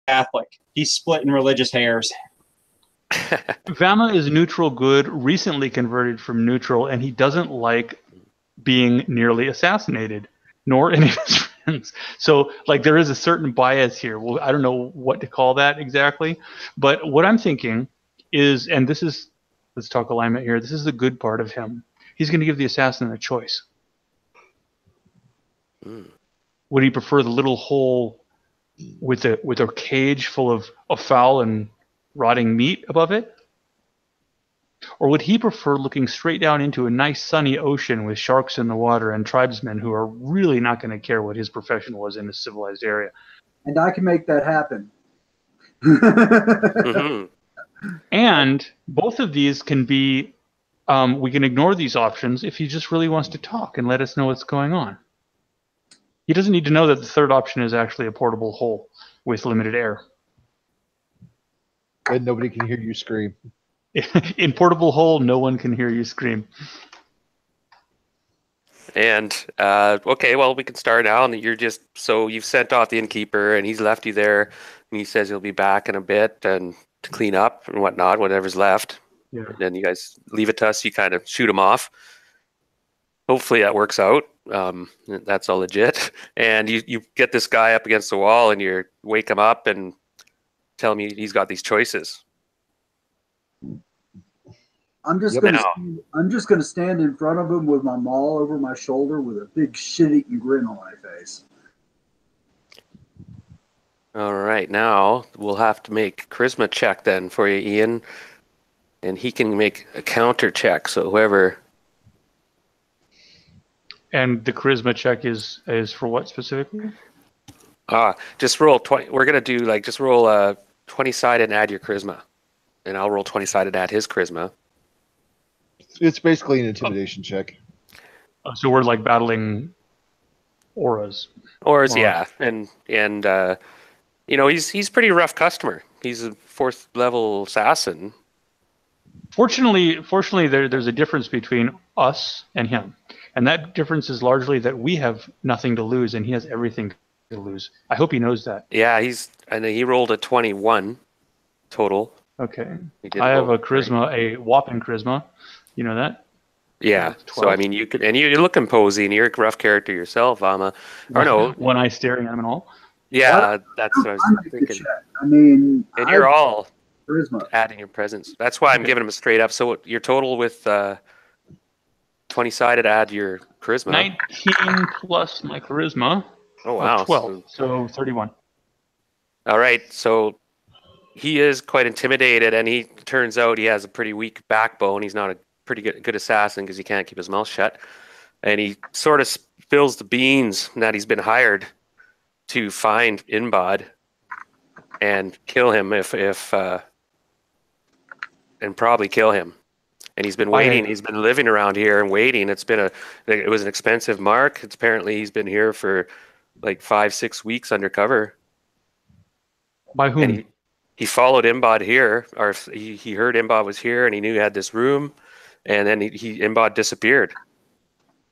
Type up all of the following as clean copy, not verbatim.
Catholic. He's splitting religious hairs. Vama is neutral good, recently converted from neutral, and he doesn't like being nearly assassinated, nor any of his friends. So, like, there is a certain bias here. Well, I don't know what to call that exactly, but what I'm thinking is, and this is, let's talk alignment here, this is the good part of him. He's going to give the assassin a choice. Would he prefer the little hole with a cage full of foul and rotting meat above it? Or would he prefer looking straight down into a nice sunny ocean with sharks in the water and tribesmen who are really not going to care what his profession was in a civilized area? And I can make that happen. And both of these can be, we can ignore these options if he just really wants to talk and let us know what's going on. He doesn't need to know that the third option is actually a portable hole with limited air. And nobody can hear you scream. In portable hole, no one can hear you scream. And okay, well, we can start now. And you've sent off the innkeeper, and he's left you there, and he says he'll be back in a bit and to clean up and whatnot, whatever's left. Yeah. And then you guys leave it to us. You kind of shoot him off. Hopefully that works out. That's all legit. And you get this guy up against the wall, and you wake him up and tell him he's got these choices. I'm just gonna stand in front of him with my maul over my shoulder with a big shit-eating grin on my face. All right, now we'll have to make a charisma check then for you, Ian, and he can make a counter check. So whoever. And the charisma check is for what specifically? Just roll 20. We're gonna do just roll 20-sided and add your charisma, and I'll roll 20-sided, add his charisma. It's basically an intimidation check. So we're like battling auras. Auras, yeah, and he's pretty rough customer. He's a 4th level assassin. Fortunately, there's a difference between us and him, and that difference is largely that we have nothing to lose, and he has everything to lose. I hope he knows that. Yeah, he rolled a 21 total. Okay, I have a charisma, a whopping charisma. You know that? Yeah. So I mean, you could, and you look imposing. You're a rough character yourself, Ama. Or no? One eye staring at him and all. Yeah, that's what I was thinking. I mean, and you're all charisma adding your presence. That's why I'm giving him a straight up. So your total with 20-sided, add your charisma. 19 plus my charisma. Oh wow, 12. So 31. All right, so he is quite intimidated, and he turns out he has a pretty weak backbone. He's not a pretty good assassin because he can't keep his mouth shut, and he sort of spills the beans that he's been hired to find Nbod and kill him and probably kill him. And he's been waiting. He's been living around here and waiting. It was an expensive mark. Apparently he's been here for like 5-6 weeks undercover. By whom? And he followed Nbod here, or he heard Nbod was here, and he knew he had this room, and then Nbod disappeared,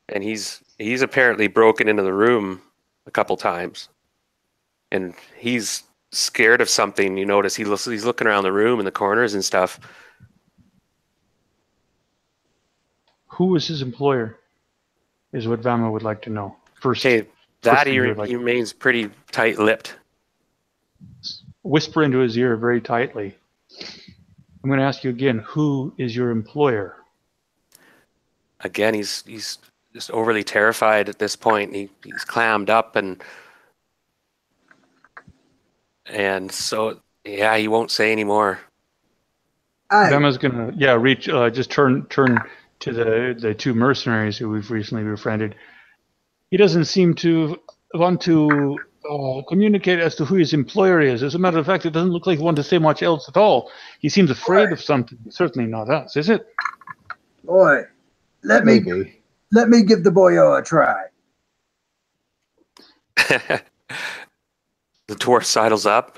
and he's apparently broken into the room a couple times, and he's scared of something. You notice he's looking around the room in the corners and stuff. Who was his employer? Is what Vama would like to know. He remains pretty tight-lipped. Whisper into his ear very tightly. I'm going to ask you again, who is your employer? Again, he's just overly terrified at this point. He's clammed up and so yeah, he won't say anymore. Vama's going to reach just turn to the two mercenaries who we've recently befriended. He doesn't seem to want to communicate as to who his employer is. As a matter of fact, it doesn't look like he wants to say much else at all. He seems afraid of something. Certainly not us, is it? Boy, let me give the boyo a try. The dwarf sidles up.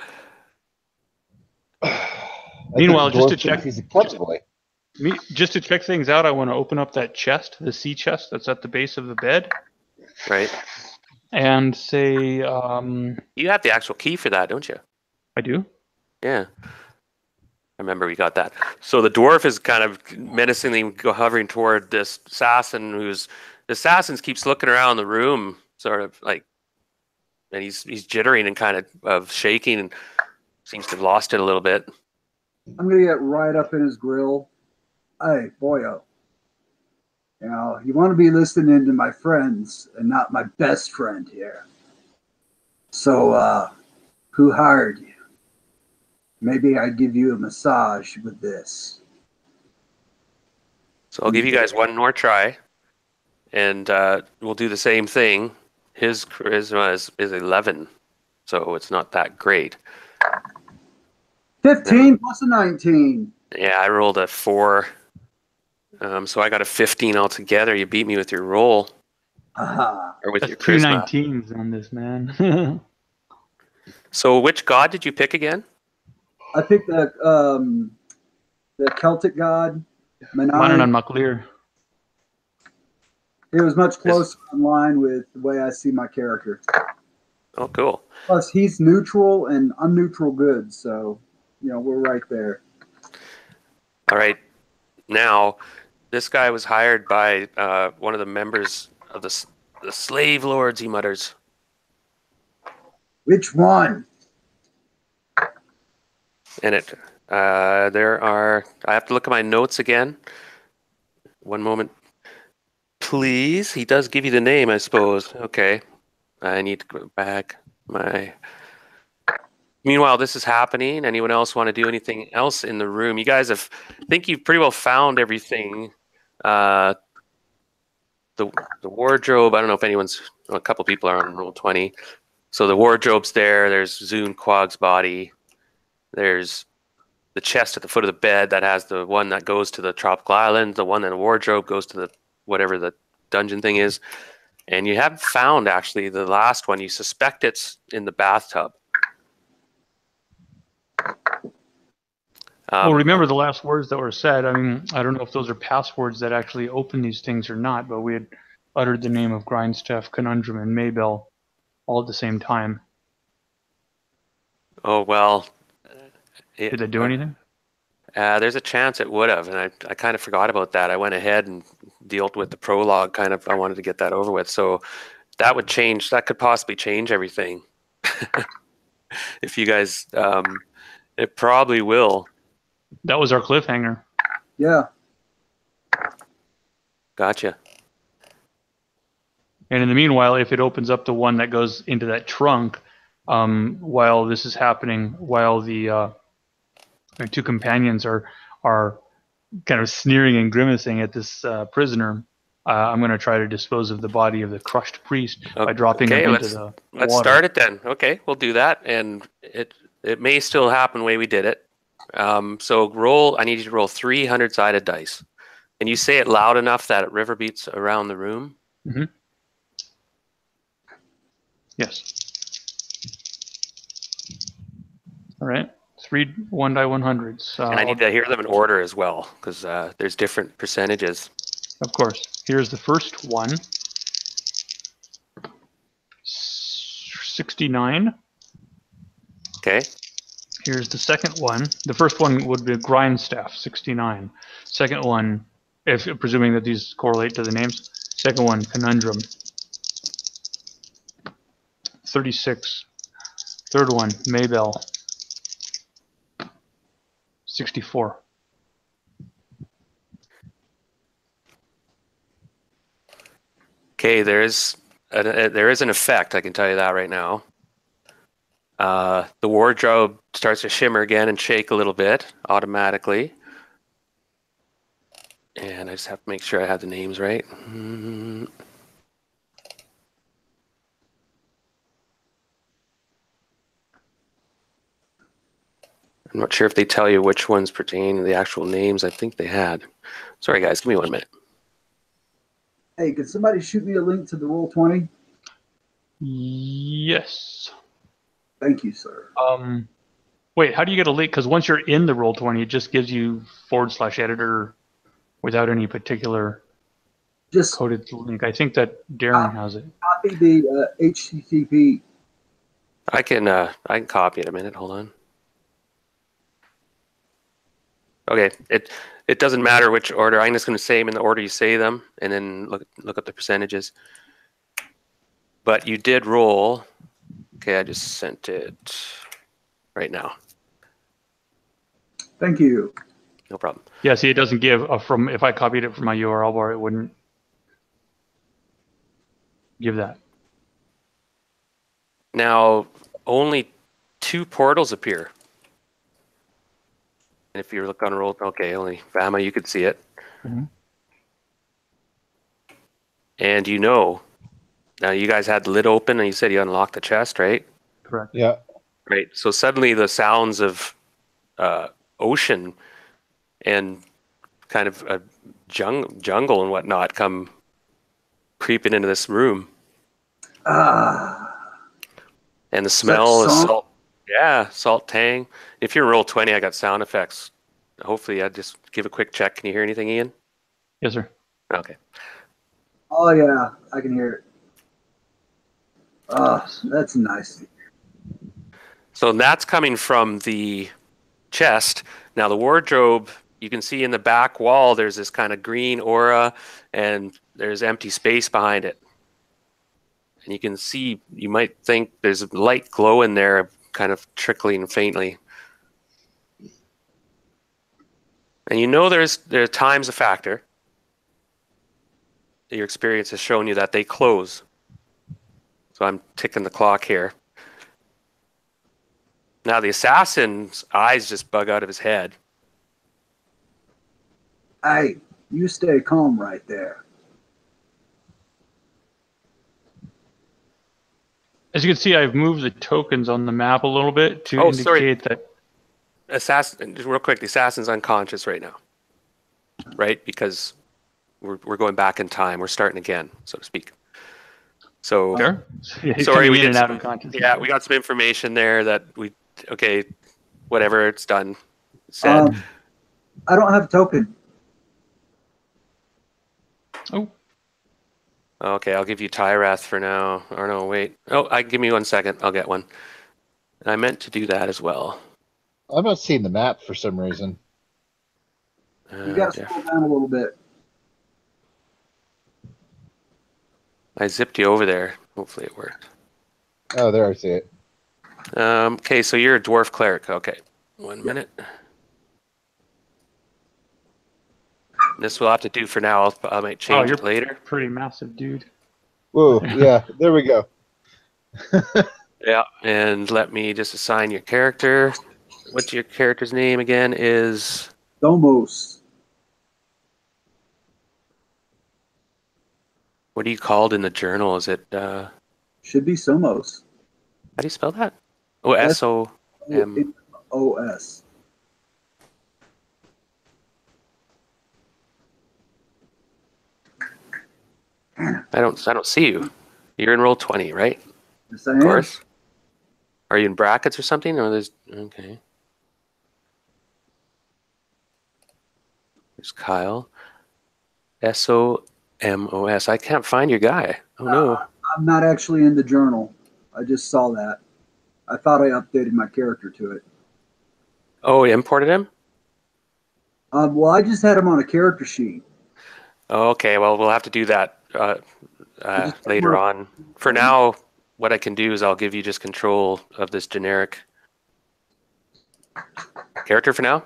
Meanwhile, just to check things out, I want to open up that chest, the sea chest that's at the base of the bed. Right. And say... you have the actual key for that, don't you? I do. Yeah. I remember we got that. So the dwarf is kind of menacingly hovering toward this assassin the assassin keeps looking around the room, sort of like, and he's jittering and kind of shaking and seems to have lost it a little bit. I'm going to get right up in his grill. Hey, boyo. You know, you want to be listening to my friends and not my best friend here. So, who hired you? Maybe I'd give you a massage with this. So I'll give you guys one more try, and we'll do the same thing. His charisma is 11, so it's not that great. 15 plus a 19. Yeah, I rolled a 4, so I got a 15 altogether. You beat me with your roll, Aha. or with That's your 2 charisma. 19s on this, man. So which god did you pick again? I picked the Celtic god, Manan Menai. Maclir. It was much closer in line with the way I see my character. Oh, cool. Plus, he's neutral and I'm neutral good, so, you know, we're right there. All right. Now, this guy was hired by one of the members of the slave lords, he mutters. Which one? And there are, I have to look at my notes again. One moment, please. He does give you the name, I suppose. Okay. I need to go back Meanwhile, this is happening. Anyone else want to do anything else in the room? You guys I think you've pretty well found everything. The wardrobe, I don't know if a couple people are on roll 20. So the wardrobe's there. There's Zune Quag's body. There's the chest at the foot of the bed that has the one that goes to the tropical island. The one in the wardrobe goes to the whatever the dungeon thing is. And you haven't found, actually, the last one. You suspect it's in the bathtub. Well, remember the last words that were said. I mean, I don't know if those are passwords that actually open these things or not, but we had uttered the name of Grindstaff, Conundrum, and Maybell all at the same time. Oh, well. Did it do anything? There's a chance it would have, and I kind of forgot about that. I went ahead and dealt with the prologue, kind of. I wanted to get that over with. So that would change. That could possibly change everything. If you guys, it probably will. That was our cliffhanger. Yeah. Gotcha. And in the meanwhile, if it opens up the one that goes into that trunk, while this is happening, while the our two companions are kind of sneering and grimacing at this prisoner, I'm going to try to dispose of the body of the crushed priest by dropping him into the Let's water. start it then. Okay, we'll do that, and it may still happen the way we did it. So roll. I need you to roll 3 100-sided dice. Can you say it loud enough that it reverberates around the room? Mm-hmm. Yes. All right. 3 1x100s. And I need to hear them in order as well, because there's different percentages. Of course. Here's the first one. 69. Okay. Here's the second one. The first one would be Grindstaff, 69. Second one, if presuming that these correlate to the names. Second one, Conundrum, 36. Third one, Maybell, 64. Okay, there is an effect, I can tell you that right now. The wardrobe starts to shimmer again and shake a little bit automatically. And I just have to make sure I have the names right. I'm not sure if they tell you which ones pertain to the actual names. I think they had. Sorry, guys. Give me 1 minute. Hey, could somebody shoot me a link to the Roll20? Yes. Thank you, sir. Wait, how do you get a link? Because once you're in the Roll20, it just gives you /editor without any particular Just coded link. I think that Darren has it. copy the HTTP. I can copy it a minute. Hold on. Okay, it doesn't matter which order. I'm just going to say them in the order you say them, and then look at the percentages. But you did roll. Okay, I just sent it right now. Thank you. No problem. Yeah, see, it doesn't give from, if I copied it from my URL bar, it wouldn't give that. Now, only 2 portals appear. And if you look on roll, okay, only Vama, you could see it. Mhm. And you know, now you guys had the lid open and you said you unlocked the chest, right? Correct. Yeah. Right. So suddenly the sounds of ocean and kind of a jungle and whatnot come creeping into this room. Ah, And the smell is song? salt. Yeah, salt tang. If you're roll 20, I got sound effects. Hopefully, I just give a quick check. Can you hear anything, Ian? Yes, sir. Okay. oh yeah, I can hear it. Ah, that's nice. So that's coming from the chest. Now the wardrobe, you can see in the back wall, there's this kind of green aura and there's empty space behind it. And you can see, you might think there's a light glow in there, kind of trickling faintly. And you know there's time's a factor. Your experience has shown you that they close. So I'm ticking the clock here. Now the assassin's eyes just bug out of his head. Hey, you stay calm right there. As you can see, I've moved the tokens on the map a little bit to indicate that. Assassin, just real quick, the assassin's unconscious right now, right? Because we're going back in time. We're starting again, so to speak. So Sure. Yeah, he's sorry, coming we in did and out some, of consciousness. yeah, we got some information there that okay, whatever, it's done. Said. I don't have a token. Oh, Okay, I'll give you Tyrath for now. Or no, wait. Oh, give me 1 second. I'll get one. And I meant to do that as well. I'm not seeing the map for some reason. You got to scroll down a little bit. I zipped you over there. Hopefully it worked. Oh, there I see it. Okay, so you're a dwarf cleric. Okay, 1 minute. This we'll have to do for now. I might change it later. Pretty massive, dude. Whoa, yeah, there we go. Yeah, and let me just assign your character. What's your character's name again? Is Domos. what are you called in the journal? Is it Should be Somos. how do you spell that? Oh, SOM. OS. I don't see you. You're in roll 20, right? Yes, I Of am. course. Are you in brackets or something? Or there's okay. There's Kyle. SOMOS. I can't find your guy. Oh no. I'm not actually in the journal. I just saw that. I thought I updated my character to it. Oh, you imported him? Well, I just had him on a character sheet. Oh, okay. Well, we'll have to do that later on. For now, what I can do is I'll give you just control of this generic character for now.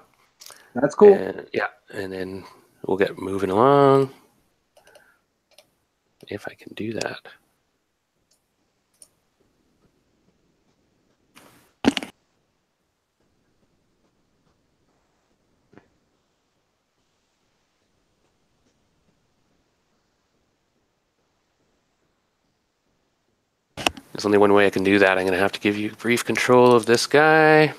That's cool. And, yeah, and then we'll get moving along. If I can do that. There's only one way I can do that. I'm going to have to give you brief control of this guy.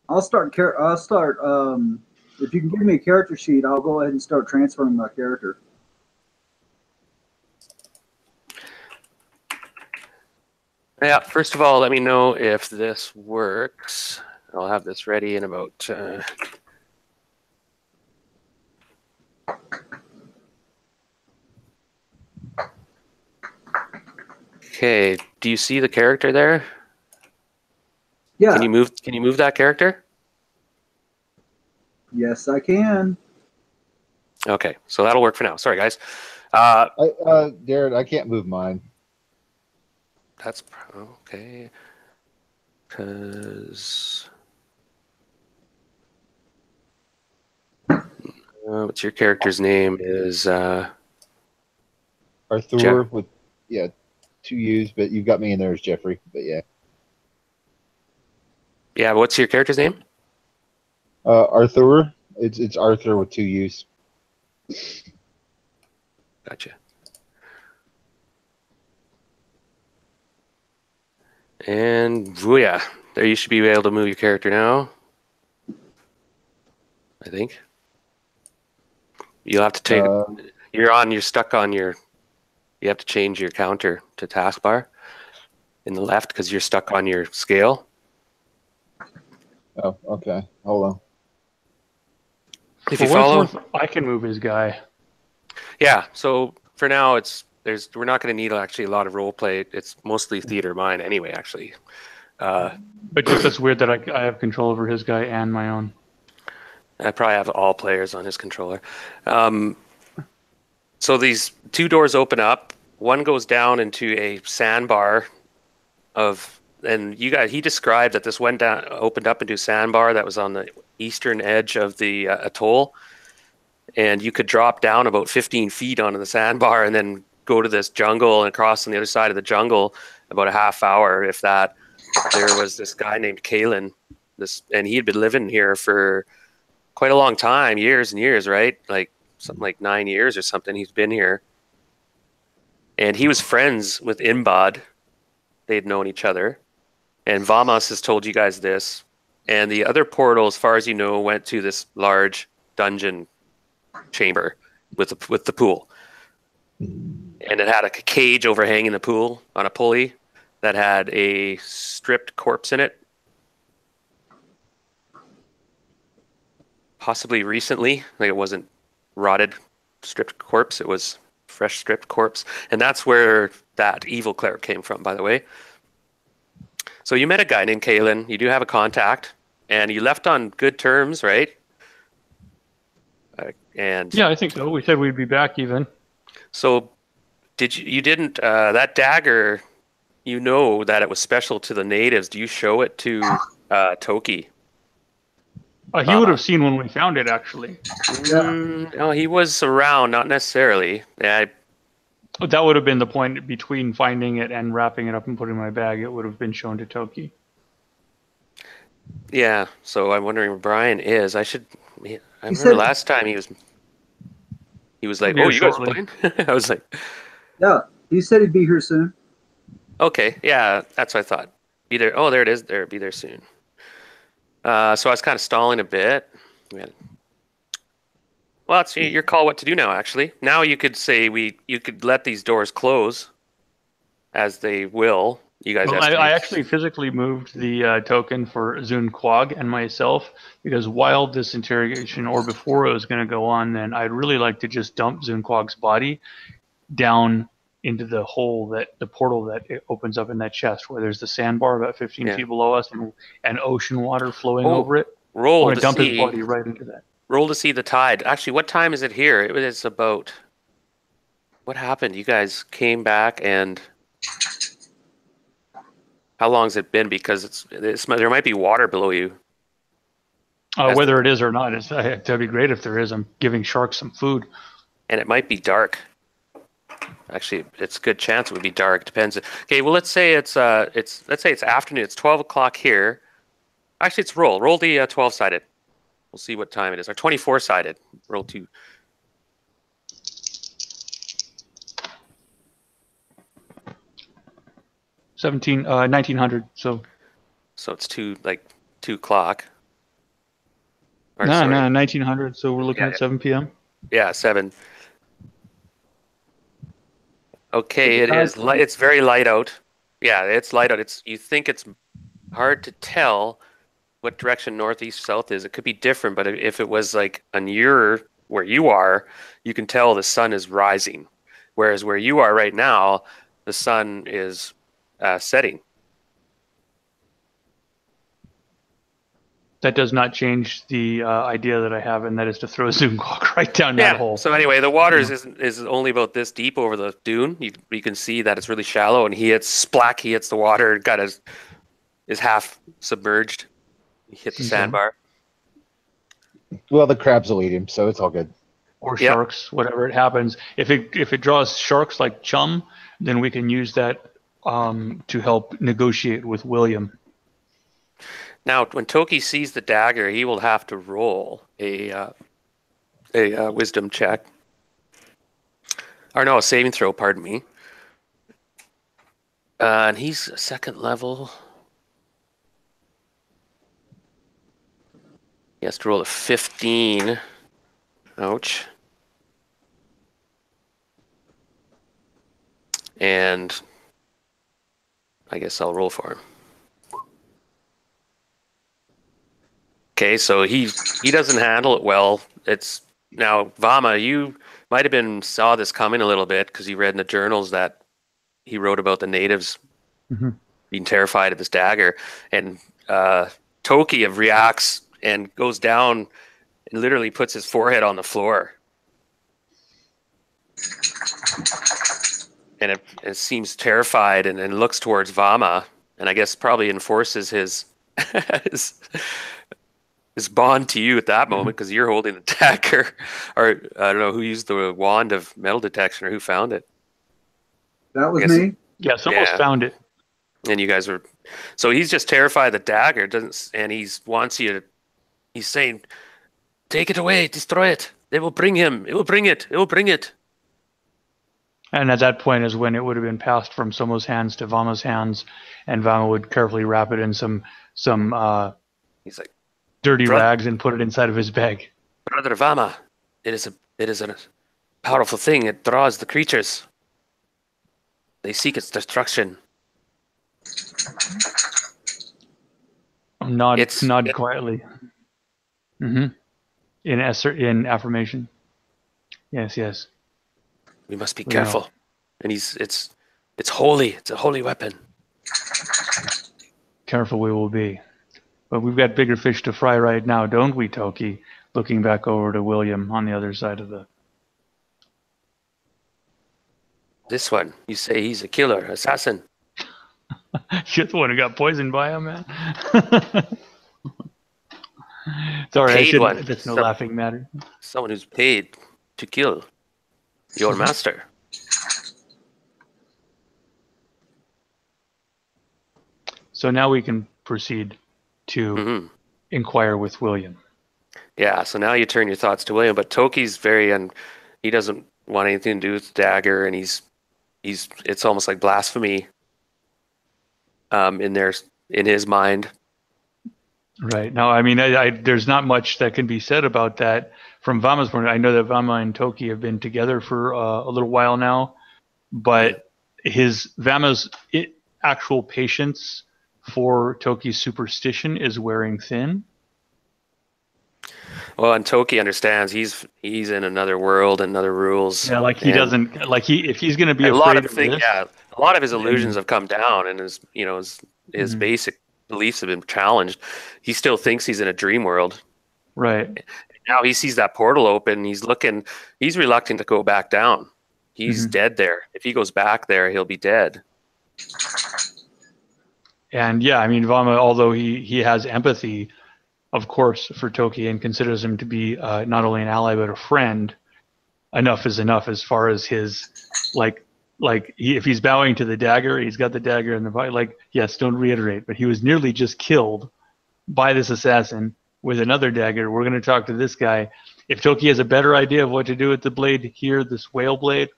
I'll start. If you can give me a character sheet, I'll go ahead and start transferring my character. Yeah, first of all, let me know if this works. I'll have this ready in about Okay. Do you see the character there? Yeah. Can you move that character? Yes, I can. Okay, so that'll work for now. Sorry, guys. Darren, I can't move mine. That's okay. Because what's your character's name? Is Arthur Jeff. with 2 U's, but you've got me in there as Jeffrey. But yeah. Yeah, what's your character's name? Arthur. It's Arthur with 2 U's. Gotcha. And Vuya, there you should be able to move your character now. I think. You'll have to take. You're stuck on your. You have to change your counter to taskbar in the left because you're stuck on your scale. Oh, okay. Hold on. If you For what follow, it's worth, I can move his guy. yeah. So for now, we're not going to need actually a lot of role play. It's mostly theater mine anyway. Actually, But just that's weird that I have control over his guy and my own. I probably have all players on his controller. So these 2 doors open up. One goes down into a sandbar and he described that this opened up into a sandbar that was on the eastern edge of the atoll. And you could drop down about 15 feet onto the sandbar and then go to this jungle and cross on the other side of the jungle about a half hour, if that. There was this guy named Kalen, and he had been living here for quite a long time, years and years, right? Like something like 9 years or something. He's been here. And he was friends with Nbod. They'd known each other. And Vamos has told you guys this. And the other portal, as far as you know, went to this large dungeon chamber with the pool. And it had a cage overhanging the pool on a pulley that had a stripped corpse in it. Possibly recently, like it wasn't rotted stripped corpse, it was fresh stripped corpse. And that's where that evil cleric came from, by the way. So you met a guy named Kalen, you do have a contact, and you left on good terms, right? And Yeah, I think so. We said we'd be back even. so you didn't that dagger, you know that it was special to the natives. Do you show it to Toki? He would have seen when we found it, actually. No, he was around, not necessarily. Yeah, That would have been the point between finding it and wrapping it up and putting it in my bag. It would have been shown to Toki. yeah. So I'm wondering where Brian is. I remember last time he was like, Here "Oh, you guys shortly." playing?" I was like, Yeah, he said he'd be here soon. "Okay, yeah, that's what I thought." Be there. Oh, there it is. There, be there soon. So I was kind of stalling a bit. Well, it's your call what to do now, actually. Now you could say you could let these doors close as they will. You guys Well, estimate. I actually physically moved the token for Zun Quag and myself because while this interrogation or before it was going to go on, then I'd really like to just dump Zun Quag's body down into the hole the portal that it opens up in that chest where there's the sandbar about 15 feet below us and ocean water flowing over it. I want to dump his body right into that. Roll to see the tide. Actually, what time is it here? It was about. What happened? You guys came back, and how long has it been? Because there might be water below you. Whether it is or not, that'd be great if there is. I'm giving sharks some food. And it might be dark. Actually, it's a good chance it would be dark. Depends. Okay, well, let's say it's afternoon. It's 12 o'clock here. Actually, it's roll the 12-sided. We'll see what time it is. Or 24-sided. Roll 2. Uh, 1900. So it's 2 o'clock. Or, no, sorry. 1900. So we're looking at 7 p.m. Yeah, 7. Okay, it is. It's very light out. Yeah, it's light out. You think it's hard to tell what direction northeast south is. It could be different, but if it was like on where you are, you can tell the sun is rising. Whereas where you are right now, the sun is setting. That does not change the idea that I have, and that is to throw a Zoomcock right down that hole. So anyway, the water is only about this deep over the dune. You can see that it's really shallow, and he hits the water, got is half submerged. He hit the sandbar. Well, the crabs will eat him, so it's all good. Or sharks, whatever it happens. If it draws sharks like chum, then we can use that to help negotiate with William. Now, when Toki sees the dagger, he will have to roll a wisdom check. Or no, a saving throw, pardon me. And he's second level. He has to roll a 15. Ouch. And I guess I'll roll for him. Okay, so he doesn't handle it well. It's now Vama, you might have been saw this coming a little bit because you read in the journals that he wrote about the natives being terrified of this dagger, and Toki reacts and goes down and literally puts his forehead on the floor, and it seems terrified and looks towards Vama, and I guess probably enforces his his bond to you at that moment because you're holding the dagger. Or I don't know who used the wand of metal detection or who found it. That was me. Yeah, someone found it. And you guys were, so he's just terrified of the dagger, and he's saying, take it away, destroy it. They will bring him. It will bring it. It will bring it. And at that point is when it would have been passed from Somo's hands to Vama's hands, and Vama would carefully wrap it in some he's like, dirty rags and put it inside of his bag. Brother Vama, it is a powerful thing. It draws the creatures. They seek its destruction. Nod quietly. In affirmation. Yes. We must be careful. And it's holy. It's a holy weapon. Careful we will be. But we've got bigger fish to fry right now, don't we, Toki? Looking back over to William on the other side of the... This one, you say he's a killer, assassin. You're the one who got poisoned by him, man. It's all right. That's no laughing matter. Someone who's paid to kill your master. So now we can proceed to inquire with William. Yeah, so now you turn your thoughts to William, but Toki's he doesn't want anything to do with the dagger, and it's almost like blasphemy in his mind. Right. Now, I mean, there's not much that can be said about that from Vama's point. I know that Vama and Toki have been together for a little while now, but Vama's actual patience for Toki's superstition is wearing thin. Well, and Toki understands he's in another world and other rules. Yeah, like if he's going to be a lot of things. Yeah, a lot of his illusions have come down, and his basic beliefs have been challenged. He still thinks he's in a dream world. Right. Now he sees that portal open. He's reluctant to go back down. He's dead there. If he goes back there, he'll be dead. And yeah, I mean, Vama, although he has empathy, of course, for Toki and considers him to be not only an ally but a friend, enough is enough as far as his if he's bowing to the dagger, he's got the dagger in the body. Yes, don't reiterate, but he was nearly just killed by this assassin with another dagger. We're going to talk to this guy. If Toki has a better idea of what to do with the blade here, this whale blade,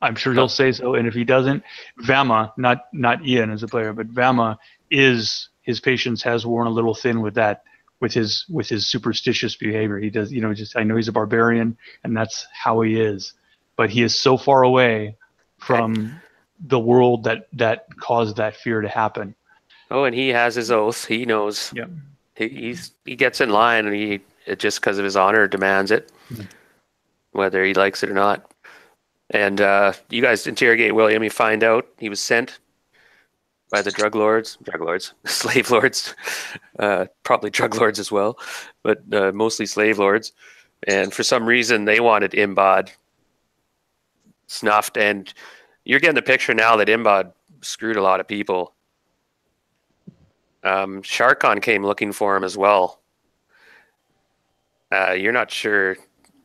I'm sure he'll say so. And if he doesn't, Vama, not Ian as a player, but Vama his patience has worn a little thin with that, with his superstitious behavior. He does, I know he's a barbarian and that's how he is, but he is so far away from the world that caused that fear to happen. Oh, and he has his oath. He knows. Yep. He gets in line, and just because of his honor demands it, whether he likes it or not. And you guys interrogate William. You find out he was sent by the slave lords, probably drug lords as well, but mostly slave lords. And for some reason, they wanted Nbod snuffed. And you're getting the picture now that Nbod screwed a lot of people. Sharkon came looking for him as well. You're not sure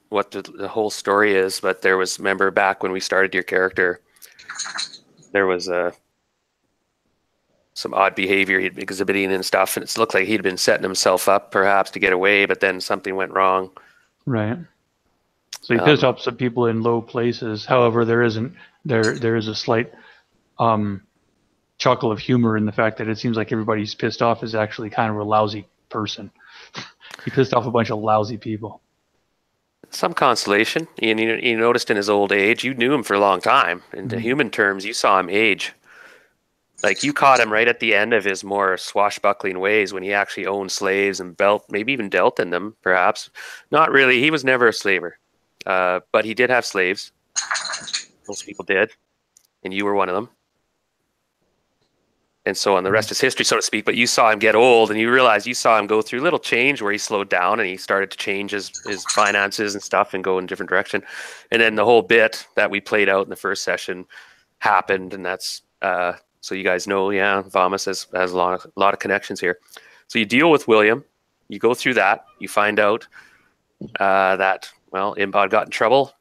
what the whole story is, but there was, remember back when we started your character, there was some odd behavior he'd been exhibiting and stuff, and it looked like he'd been setting himself up perhaps to get away, but then something went wrong. Right. So he pissed off some people in low places. However, there is a slight chuckle of humor in the fact that it seems like everybody he's pissed off is actually kind of a lousy person. He pissed off a bunch of lousy people. Some consolation. You noticed in his old age, you knew him for a long time. In human terms, you saw him age. Like, you caught him right at the end of his more swashbuckling ways when he actually owned slaves and maybe even dealt in them, perhaps. Not really. He was never a slaver. But he did have slaves. Most people did. And you were one of them. And so on, the rest is history, so to speak. But you saw him get old, and you realized you saw him go through a little change where he slowed down and he started to change his finances and stuff and go in a different direction. And then the whole bit that we played out in the first session happened, and that's so you guys know, yeah, Vamas has a lot of connections here. So you deal with William, you go through that, you find out that, well, Nbod got in trouble,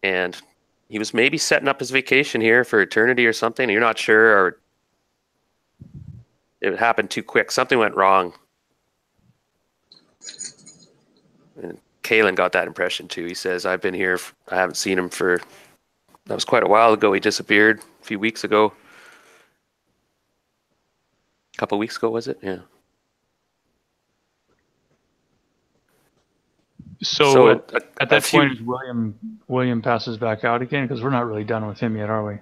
and he was maybe setting up his vacation here for eternity or something. You're not sure, or it happened too quick. Something went wrong. And Kalen got that impression too. He says, I've been here. I haven't seen him that was quite a while ago. He disappeared a few weeks ago. A couple weeks ago, was it? Yeah. So at that point, William passes back out again, because we're not really done with him yet, are we?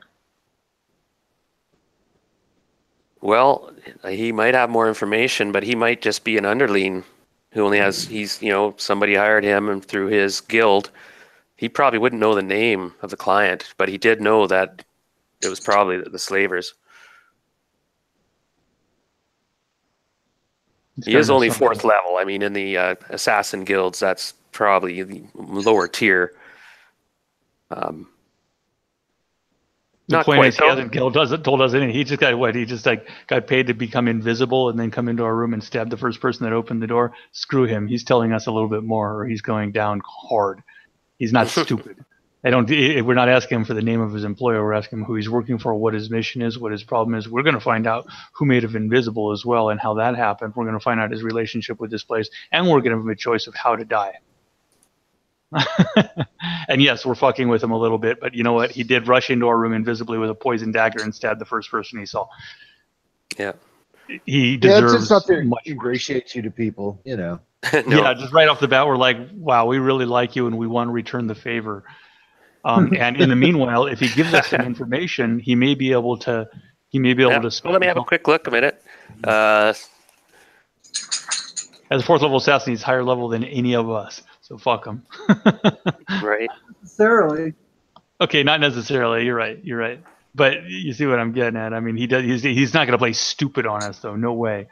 Well, he might have more information, but he might just be an underling who only he's somebody hired him and through his guild. He probably wouldn't know the name of the client, but he did know that it was probably the slavers. He is only 4th level. I mean, in the assassin guilds, that's probably the lower tier. The point is, he hasn't told us anything. He just got He just got paid to become invisible and then come into our room and stab the first person that opened the door. Screw him. He's telling us a little bit more, or he's going down hard. He's not stupid. We're not asking him for the name of his employer. We're asking him who he's working for, what his mission is, what his problem is. We're going to find out who made him invisible as well and how that happened. We're going to find out his relationship with this place, and we're going to give him a choice of how to die. And yes, we're fucking with him a little bit, but you know what? He did rush into our room invisibly with a poison dagger and stab the first person he saw. Yeah. He deserves it's not to much ingratiate you to people, No. Yeah, just right off the bat, we're like, wow, we really like you and we want to return the favor. And in the meanwhile, if he gives us some information, he may be able to. Well, let me have a quick look a minute. As a 4th level assassin, he's higher level than any of us. So fuck him. Right. Necessarily. Okay, not necessarily. You're right. But you see what I'm getting at. I mean, he's not going to play stupid on us, though. No way.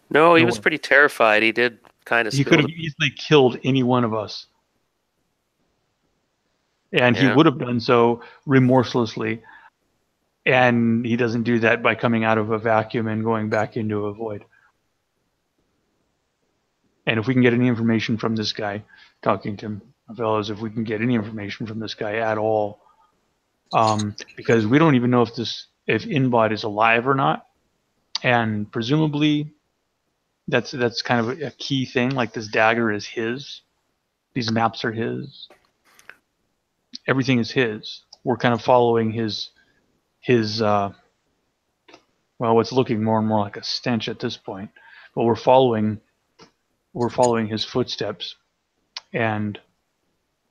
No, he was pretty terrified. He did kind of. He could have easily killed any one of us, and he would have done so remorselessly. And he doesn't do that by coming out of a vacuum and going back into a void. And if we can get any information from this guy, talking to him, fellows, if we can get any information from this guy at all, because we don't even know if Nbod is alive or not, and presumably that's kind of a key thing. Like, this dagger is his, these maps are his, everything is his. We're kind of following his what's looking more and more like a stench at this point, but we're following his footsteps. And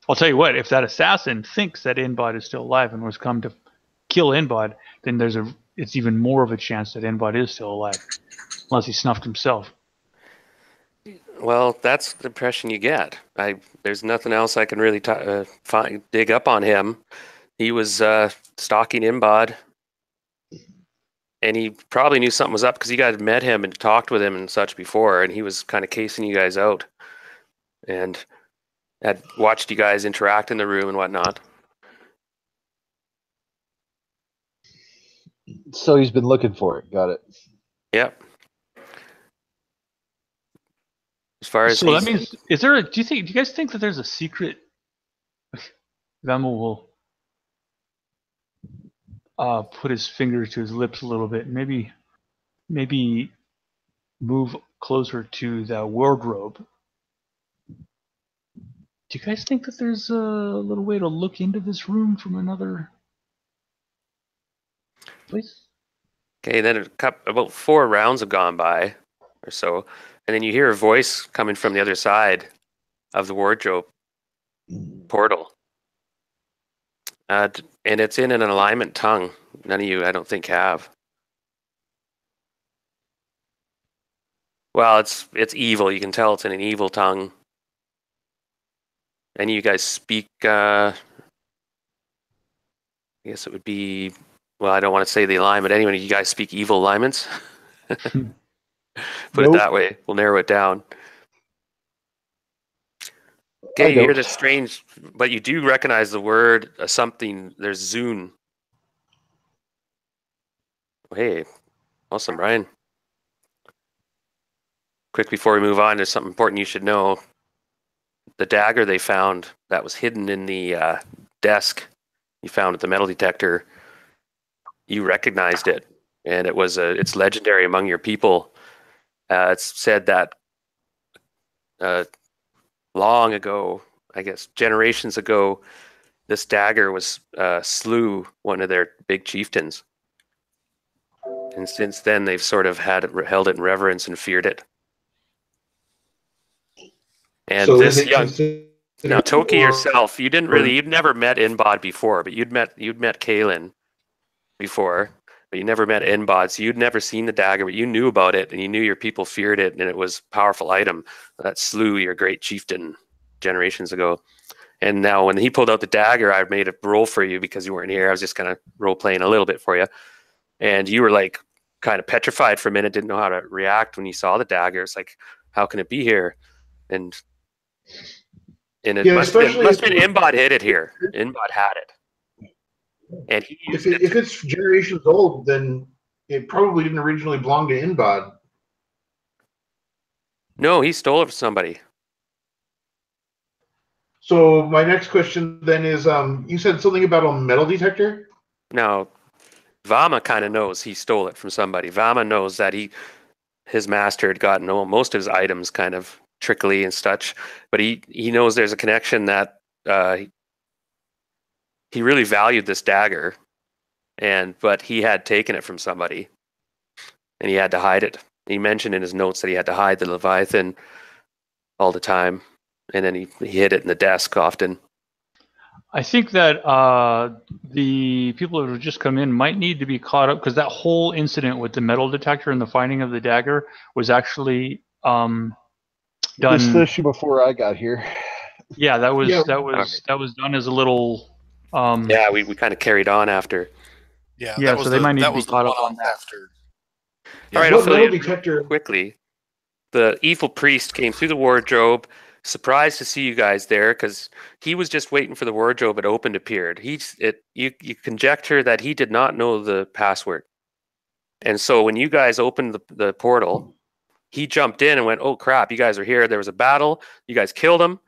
I'll tell you what, if that assassin thinks that Nbod is still alive and was come to kill Nbod, then it's even more of a chance that Nbod is still alive, unless he snuffed himself. Well, that's the impression you get. There's nothing else I can really dig up on him. He was stalking Nbod and he probably knew something was up because you guys met him and talked with him and such before, and he was kind of casing you guys out, and had watched you guys interact in the room and whatnot. So he's been looking for it. Got it. Yep. As far as So that means, is there a? Do you guys think that there's a secret? Vama will put his finger to his lips a little bit. Maybe move closer to the wardrobe. Do you guys think that there's a little way to look into this room from another place? Okay, then about 4 rounds have gone by or so, and then you hear a voice coming from the other side of the wardrobe portal. And it's in an alignment tongue. None of you, I don't think, have. Well, it's evil. You can tell it's in an evil tongue. And you guys speak, I guess it would be, well, I don't want to say the alignment. Anyway, you guys speak evil alignments? Put it that way. We'll narrow it down. Okay, you hear this strange, but you do recognize the word something. There's Zune. Hey, awesome, Brian. Quick before we move on, there's something important you should know. The dagger they found that was hidden in the desk you found at the metal detector, you recognized it, and it's legendary among your people. It's said that long ago, I guess generations ago, this dagger was slew one of their big chieftains, and since then they've sort of held it in reverence and feared it. And so this young now Toki yourself, you'd never met Nbod before, but you'd met Kaelin before, but you never met Nbod, so you'd never seen the dagger, but you knew about it, and you knew your people feared it, and it was a powerful item that slew your great chieftain generations ago. And now when he pulled out the dagger, I made a roll for you because you weren't here. I was just kind of role playing a little bit for you, and you were like kind of petrified for a minute, didn't know how to react when you saw the dagger. It's like, how can it be here? And it must have been Nbod hid it here. Nbod had it. And if it's generations old, then it probably didn't originally belong to Nbod. No, he stole it from somebody. So my next question then is, you said something about a metal detector? Now, Vama kind of knows he stole it from somebody. Vama knows that his master had gotten most of his items kind of trickly and such, but he knows there's a connection that he really valued this dagger, but he had taken it from somebody, and he had to hide it. He mentioned in his notes that he had to hide the Leviathan all the time, and then he hid it in the desk often. I think that the people that have just come in might need to be caught up, because that whole incident with the metal detector and the finding of the dagger was actually done. Especially before I got here. Yeah, that was done as a little. Yeah, we kind of carried on after. Yeah, so they might need to be caught up on that. After. All right, I'll fill you quickly. The evil priest came through the wardrobe, surprised to see you guys there, because he was just waiting for the wardrobe. It opened, appeared. You conjecture that he did not know the password, and so when you guys opened the portal, he jumped in and went, "Oh crap! You guys are here. There was a battle. You guys killed him."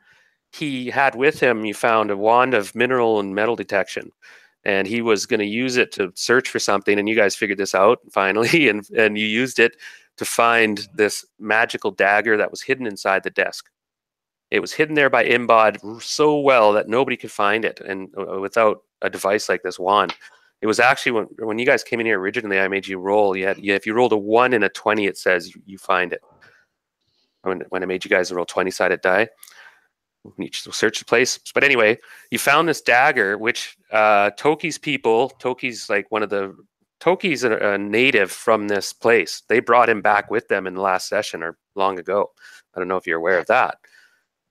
He had with him, you found a wand of mineral and metal detection, and he was going to use it to search for something, and you guys figured this out finally, and you used it to find this magical dagger that was hidden inside the desk. It was hidden there by Nbod so well that nobody could find it, and without a device like this wand. It was actually when you guys came in here originally, I made you roll. If you rolled a 1 and a 20, it says you find it. When I made you guys roll 20-sided die, you search the place. But anyway, you found this dagger, which Toki's people. Toki's a native from this place. They brought him back with them in the last session or long ago. I don't know if you're aware of that.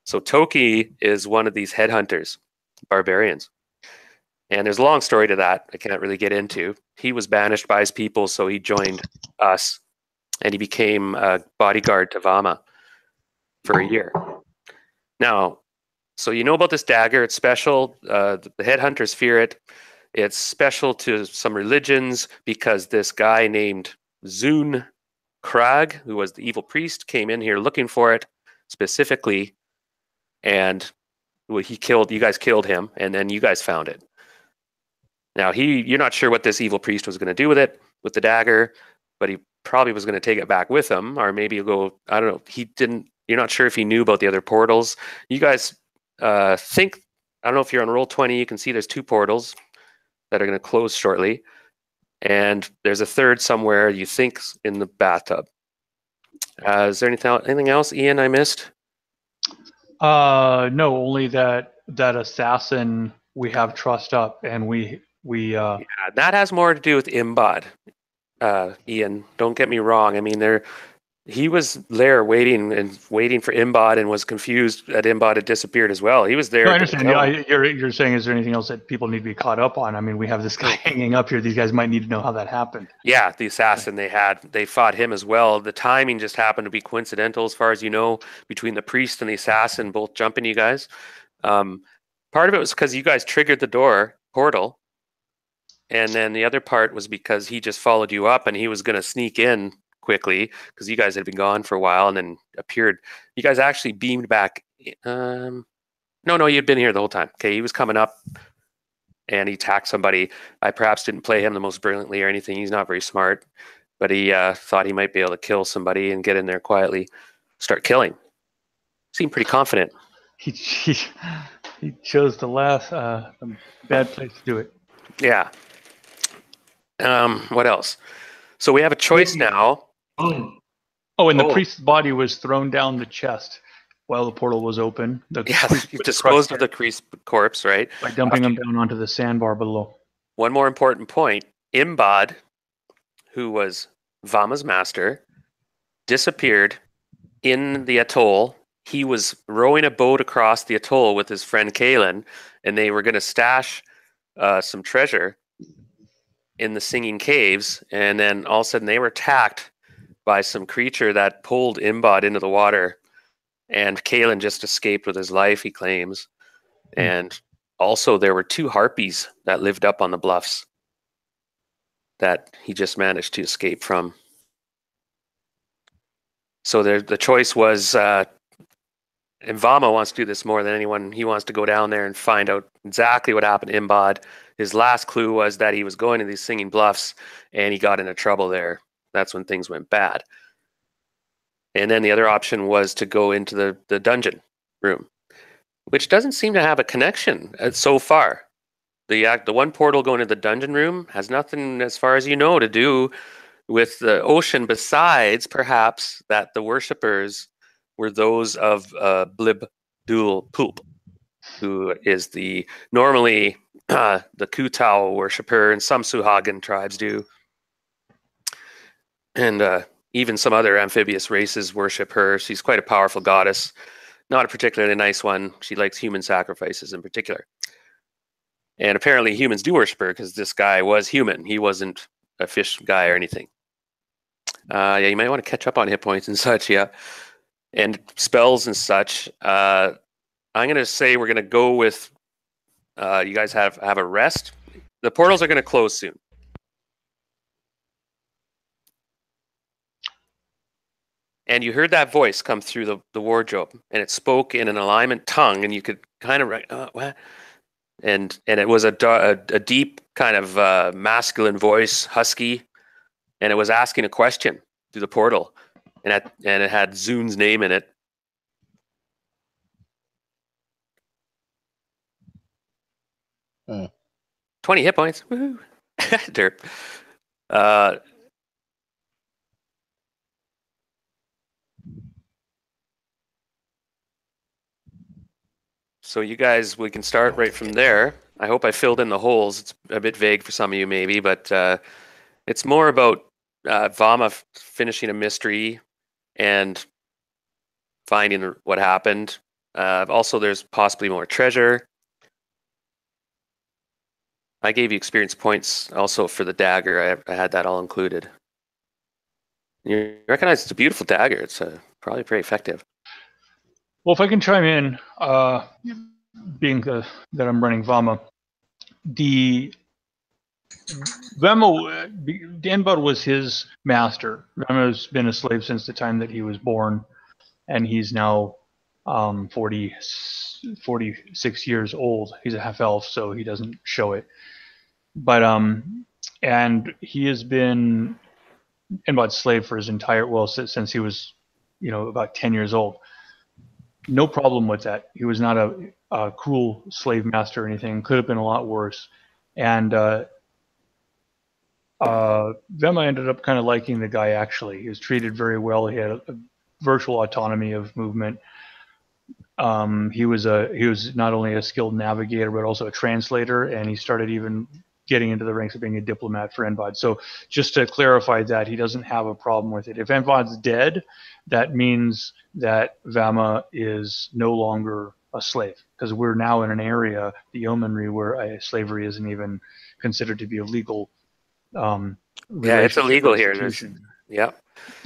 So Toki is one of these headhunters, barbarians. And there's a long story to that I can't really get into. He was banished by his people, so he joined us, and he became a bodyguard to Vama for a year. Now, so you know about this dagger. It's special. The headhunters fear it. It's special to some religions because this guy named Zun Krag, who was the evil priest, came in here looking for it specifically, and he killed. You guys killed him, and then you guys found it. Now you're not sure what this evil priest was going to do with it, with the dagger, but he probably was going to take it back with him, or maybe he'll go. I don't know. He didn't. You're not sure if he knew about the other portals. You guys think. I don't know if you're on Roll20. You can see there's 2 portals that are going to close shortly, and there's a third somewhere. You think in the bathtub. Is there anything else, Ian? I missed. No, only that assassin we have trust up, and we Yeah, that has more to do with Nbod. Ian, don't get me wrong. I mean, he was there waiting for Nbod and was confused that Nbod had disappeared as well. He was there. No, I understand. You're saying, is there anything else that people need to be caught up on? I mean, we have this guy hanging up here. These guys might need to know how that happened. Yeah, the assassin they fought him as well. The timing just happened to be coincidental, as far as you know, between the priest and the assassin both jumping you guys. Part of it was because you guys triggered the portal, and then the other part was because he just followed you up and he was going to sneak in quickly because you guys had been gone for a while and then appeared. You guys actually beamed back. No, you'd been here the whole time. Okay, he was coming up and he attacked somebody. I perhaps didn't play him the most brilliantly or anything. He's not very smart, but he thought he might be able to kill somebody and get in there quietly, start killing. Seemed pretty confident. He chose the bad place to do it. Yeah. What else? So we have a choice now. Oh, and the priest's body was thrown down the chest while the portal was open. You've disposed of the priest's corpse, right? By dumping him down onto the sandbar below. One more important point. Nbod, who was Vama's master, disappeared in the atoll. He was rowing a boat across the atoll with his friend Kalen, and they were going to stash some treasure in the Singing Caves, and then all of a sudden they were attacked by some creature that pulled Nbod into the water, and Kalen just escaped with his life, he claims. And also there were 2 harpies that lived up on the bluffs that he just managed to escape from. So the choice was, and Vama wants to do this more than anyone. He wants to go down there and find out exactly what happened to Nbod. His last clue was that he was going to these Singing Bluffs and he got into trouble there. That's when things went bad. And then the other option was to go into the dungeon room, which doesn't seem to have a connection so far. The one portal going to the dungeon room has nothing, as far as you know, to do with the ocean, besides perhaps that the worshippers were those of Blib Dul Poop, who is normally the Kutau worshipper, and some Suhagan tribes do. And even some other amphibious races worship her. She's quite a powerful goddess, not a particularly nice one. She likes human sacrifices in particular. And apparently humans do worship her because this guy was human. He wasn't a fish guy or anything. Yeah, you might want to catch up on hit points and such, yeah. And spells and such. I'm going to say we're going to go with you guys have a rest. The portals are going to close soon. And you heard that voice come through the wardrobe, and it spoke in an alignment tongue, and you could kind of what? And it was a deep kind of masculine voice, husky, and it was asking a question through the portal, and it had Zun's name in it. Hmm. 20 hit points. Woohoo! Derp. So you guys, we can start right from there. I hope I filled in the holes. It's a bit vague for some of you maybe, but it's more about Vama finishing a mystery and finding what happened. Also, there's possibly more treasure. I gave you experience points also for the dagger. I had that all included. You recognize it's a beautiful dagger. It's probably pretty effective. Well, if I can chime in, being that I'm running Vama, the Nbod was his master. Vama's been a slave since the time that he was born, and he's now 46 years old. He's a half elf, so he doesn't show it. But and he has been Nbod's slave for his entire since he was, about 10 years old. No problem with that. He was not a cruel slave master or anything. Could have been a lot worse. And Vema ended up kind of liking the guy. Actually, he was treated very well. He had a virtual autonomy of movement. He was not only a skilled navigator but also a translator, and he started even getting into the ranks of being a diplomat for Nbod. So just to clarify that, he doesn't have a problem with it. If Nbod's dead, that means that Vama is no longer a slave, because we're now in an area, the Yeomanry, where slavery isn't even considered to be a legal it's illegal here. Yeah.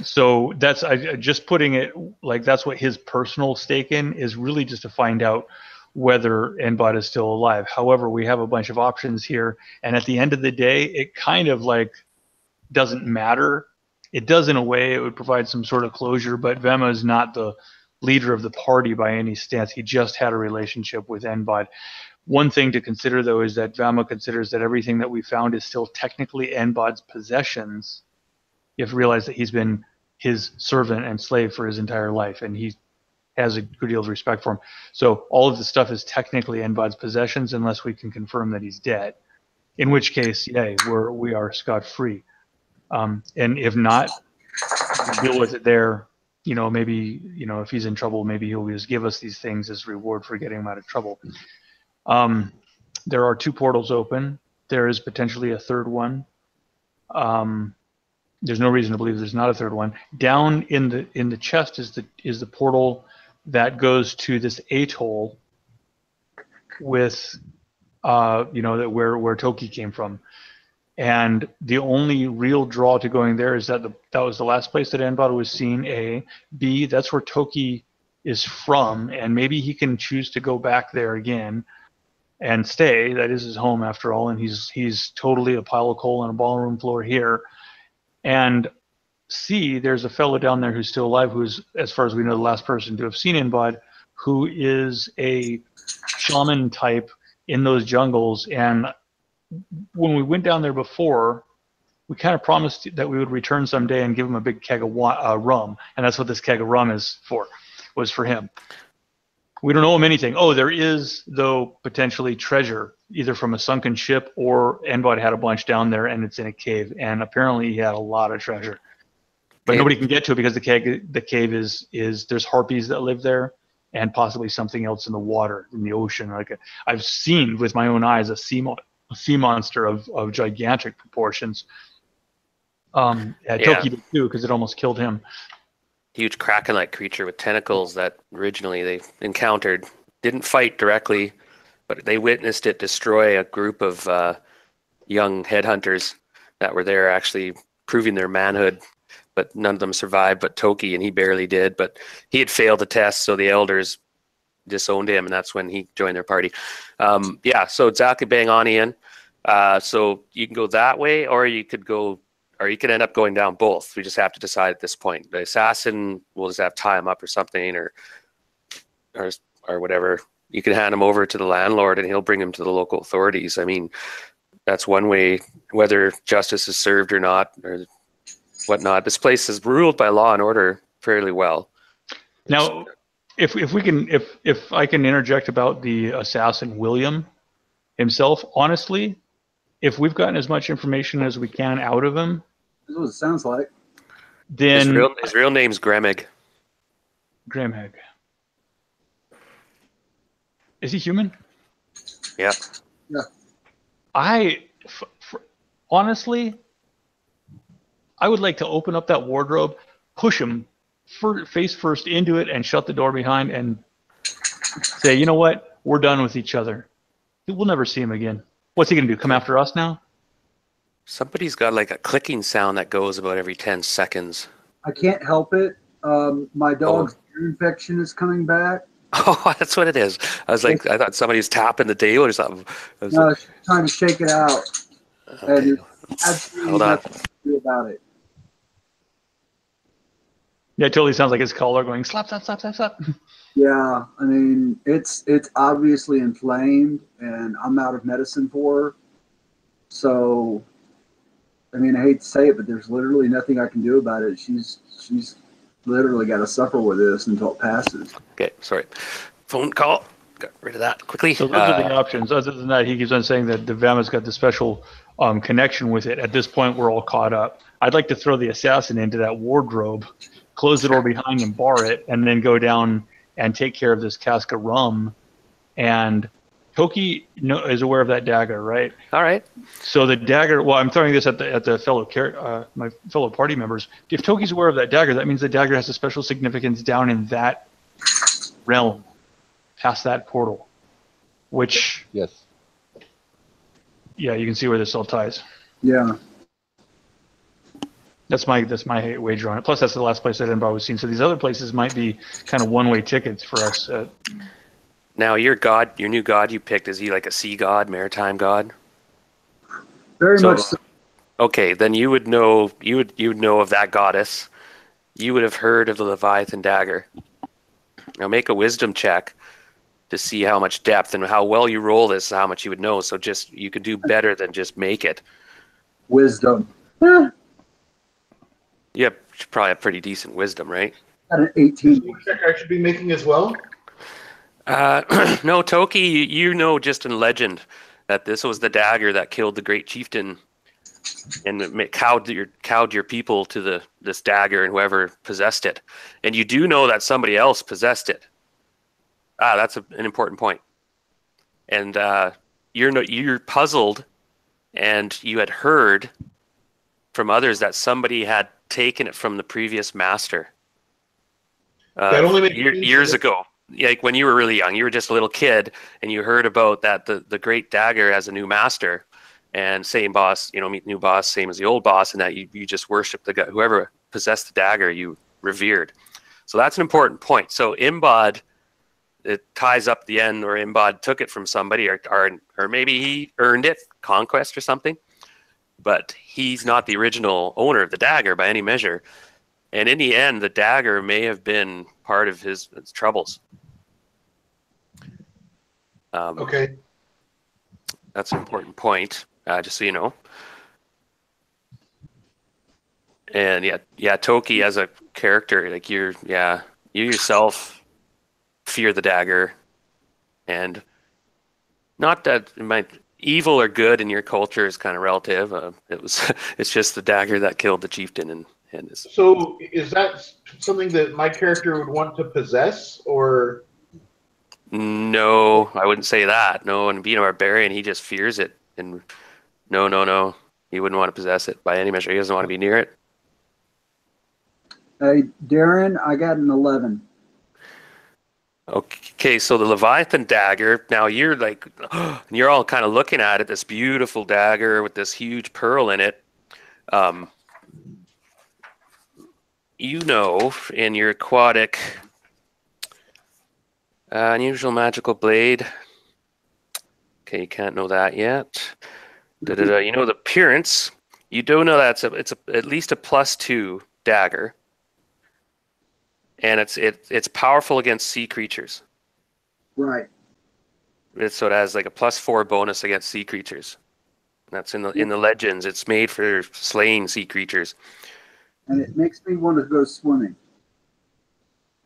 So that's just putting it like that's what his personal stake in is, really just to find out whether Nbod is still alive. However, we have a bunch of options here, and at the end of the day, it kind of like doesn't matter. It does in a way. It would provide some sort of closure, but Vema is not the leader of the party by any stance. He just had a relationship with Nbod. One thing to consider, though, is that Vema considers that everything that we found is still technically Nbod's possessions. You have to realize that he's been his servant and slave for his entire life, and he has a good deal of respect for him. So all of the stuff is technically Nbod's possessions unless we can confirm that he's dead, in which case, we are scot-free. And if not, we'll deal with it there. Maybe, if he's in trouble, maybe he'll just give us these things as reward for getting him out of trouble. There are 2 portals open. There is potentially a third one. There's no reason to believe there's not a third one. Down in the chest is the portal that goes to this atoll with that where Toki came from. And the only real draw to going there is that that was the last place that Nbod was seen. A, B, that's where Toki is from, and maybe he can choose to go back there again and stay. That is his home after all, and he's totally a pile of coal on a ballroom floor here. And C, there's a fellow down there who's still alive, who's, as far as we know, the last person to have seen Nbod, who is a shaman type in those jungles. And when we went down there before, we kind of promised that we would return someday and give him a big keg of rum, and that's what this keg of rum was for him. We don't owe him anything. Oh, there is, though, potentially treasure, either from a sunken ship or Nbod had a bunch down there and it's in a cave, and apparently he had a lot of treasure. But nobody can get to it because the cave is there's harpies that live there, and possibly something else in the water, in the ocean. I've seen with my own eyes a sea monster of gigantic proportions. Toki did too, because it almost killed him. Huge kraken-like creature with tentacles that originally they encountered. Didn't fight directly, but they witnessed it destroy a group of young headhunters that were there, actually proving their manhood. But none of them survived but Toki, and he barely did. But he had failed the test, so the elders disowned him, and that's when he joined their party. So exactly bang on, Ian. So you can go that way, or you could end up going down both. We just have to decide at this point. The assassin will just have to tie him up or something, or whatever. You can hand him over to the landlord, and he'll bring him to the local authorities. I mean, that's one way. Whether justice is served or not, or whatnot, this place is ruled by law and order fairly well. Now, if I can interject about the assassin William himself, honestly, if we've gotten as much information as we can out of him, that's what it sounds like. Then his real name's Gremeg. Gremeg. Is he human? Yeah. Honestly, I would like to open up that wardrobe, push him face first into it, and shut the door behind, and say, you know what? We're done with each other. We'll never see him again. What's he gonna do? Come after us now? Somebody's got like a clicking sound that goes about every 10 seconds. I can't help it. My dog's ear infection is coming back. Oh, that's what it is. I thought somebody was tapping the table or something. No, she's trying to shake it out. Okay. And it's absolutely Hold on. nothing to do about it. Yeah, it totally sounds like his collar going slap, slap, slap, slap, slap. Yeah, I mean, it's obviously inflamed, and I'm out of medicine for her. So, I mean, I hate to say it, but there's literally nothing I can do about it. She's literally got to suffer with this until it passes. Okay, sorry. Phone call. Got rid of that quickly. So those are the options. Other than that, he keeps on saying that the Vama's got the special connection with it. At this point, we're all caught up. I'd like to throw the assassin into that wardrobe, close the door behind him, bar it, and then go down and take care of this cask of rum. And Toki is aware of that dagger, right? All right. So the dagger. Well, I'm throwing this at the fellow my fellow party members. If Toki's aware of that dagger, that means the dagger has a special significance down in that realm, past that portal. Which, Yes. yeah, you can see where this all ties. Yeah. That's my wager on it. Plus, that's the last place that Nbod was seen. So these other places might be kind of one-way tickets for us. Now, your new god you picked, is he like a sea god, maritime god? Very much so. Okay, then you would know of that goddess. You would have heard of the Leviathan dagger. Now make a wisdom check to see how much depth and how well you roll this, how much you would know. So you could do better than just make it. Wisdom. You have probably a pretty decent wisdom, right? Got an 18. Check I should be making as well. No, Toki, you know just in legend that this was the dagger that killed the great chieftain and cowed your people to this dagger and whoever possessed it. And you do know that somebody else possessed it. That's an important point. And you're puzzled, and you had heard from others that somebody had taken it from the previous master. That only makes years ago. Like when you were really young, you were just a little kid, and you heard about that the great dagger has a new master, and same boss, meet new boss, same as the old boss, and that you just worship the guy, whoever possessed the dagger, you revered. So that's an important point. So Nbod, it ties up the end where Nbod took it from somebody, or maybe he earned it, conquest or something, but he's not the original owner of the dagger by any measure. And in the end, the dagger may have been part of his troubles. Okay. That's an important point, just so you know. And yeah, Toki as a character, like you yourself fear the dagger, and not that evil or good in your culture is kind of relative. It's just the dagger that killed the chieftain and his. So is that something that my character would want to possess, or? No, I wouldn't say that. No, and being a barbarian, he just fears it, and no, he wouldn't want to possess it by any measure. He doesn't want to be near it. Hey, Darren, I got an 11. Okay, so the Leviathan dagger, now you're like, you're all kind of looking at it, this beautiful dagger with this huge pearl in it. In your aquatic, unusual magical blade. Okay, you can't know that yet. You know the appearance. You do know that it's at least a +2 dagger. And it's powerful against sea creatures. Right. So it has like a +4 bonus against sea creatures. That's in the legends. It's made for slaying sea creatures. And it makes me want to go swimming.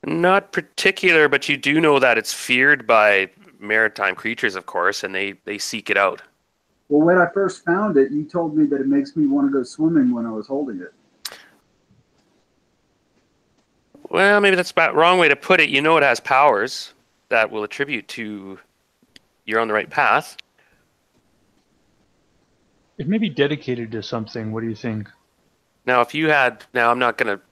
Not particular, but you do know that it's feared by maritime creatures, of course, and they seek it out. Well, when I first found it, you told me that it makes me want to go swimming when I was holding it. Well, maybe that's the wrong way to put it. You know it has powers that will attribute to you're on the right path. It may be dedicated to something. What do you think? Now, I'm not going to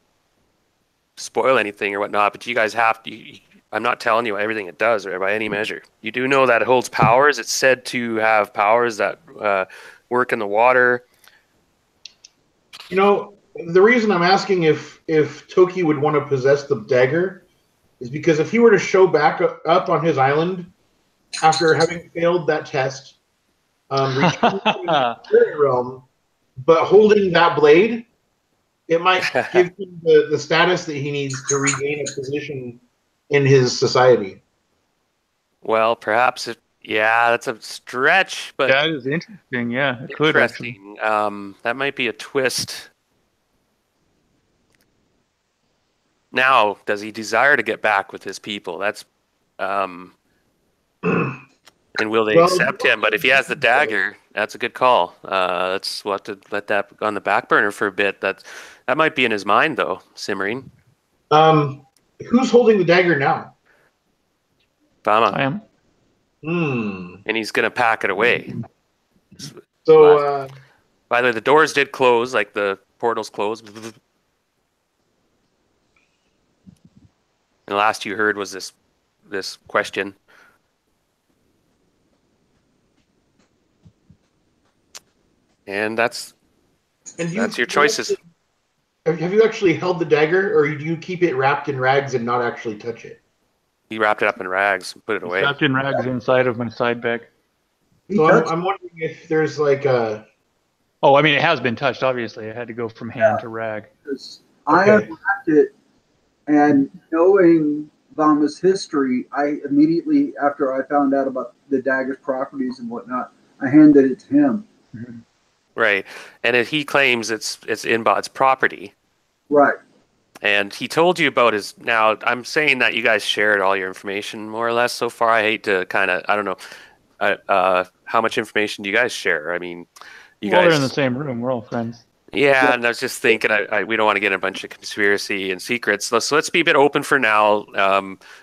spoil anything or whatnot, but you guys have to, I'm not telling you everything it does or by any measure. You do know that it holds powers. It's said to have powers that work in the water. You know, the reason I'm asking if Toki would want to possess the dagger is because if he were to show back up on his island after having failed that test, returning to the spirit realm, but holding that blade, it might give him the status that he needs to regain a position in his society. Well, perhaps that's a stretch, but That is interesting. Yeah, it could actually. interesting. That might be a twist. Now, does he desire to get back with his people? That's and will they accept him? But if he has the dagger, that's a good call. We'll have to let that on the back burner for a bit. That might be in his mind, though, simmering. Who's holding the dagger now? Bama. I am. And he's going to pack it away. So, by the way, the doors did close, like the portals closed. And the last you heard was this question. And that's your choices. Have you actually held the dagger, or do you keep it wrapped in rags and not actually touch it? He wrapped it up in rags and put it away. Wrapped in rags inside of my side bag. So I'm wondering if there's like a... Oh, I mean, it has been touched, obviously. I had to go from hand to rag. I have wrapped it, and knowing Vama's history, I immediately, after I found out about the dagger's properties and whatnot, I handed it to him. Mm-hmm. Right. And if he claims it's Nbod's property. Right. And he told you about his... Now, I'm saying that you guys shared all your information more or less so far. I hate to kind of... I don't know. How much information do you guys share? I mean, you guys... We're in the same room. We're all friends. Yeah, and I was just thinking, we don't want to get a bunch of conspiracy and secrets. So let's be a bit open for now,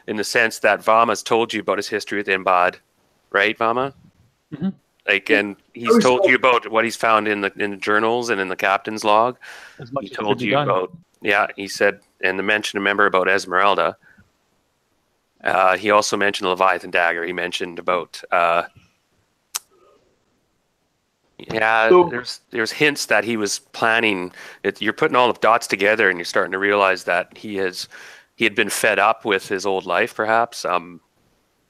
in the sense that Vama's told you about his history with Nbod. Right, Vama? Mm-hmm. Like, and he's told you about what he's found in the journals and in the captain's log. As much He as told could be you done. about... Yeah, he said, and mentioned a member about Esmeralda. He also mentioned the Leviathan dagger. He mentioned about... there's hints that he was planning it. You're putting all the dots together, and you're starting to realize that he had been fed up with his old life, perhaps.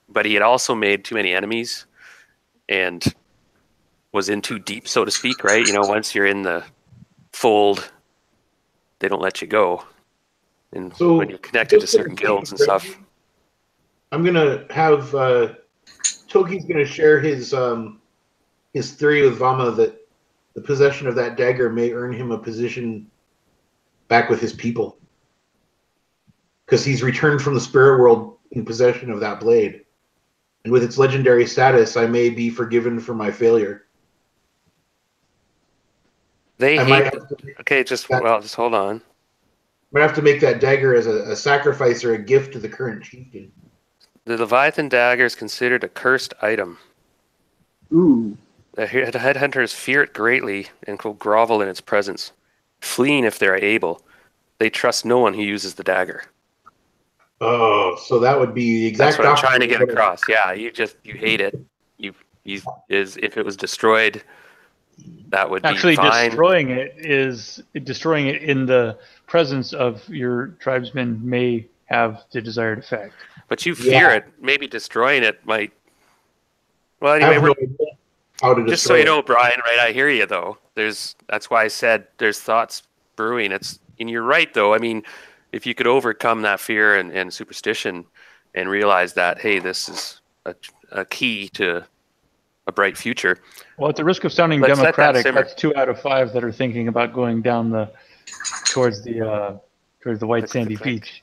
But he had also made too many enemies, and was in too deep, so to speak. Right? You know, once you're in the fold, they don't let you go. And So, when you're connected to certain guilds and stuff. I'm gonna have Toki's gonna share his theory with Vama that the possession of that dagger may earn him a position back with his people, because he's returned from the spirit world in possession of that blade, and with its legendary status, I may be forgiven for my failure. Just hold on. I might have to make that dagger as a sacrifice or a gift to the current chieftain. The Leviathan dagger is considered a cursed item. Ooh. The headhunters fear it greatly and will grovel in its presence, fleeing if they're able. They trust no one who uses the dagger. Oh, so that would be the exact... That's what I'm trying to get across. Yeah, you hate it. If it was destroyed, that would Actually, be fine. destroying it in the presence of your tribesmen may have the desired effect. But you fear it. Maybe destroying it might... Well, anyway, just so you know, Brian, right? I hear you, though. That's why I said there's thoughts brewing. And you're right, though. I mean, if you could overcome that fear and superstition and realize that, hey, this is a key to a bright future. Well, at the risk of sounding democratic, that's 2 out of 5 that are thinking about going down towards the white sandy beach.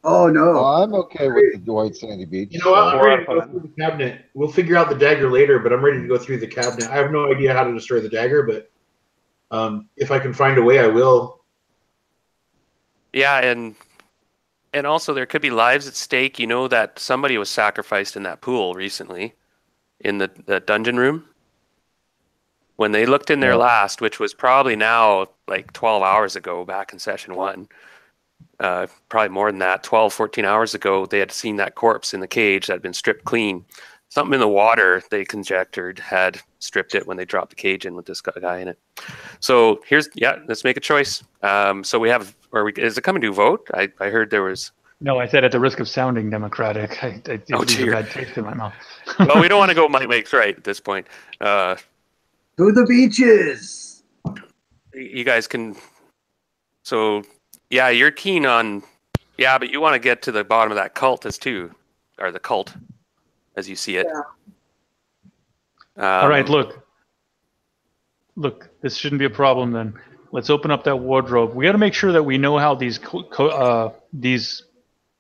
Oh no! I'm okay with the white sandy beach. You know what? I'm ready to go through the cabinet. We'll figure out the dagger later, but I'm ready to go through the cabinet. I have no idea how to destroy the dagger, but if I can find a way, I will. Yeah, and also there could be lives at stake. You know that somebody was sacrificed in that pool recently, in the dungeon room. When they looked in there last, which was probably now like 12 hours ago, back in session 1, probably more than that, 12, 14 hours ago, they had seen that corpse in the cage that had been stripped clean. Something in the water, they conjectured, had stripped it when they dropped the cage in with this guy in it. So let's make a choice. So we have, is it coming to a vote? I heard there was. No, I said at the risk of sounding democratic, I leave a bad taste in my mouth. Well, we don't want to go Mike Makes Right at this point. To the beaches. You guys can. So, yeah, you're keen on. Yeah, but you want to get to the bottom of that cult as the cult, as you see it. Yeah. All right, look, this shouldn't be a problem then. Let's open up that wardrobe. We got to make sure that we know how these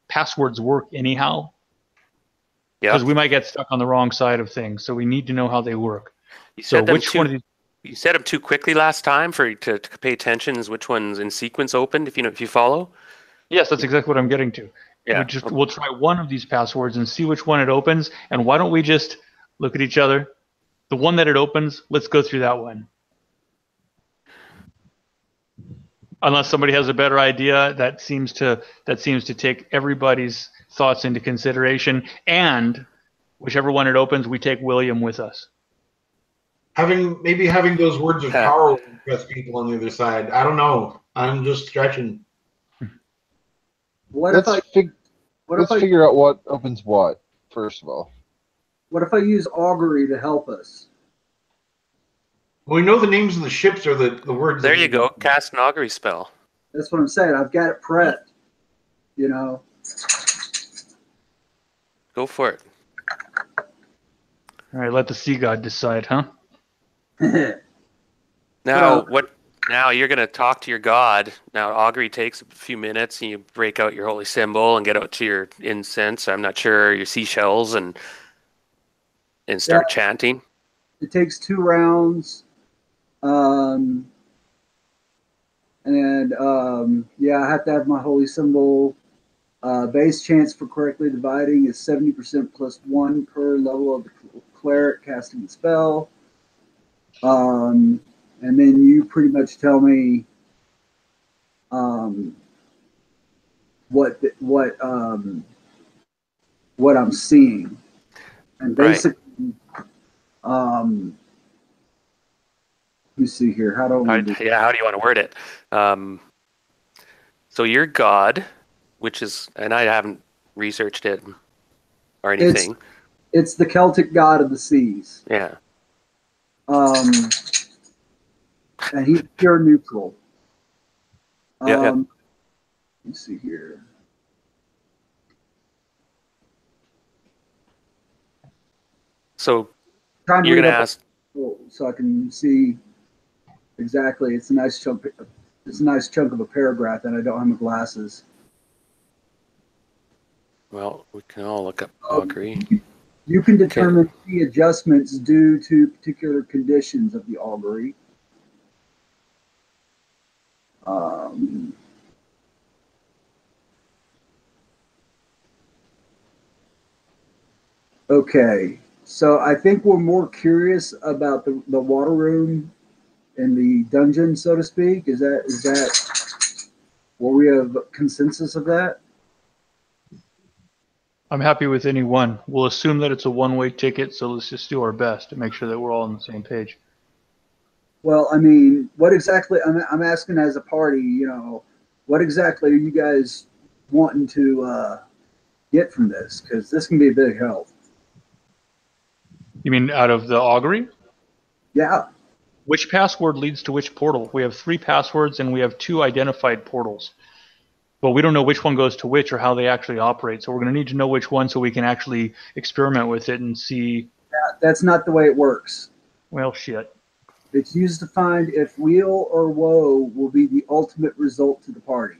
passwords work anyhow. Yeah. Because we might get stuck on the wrong side of things, so we need to know how they work. You said you set them too quickly last time to pay attention as which ones in sequence opened, if you follow? Yes, that's exactly what I'm getting to. Yeah. We'll try one of these passwords and see which one it opens, and why don't we just look at each other? The one that it opens, let's go through that one. Unless somebody has a better idea, that seems to take everybody's thoughts into consideration, and whichever one it opens, we take William with us. Having those words of power will impress people on the other side. I don't know. I'm just stretching. Let's figure out what opens what, first of all. What if I use augury to help us? We know the names of the ships are the words. There you go. Cast an augury spell. That's what I'm saying. I've got it prepped. You know. Go for it. All right, let the sea god decide, huh? Now you're going to talk to your god. Now augury takes a few minutes, and you break out your holy symbol and get out to your incense. I'm not sure, your seashells, and start chanting. It takes 2 rounds. I have to have my holy symbol. Base chance for correctly dividing is 70% plus 1 per level of the cleric casting the spell. And then you pretty much tell me what I'm seeing, and basically, let me see here. How do you want to word it? So your god, which is, and I haven't researched it or anything. It's the Celtic god of the seas. Yeah. And he's pure neutral. Let me see here. So you're gonna ask, so I can see exactly. It's a nice chunk. It's a nice chunk of a paragraph, and I don't have my glasses. Well, we can all look up augury. You can determine the adjustments due to particular conditions of the augury. Okay, so I think we're more curious about the water room in the dungeon, so to speak. Is that where we have consensus of that? I'm happy with any one. We'll assume that it's a one-way ticket, so let's just do our best to make sure that we're all on the same page. Well, I mean, what exactly, I'm asking as a party, you know, what exactly are you guys wanting to get from this? Because this can be a big help. You mean out of the augury? Yeah. Which password leads to which portal? We have 3 passwords and we have 2 identified portals. But we don't know which one goes to which or how they actually operate. So we're going to need to know which one so we can actually experiment with it and see. That's not the way it works. Well, shit. It's used to find if weal or woe will be the ultimate result to the party.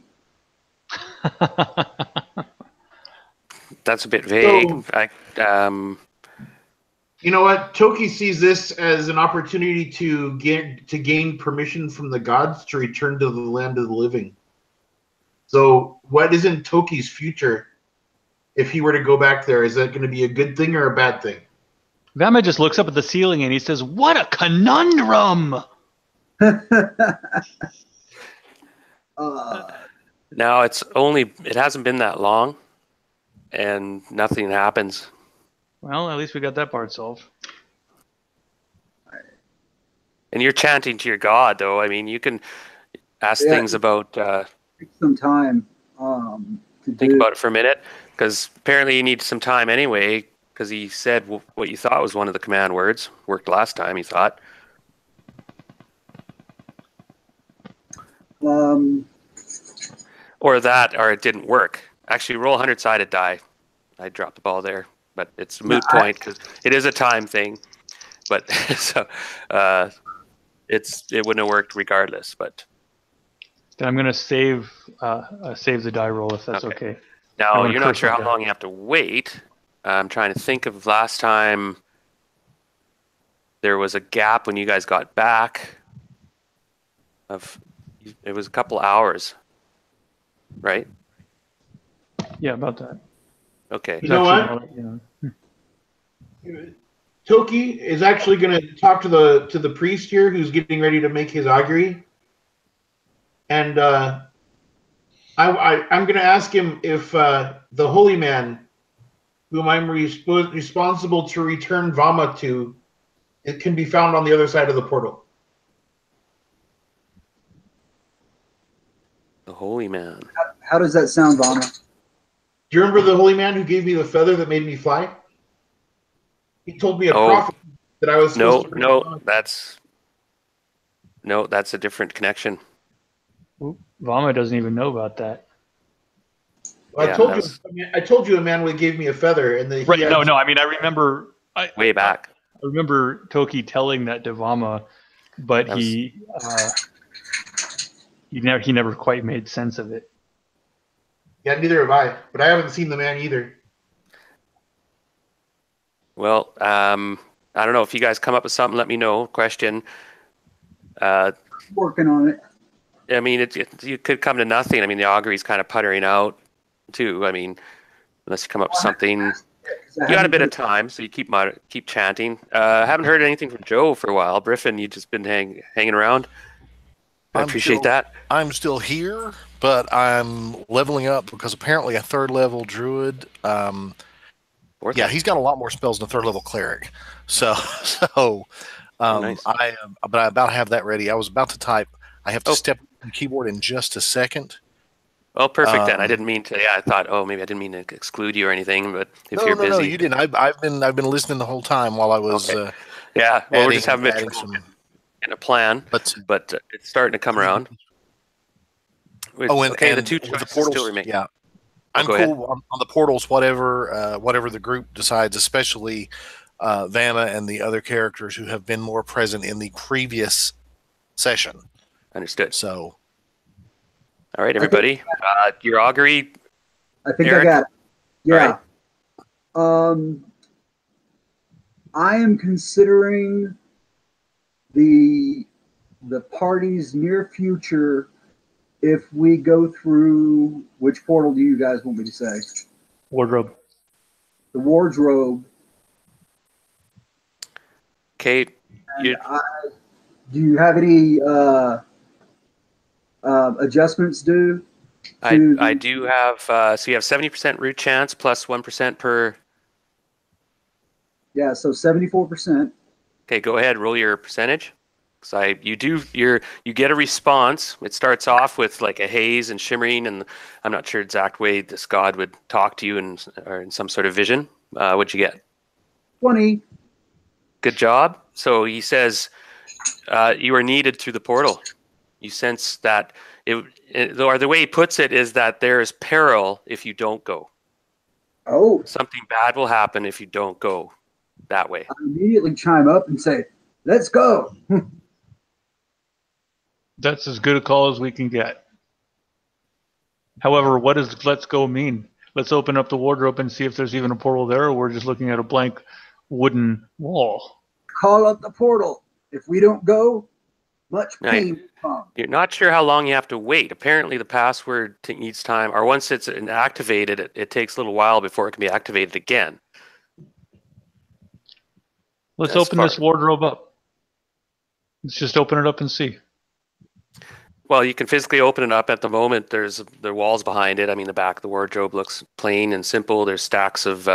That's a bit vague. So, you know what? Toki sees this as an opportunity to gain permission from the gods to return to the land of the living. So what is in Toki's future if he were to go back there? Is that going to be a good thing or a bad thing? Vama just looks up at the ceiling and he says, "What a conundrum!" Now it hasn't been that long, and nothing happens. Well, at least we got that part solved. And you're chanting to your god, though. I mean, you can ask things about. Take some time to Think about it for a minute, because apparently you need some time anyway. Because he said what you thought was one of the command words. Worked last time, you thought. Or that, or it didn't work. Actually, roll 100-sided die. I dropped the ball there, but it's a moot point because it is a time thing. But so it wouldn't have worked regardless. But Then I'm going to save the die roll if that's okay. Now you're not sure how long you have to wait. I'm trying to think of last time there was a gap when you guys got back. It was a couple hours, right? Yeah, about that. Okay. You know what? Toki is actually going to talk to the priest here, who's getting ready to make his augury, and I'm going to ask him if the holy man, whom I'm responsible to return Vama to, it can be found on the other side of the portal. The holy man. How does that sound, Vama? Do you remember the holy man who gave me the feather that made me fly? He told me a prophet that I was supposed to that's a different connection. Vama doesn't even know about that. Well, I told you a man gave me a feather, and right. No. I mean, I remember way back. I remember Toki telling that to Vama, but he never quite made sense of it. Yeah, neither have I. But I haven't seen the man either. Well, I don't know if you guys come up with something. Let me know. Question. Working on it. I mean, you could come to nothing. I mean, the augury's kind of puttering out, too. I mean, unless you come up with something. You got a bit of time, so you keep chanting. I haven't heard anything from Joe for a while. Griffin, you just been hanging around. I appreciate that. I'm still here, but I'm leveling up because apparently a 3rd level druid. Yeah, he's got a lot more spells than a 3rd level cleric. Nice. But I about have that ready. I was about to type. I have to step on the keyboard in just a second. Oh, perfect then. I didn't mean to. Yeah, I thought. Oh, maybe I didn't mean to exclude you or anything. But if you're busy, no, you didn't. I've been listening the whole time while I was. Okay. Yeah, well, we're just having in a plan, but it's starting to come around. And the two choices still remain. Yeah, I'm cool on the portals. Whatever the group decides, especially Vanna and the other characters who have been more present in the previous session. Understood. So, all right, everybody, your augury. I think Eric? I got it. Yeah. Right. I am considering the party's near future if we go through, which portal do you guys want me to say? Wardrobe. The wardrobe. Kate, do you have any adjustments due? I do have, so you have 70% root chance plus 1% per. Yeah, so 74%. Okay, go ahead, roll your percentage. So you get a response. It starts off with like a haze and shimmering, and I'm not sure exact way this god would talk to you or in some sort of vision. What'd you get? 20. Good job. So he says you are needed through the portal. You sense that or the way he puts it is that there is peril if you don't go. Oh. Something bad will happen if you don't go that way. I immediately chime up and say, "Let's go." That's as good a call as we can get. However, what does "let's go" mean? Let's open up the wardrobe and see if there's even a portal there, or we're just looking at a blank wooden wall. Call up the portal. If we don't go, much pain will come. You're not sure how long you have to wait. Apparently, the password needs time, or once it's activated, it takes a little while before it can be activated again. Let's open this wardrobe up. Let's just open it up and see. Well, you can physically open it up at the moment. There's the walls behind it. I mean, the back of the wardrobe looks plain and simple. There's stacks of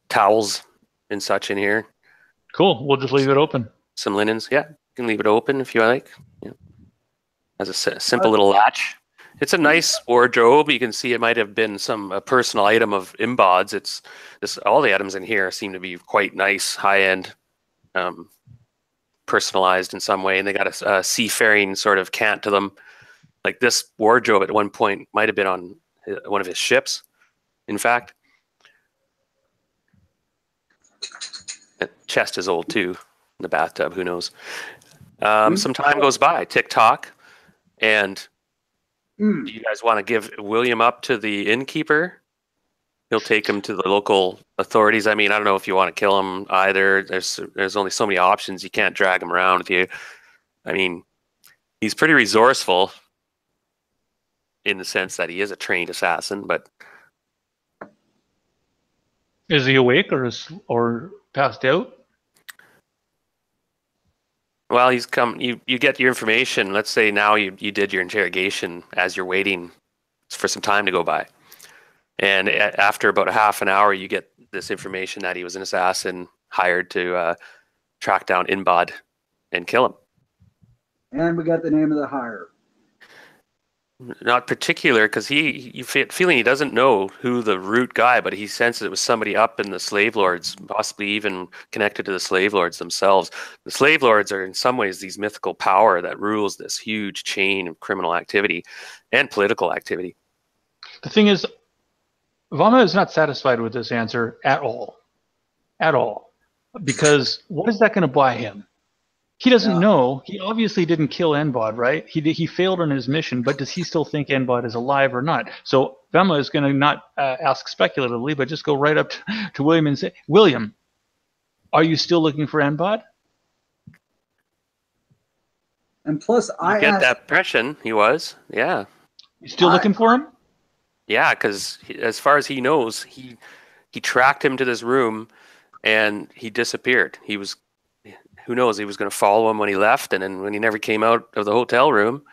towels and such in here. Cool. We'll just leave it open. Some linens. Yeah, you can leave it open if you like. Yeah. Has a simple little latch. It's a nice wardrobe. You can see it might have been a personal item of Nbod's. It's this. All the items in here seem to be quite nice, high end, personalized in some way, and they got a seafaring sort of cant to them. Like this wardrobe at one point might have been on one of his ships. In fact, the chest is old too. In the bathtub, who knows? Some time goes by. Tick-tock, and. Do you guys want to give William up to the innkeeper? He'll take him to the local authorities. I mean, I don't know if you want to kill him either. There's only so many options. You can't drag him around with you. I mean, he's pretty resourceful in the sense that he is a trained assassin, but Is he awake or passed out? well, he's come. You get your information. Let's say now you did your interrogation as you're waiting for some time to go by, and after about a half an hour, you get this information that he was an assassin hired to track down Nbod and kill him. And we got the name of the hire. Not particular, because you feeling he doesn't know who the root guy, but he senses it was somebody up in the slave lords, possibly even connected to the slave lords themselves. The slave lords are in some ways these mythical power that rules this huge chain of criminal activity and political activity. The thing is, Vama is not satisfied with this answer at all. At all. Because what is that going to buy him? He doesn't know. He obviously didn't kill Nbod, right? He failed on his mission, but does he still think Nbod is alive or not? So Vama is going to not ask speculatively, but just go right up to William and say, William, are you still looking for Nbod? And plus, I get asked, that impression he was. Yeah. You still looking for him? Yeah, because as far as he knows, he tracked him to this room and he disappeared. He was... Who knows? He was going to follow him when he left, and then when he never came out of the hotel room,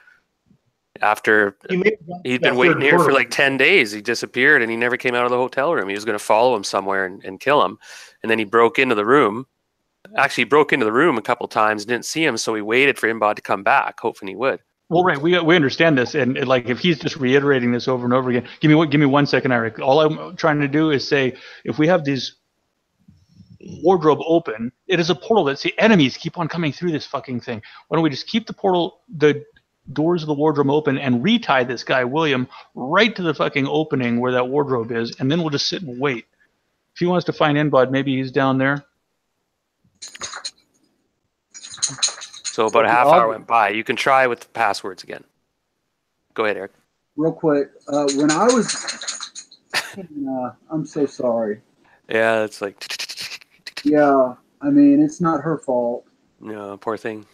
after he'd been waiting here for like 10 days, he disappeared, and he never came out of the hotel room. He was going to follow him somewhere and kill him, and then he broke into the room. Actually, he broke into the room a couple times, didn't see him, so he waited for Nbod to come back, hoping he would. Well, right, we understand this, and like if he's just reiterating this over and over again, give me 1 second, Eric. All I'm trying to do is say, if we have these wardrobe open, it is a portal that enemies keep on coming through this fucking thing. Why don't we just keep the doors of the wardrobe open and retie this guy William right to the fucking opening where that wardrobe is, and then we'll just sit and wait. If he wants to find Nbod, maybe he's down there. So about a half hour went by. You can try with the passwords again. Go ahead, Eric. Real quick, when I was, I'm so sorry. Yeah, it's like. Yeah, I mean, it's not her fault. No, poor thing.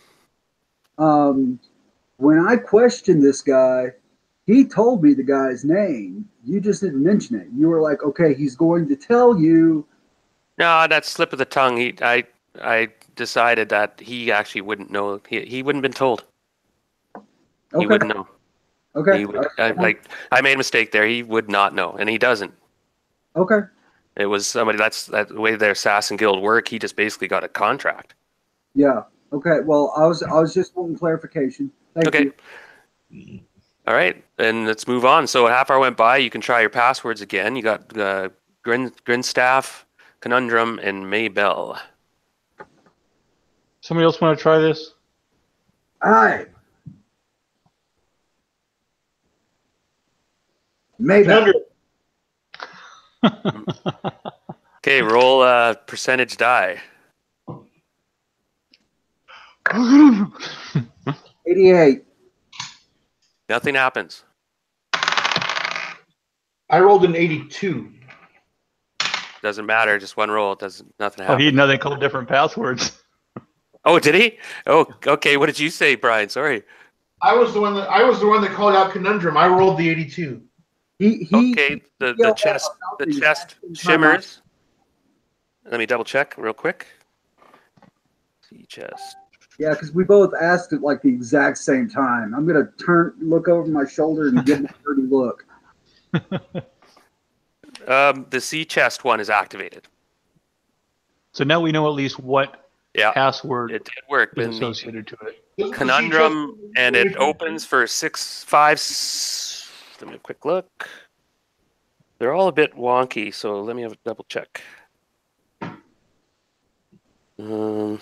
When I questioned this guy, he told me the guy's name. You just didn't mention it. You were like, okay, he's going to tell you. No, that slip of the tongue. I decided that he actually wouldn't know. He wouldn't have been told. Okay. He wouldn't know. Okay. I made a mistake there. He would not know, and he doesn't. Okay. It was somebody. That's the way their assassin guild work. He just basically got a contract. Yeah. Okay. Well, I was just wanting clarification. Thank you. All right, and let's move on. So a half hour went by. You can try your passwords again. You got Grinstaff, Conundrum, and Maybell. Somebody else want to try this? All right. Maybell. Okay, roll percentage die. 88. Nothing happens. I rolled an 82. Doesn't matter. Just one roll. Nothing happens. Oh, they called different passwords. Oh, did he? Oh, okay. What did you say, Brian? Sorry. I was the one that called out Conundrum. I rolled the 82. Okay. The chest shimmers. Let me double check real quick. See chest. Yeah, because we both asked at like the exact same time. I'm gonna look over my shoulder, and give him a dirty look. The sea chest one is activated. So now we know at least what password it did work is associated to it. Conundrum, and it opens for 5. Let me have a quick look. They're all a bit wonky, so let me have a double check. No,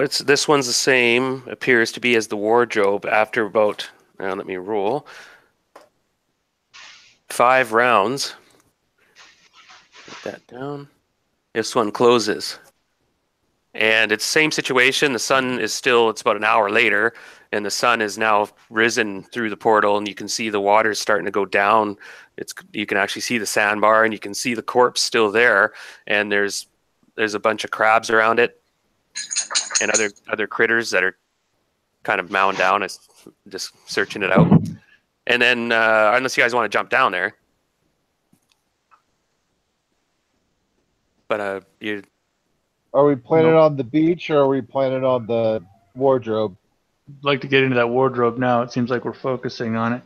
this one's the same. Appears to be as the wardrobe after about. Now let me roll. 5 rounds. Put that down. This one closes. And it's the same situation. The sun is still, it's about an hour later, and the sun is now risen through the portal, and you can see the water starting to go down. You can actually see the sandbar, and you can see the corpse still there, and there's a bunch of crabs around it, and other critters that are kind of mowing down. It's just searching it out. And then, unless you guys want to jump down there, but you. Are we planning on the beach, or are we planning on the wardrobe? I'd like to get into that wardrobe now. It seems like we're focusing on it.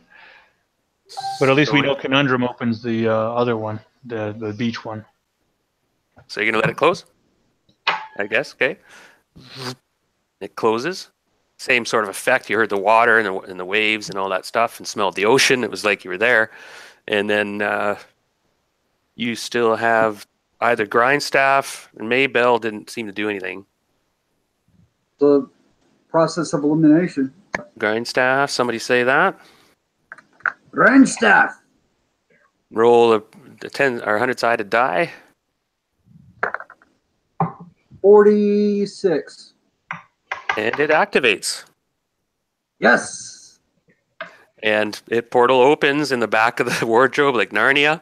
But at least we know Conundrum opens the other one, the beach one. So you're going to let it close? I guess, okay. It closes. Same sort of effect. You heard the water and the waves and all that stuff, and smelled the ocean. It was like you were there. And then you still have either Grindstaff and Maybell didn't seem to do anything. The process of elimination. Grindstaff, somebody say that. Grindstaff. Roll a 10 or 100-sided die. 46. And it activates. Yes. And portal opens in the back of the wardrobe like Narnia,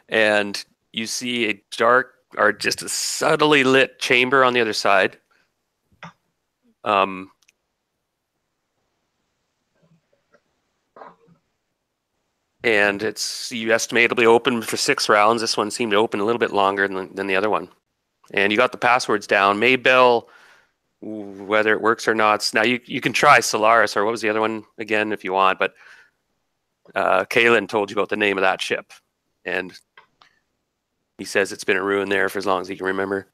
and you see a dark, or just a subtly lit chamber on the other side. And you estimatably open for 6 rounds. This one seemed to open a little bit longer than the other one. And you got the passwords down. Maybell, whether it works or not. Now you can try Solaris, or what was the other one again if you want, but Kalen told you about the name of that ship. And he says it's been a ruin there for as long as he can remember.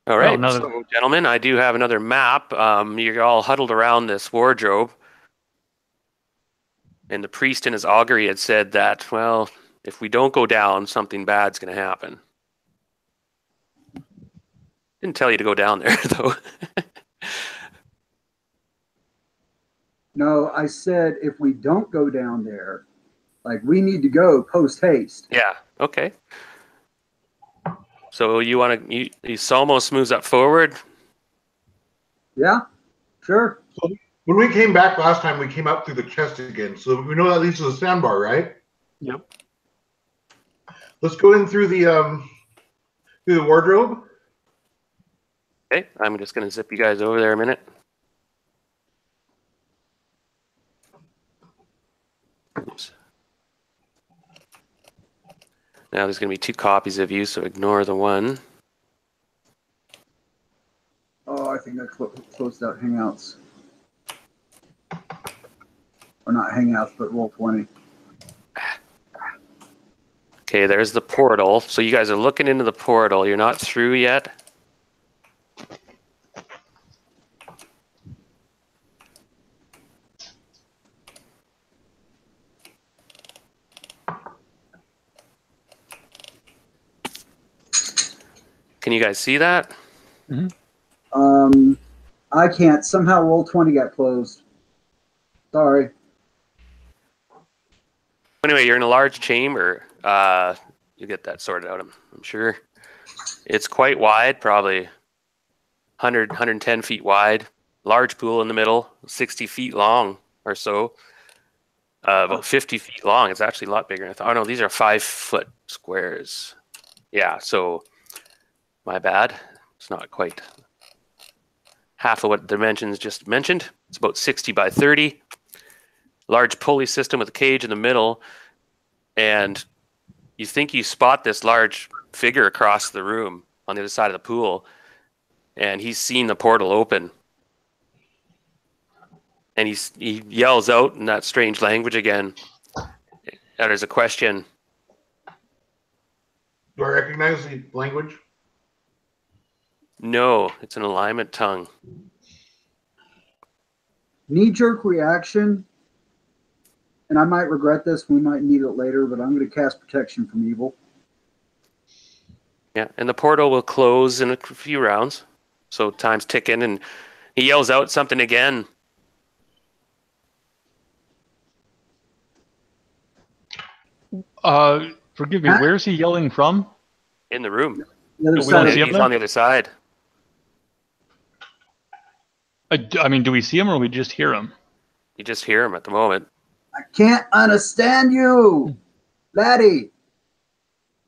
All right, so gentlemen, I do have another map. You're all huddled around this wardrobe. And the priest in his augury had said that, well, if we don't go down, something bad's going to happen. Didn't tell you to go down there, though. No, I said if we don't go down there, like we need to go post haste. Yeah, okay. So you want to, Salmos moves up forward? Yeah, sure. So when we came back last time, we came up through the chest again. So we know that leads to the sandbar, right? Yep. Let's go in through the wardrobe. Okay, I'm just going to zip you guys over there a minute. Oops. Now there's going to be 2 copies of you, so ignore the one. Oh, I think I closed out Hangouts. Or not Hangouts, but Roll20. Okay, there's the portal. So you guys are looking into the portal. You're not through yet. Can you guys see that? Mm-hmm. I can't. Somehow Roll20 got closed. Sorry. Anyway, you're in a large chamber. You get that sorted out, I'm sure. It's quite wide, probably 110 feet wide. Large pool in the middle, 60 feet long or so. About 50 feet long. It's actually a lot bigger than I thought. Oh, no, these are 5-foot squares. Yeah, so my bad. It's not quite half of what the dimensions just mentioned. It's about 60 by 30. Large pulley system with a cage in the middle. And you think you spot this large figure across the room on the other side of the pool, and he's seen the portal open. And he yells out in that strange language again. There's a question. Do I recognize the language? No, it's an alignment tongue. Knee-jerk reaction, and I might regret this. We might need it later, but I'm going to cast Protection from Evil. Yeah, and the portal will close in a few rounds. So time's ticking, and he yells out something again. Forgive me, where's he yelling from? In the room. The other We side don't of see him He's there? on the other side. I mean, do we see him or we just hear him? You just hear him at the moment. I can't understand you, laddie.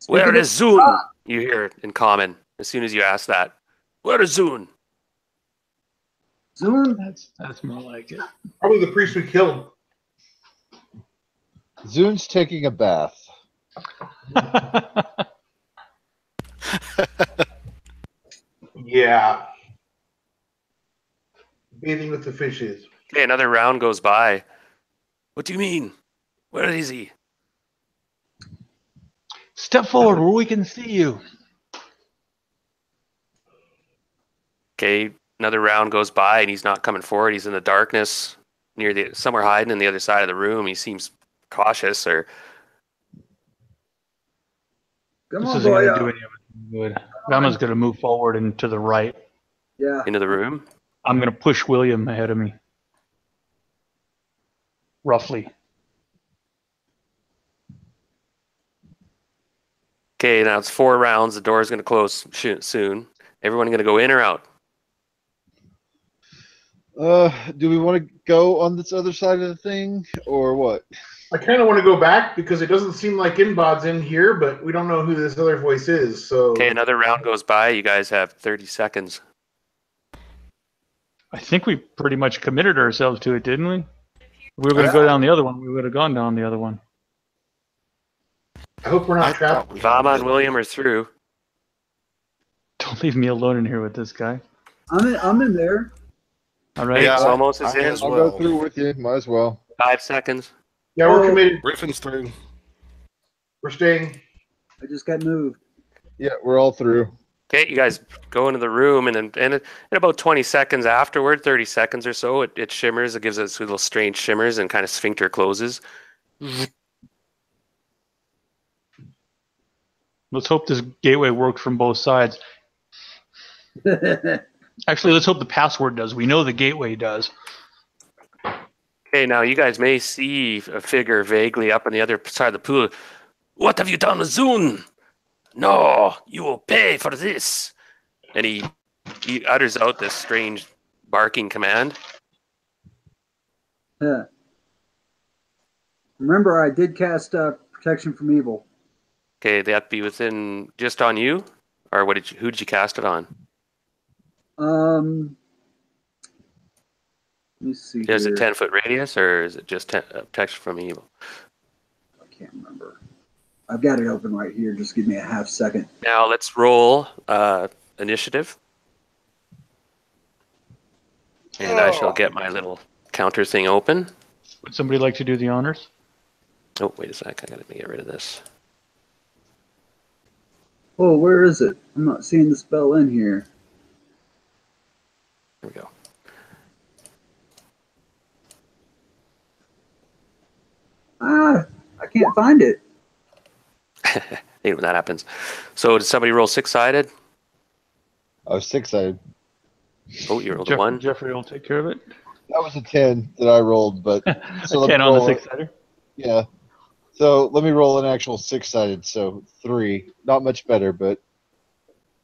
Where Speaking is Zun? You hear it in common as soon as you ask that. Where is Zun? Zoom? That's more like it. Probably the priest we killed. Zun's taking a bath. Yeah. Bathing with the fishes. Okay, another round goes by. What do you mean? Where is he? Step forward where we can see you. Okay, another round goes by and he's not coming forward. He's in the darkness near somewhere hiding in the other side of the room. He seems cautious or Come This on, isn't boy. going to do anything good. Vama's going to move forward and to the right. Yeah. into the room. I'm going to push William ahead of me. Roughly. Okay, now it's 4 rounds. The door is going to close soon. Everyone going to go in or out? Do we want to go on this other side of the thing, or what? I kind of want to go back because it doesn't seem like Nbod's in here, but we don't know who this other voice is. So Okay, another round goes by. You guys have 30 seconds. I think we pretty much committed ourselves to it, didn't we? If we were going to go down the other one, we would have gone down the other one. I hope we're not trapped. Vama and William are through. Don't leave me alone in here with this guy. I'm in there. All right. Yeah, It's almost as I in. as I'll well. go through with you. Might as well. 5 seconds. Yeah, we're committed. Griffin's through. We're staying. I just got moved. Yeah, we're all through. Okay, you guys go into the room, and in about 20 seconds afterward, 30 seconds or so, it shimmers. It gives us little strange shimmers and kind of sphincter closes. Let's hope this gateway works from both sides. Actually, let's hope the password does. We know the gateway does. Okay, now you guys may see a figure vaguely up on the other side of the pool. What have you done, Zun? No, you will pay for this. And he utters out this strange barking command. Yeah. Remember, I did cast Protection from Evil. Okay, that be within just on you, or who did you cast it on? Let me see. Is here. it 10-foot radius, or is it just protection from evil? I can't remember. I've got it open right here. Just give me a half second. Now let's roll initiative, and I shall get my little counter thing open. Would somebody like to do the honors? Oh, wait a sec. I gotta get rid of this. Oh, where is it? I'm not seeing the spell in here. Here we go. Ah, I can't find it. Hate when that happens. So did somebody roll 6-sided? I was 6-sided. Oh, you rolled a 1. Jeffrey will take care of it. That was a 10 that I rolled, but so let me 10 on the roll 6-sider. Yeah. So let me roll an actual 6-sided. So 3. Not much better, but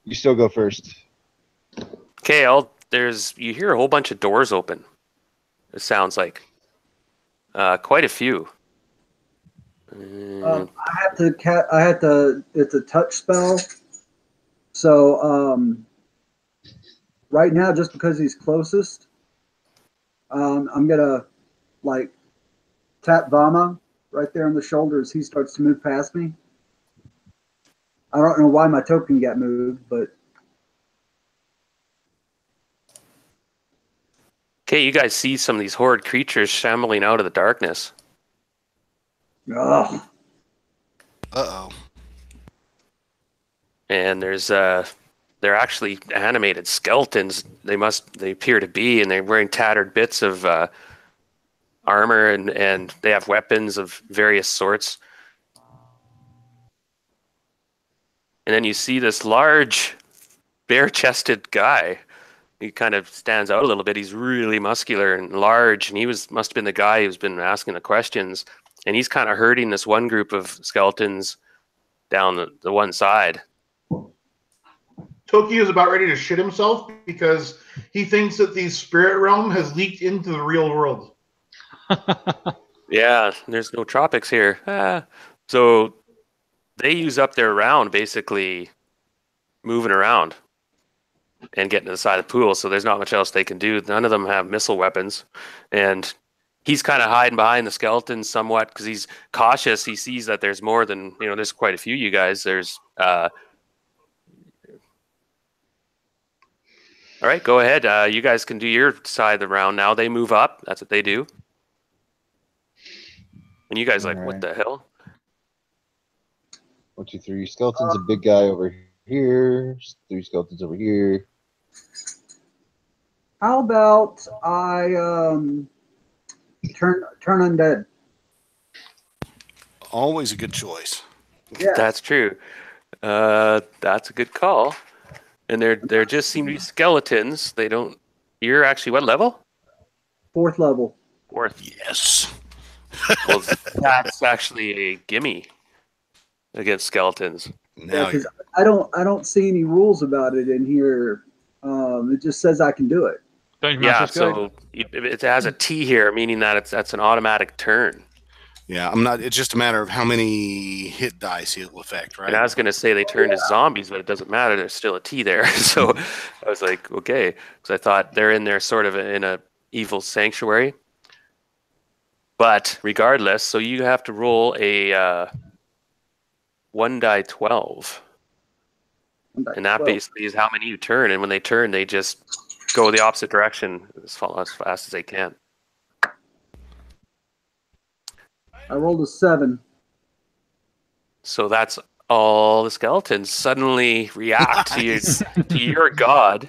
you still go first. Okay, you hear a whole bunch of doors open. It sounds like quite a few. I had to. It's a touch spell. So right now, just because he's closest, I'm gonna like tap Vama right there on the shoulder as he starts to move past me. I don't know why my token got moved, but Okay, you guys see some of these horde creatures shambling out of the darkness. ugh. Uh-oh. And they're actually animated skeletons. They appear to be, and they're wearing tattered bits of armor, and they have weapons of various sorts. And then you see this large, bare-chested guy. He kind of stands out a little bit. He's really muscular and large, and must have been the guy who's been asking the questions. And he's kind of herding this one group of skeletons down the one side. Toki is about ready to shit himself because he thinks that the spirit realm has leaked into the real world. Yeah, there's no tropics here. So they use up their round basically moving around and getting to the side of the pool, so there's not much else they can do. None of them have missile weapons, and he's kind of hiding behind the skeletons somewhat because he's cautious. He sees that there's more than, there's quite a few of you guys. There's all right, go ahead. You guys can do your side of the round now. They move up. That's what they do. And you guys what the hell? 1, 2, 3 skeletons. A big guy over here. 3 skeletons over here. How about I turn undead? Always a good choice. Yeah. That's true. That's a good call. And there just seem to be skeletons. They don't. You're actually what level? 4th level. 4th. Yes. Well, that's actually a gimme against skeletons. Now Yeah, I don't see any rules about it in here. It just says I can do it. Yeah, so it has a T here, meaning that that's an automatic turn. yeah, I'm not. It's just a matter of how many hit dice it will affect, right? And I was going to say they turn to zombies, but it doesn't matter. There's still a T there. So I was like, okay. Because I thought they're in there sort of in a evil sanctuary. But regardless, so you have to roll a 1d12. And that basically is how many you turn. And when they turn, they just go the opposite direction as fast as they can. I rolled a 7. So that's all the skeletons suddenly react to your god.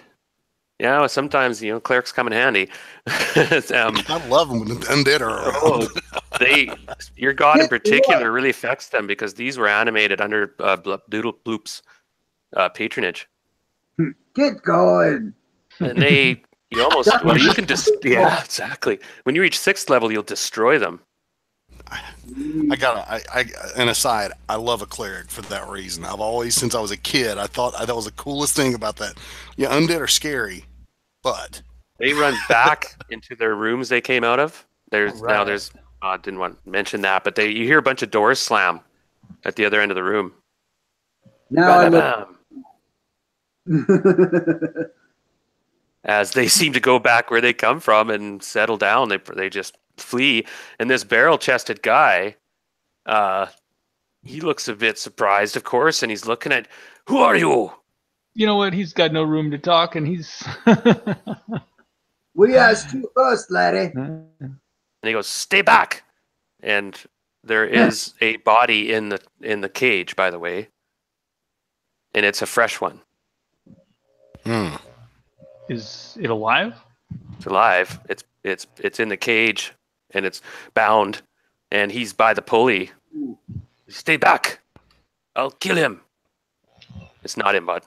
Yeah, sometimes clerics come in handy. I love them when the undead are around. Your god in particular really affects them because these were animated under Doodle Bloop's patronage. Get going. And you can just exactly. When you reach 6th level, you'll destroy them. An aside, I love a cleric for that reason. I've always, since I was a kid, I thought that was the coolest thing about that. Yeah, undead are scary, but they run back into their rooms they came out of. I didn't want to mention that, but you hear a bunch of doors slam at the other end of the room. Now as they seem to go back where they come from and settle down, they just flee. And this barrel-chested guy, he looks a bit surprised, of course, and he's looking at, who are you? You know what? He's got no room to talk, and he's. We asked you first, laddie. And he goes, stay back. And there is a body in the cage, by the way, and it's a fresh one. Is it alive? It's alive. It's in the cage, and it's bound, and he's by the pulley. Stay back. I'll kill him. It's not Nbod.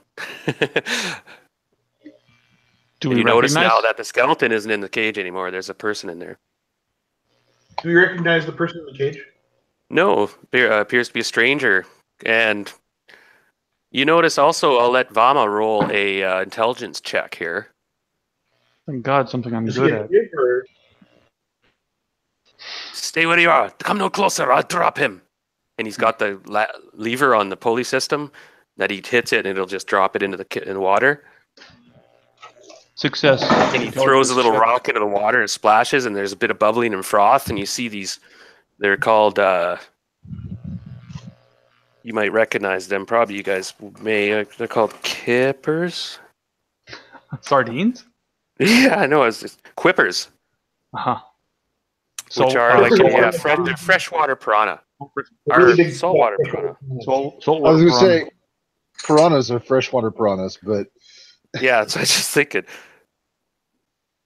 Do and we you notice recognize? now that the skeleton isn't in the cage anymore. There's a person in there. Do we recognize the person in the cage? No, appears to be a stranger. And you notice also, I'll let Vama roll a intelligence check here. Thank God, something I'm Is he good a at. pig or- Stay where you are. Come no closer. I'll drop him. And he's got the lever on the pulley system that he hits it, and it'll just drop it into the water. Success. And he throws a little rock into the water and splashes, and there's a bit of bubbling and froth, and you see these. They're called You might recognize them. Probably you guys may. They're called kippers. Sardines? Yeah, I know. It's just quippers, Uh-huh. which are like they're freshwater piranha. Or saltwater piranha. Saltwater I was going to piranha. say, piranhas are freshwater piranhas, but Yeah, that's what I was just thinking.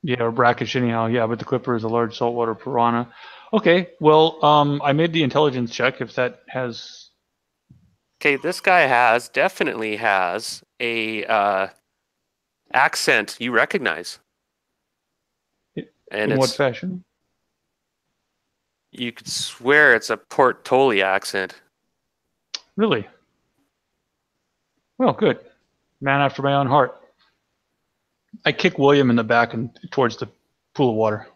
Yeah, or brackish anyhow. Yeah, but the clipper is a large saltwater piranha. Okay, well, I made the intelligence check. If that has, Okay, this guy definitely has a accent you recognize. And in what it's, fashion? you could swear it's a Port Tolly accent. Really? Well, good. Man after my own heart. I kick William in the back and towards the pool of water.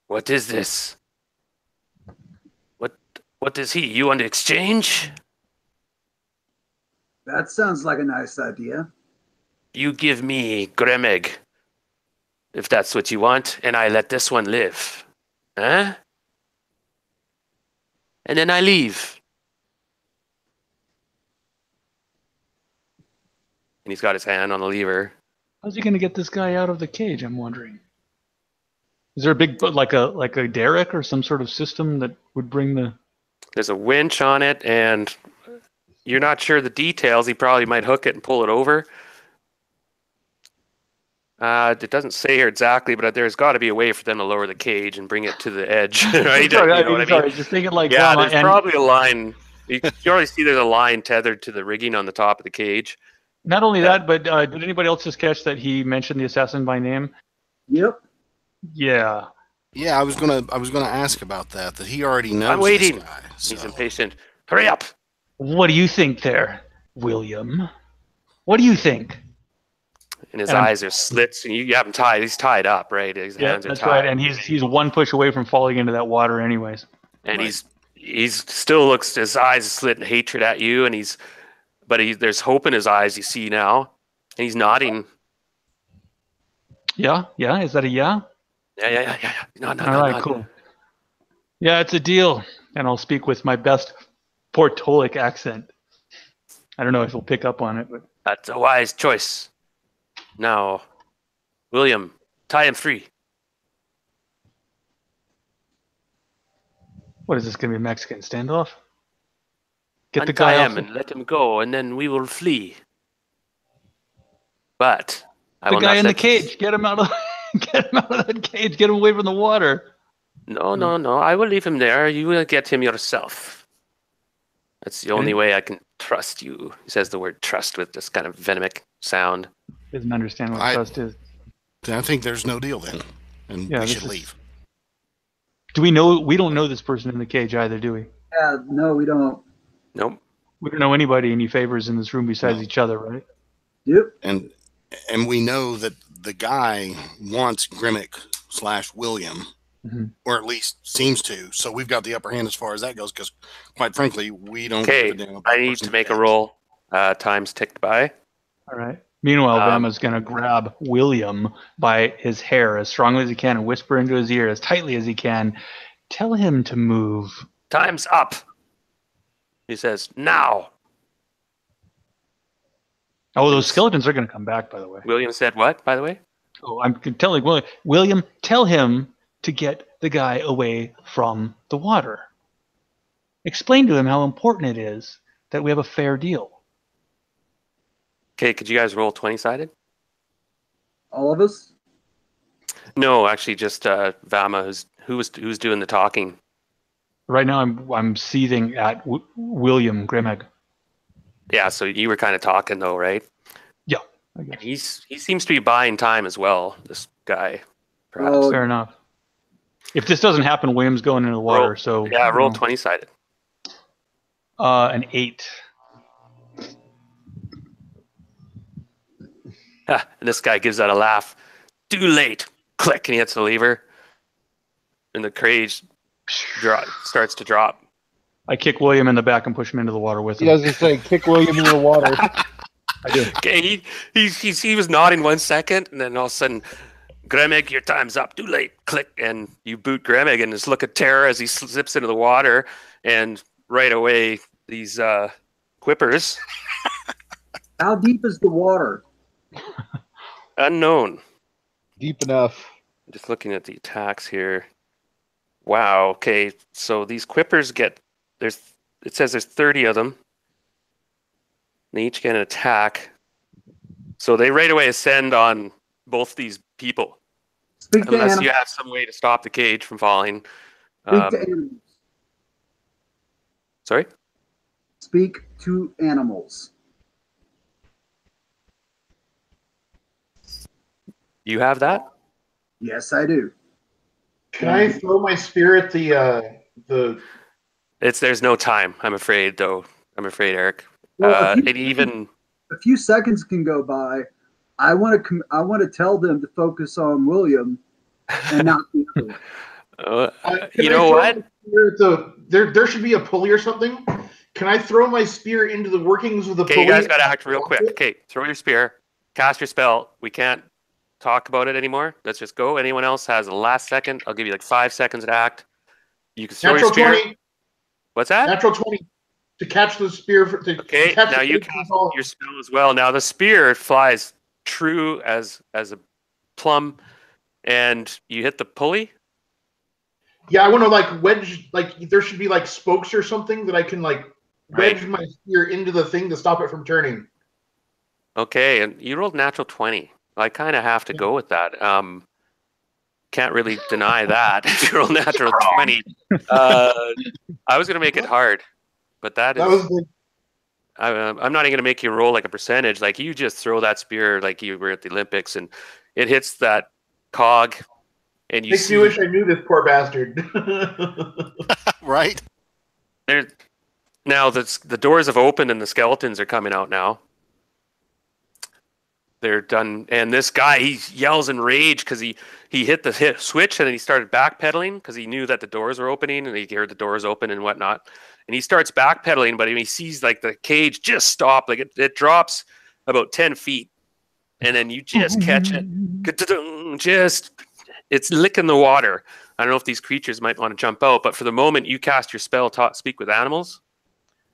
What is this? What is he? You want to exchange? That sounds like a nice idea. You give me Gremeg, if that's what you want, and I let this one live. Huh? And then I leave. And he's got his hand on the lever. How's he going to get this guy out of the cage? I'm wondering. Is there a big, like a derrick or some sort of system that would bring the? There's a winch on it, and you're not sure the details. He probably might hook it and pull it over. It doesn't say here exactly, but there's got to be a way for them to lower the cage and bring it to the edge, right? Sorry, You know what I mean? sorry, just thinking like Yeah, Rama, there's probably a line. You already see there's a line tethered to the rigging on the top of the cage. Not only that, but did anybody else just catch that he mentioned the assassin by name? Yep. Yeah. Yeah, I was gonna ask about that. That he already knows. I'm waiting. This guy, He's so. impatient. Hurry up! What do you think there, William? What do you think? And his And eyes are slits, and you have him tied. He's tied up, right? His Yeah, hands are that's tied. right. And he's one push away from falling into that water, anyways. And Right. he's still looks, his eyes are slit in hatred at you, and there's hope in his eyes. You see now, and he's nodding. Yeah. Is that a yeah? Yeah. No. All right, cool. Yeah, it's a deal. And I'll speak with my best Portolic accent. I don't know if he'll pick up on it, but That's a wise choice. Now, William, tie him free. what is this going to be, a Mexican standoff? Get the guy Untie off. him and let him go, and then we will flee. But I The will guy not in the let you- cage. Get him out of get him out of that cage. Get him away from the water. No. I will leave him there. You will get him yourself. That's the only way I can trust you. He says the word trust with this kind of venomic sound. Doesn't understand what I- trust is. I think there's no deal then, and Yeah, we this should is- leave. Do we know? We don't know this person in the cage either, do we? Yeah, no, we don't. Nope. We don't know anybody any favors in this room besides No. each other, right? Yep. And we know that the guy wants Grimmick/William, Mhm. or at least seems to. So we've got the upper hand as far as that goes. Because quite frankly, we don't. Okay, give a damn about I need person's to make a names. roll. Time's ticked by. All right. Meanwhile, Um, Bama's going to grab William by his hair as strongly as he can and whisper into his ear as tightly as he can. Tell him to move. Time's up. He says, now. Oh, those skeletons are going to come back, by the way. William said what, by the way? Oh, I'm telling William, tell him to get the guy away from the water. Explain to him how important it is that we have a fair deal. Okay, could you guys roll 20-sided? All of us? No, actually, just Vama, who's doing the talking. Right now, I'm seething at William Grimeg. Yeah, so you were kind of talking though, right? Yeah, I guess. He seems to be buying time as well. This guy, perhaps. Oh, Fair enough. If this doesn't happen, William's going into the water. Roll- So Yeah, roll you know, 20-sided. an 8. And this guy gives out a laugh. Too late. Click, and he hits the lever, and the cage starts to drop. I kick William in the back and push him into the water with him. Yeah, I was just saying, kick William in the water. I do. Okay, he was nodding 1 second, and then all of a sudden, Gremig, your time's up. Too late. Click, and you boot Gremig, and just look at terror as he slips into the water, and right away these quippers. How deep is the water? Unknown. Deep enough. Just looking at the attacks here. Wow. Okay, so these quippers get it says there's 30 of them. They each get an attack. So they right away ascend on both these people. Speak to Unless animals. you have some way to stop the cage from falling. Speak to animals. Sorry? Speak to animals. You have that? Yes, I do. Can I throw my spear at the? There's no time, I'm afraid, though. I'm afraid, Eric. Well, A a few seconds can go by. I want to tell them to focus on William and not the other one. you know what? There should be a pulley or something. Can I throw my spear into the workings of the pulley? Okay, you guys got to act real quick. Okay, throw your spear, cast your spell. We can't talk about it anymore. Let's just go. Anyone else has the last second? I'll give you like 5 seconds to act. You can throw your spear. 20. What's that? Natural 20 to catch the spear. Okay, now you cast your spell as well. Now the spear flies true as a plum, and you hit the pulley. Yeah, I want to like wedge. Like there should be like spokes or something that I can like wedge my spear into the thing to stop it from turning. Okay, and you rolled natural 20. I kind of have to go with that. Can't really deny that. If you roll natural 20. I was going to make it hard, but I'm not even going to make you roll like a percentage. Like you just throw that spear like you were at the Olympics, and it hits that cog, and you Makes me wish I knew this poor bastard. Right. Now the doors have opened and the skeletons are coming out now. They're done, and this guy, he yells in rage because he hit the switch and then he started backpedaling because he knew that the doors were opening and he heard the doors open and whatnot. And he starts backpedaling, but he sees like the cage just stop, like it drops about 10 feet, and then you just catch it, it's licking the water. I don't know if these creatures might want to jump out, but for the moment, you cast your spell, speak with animals.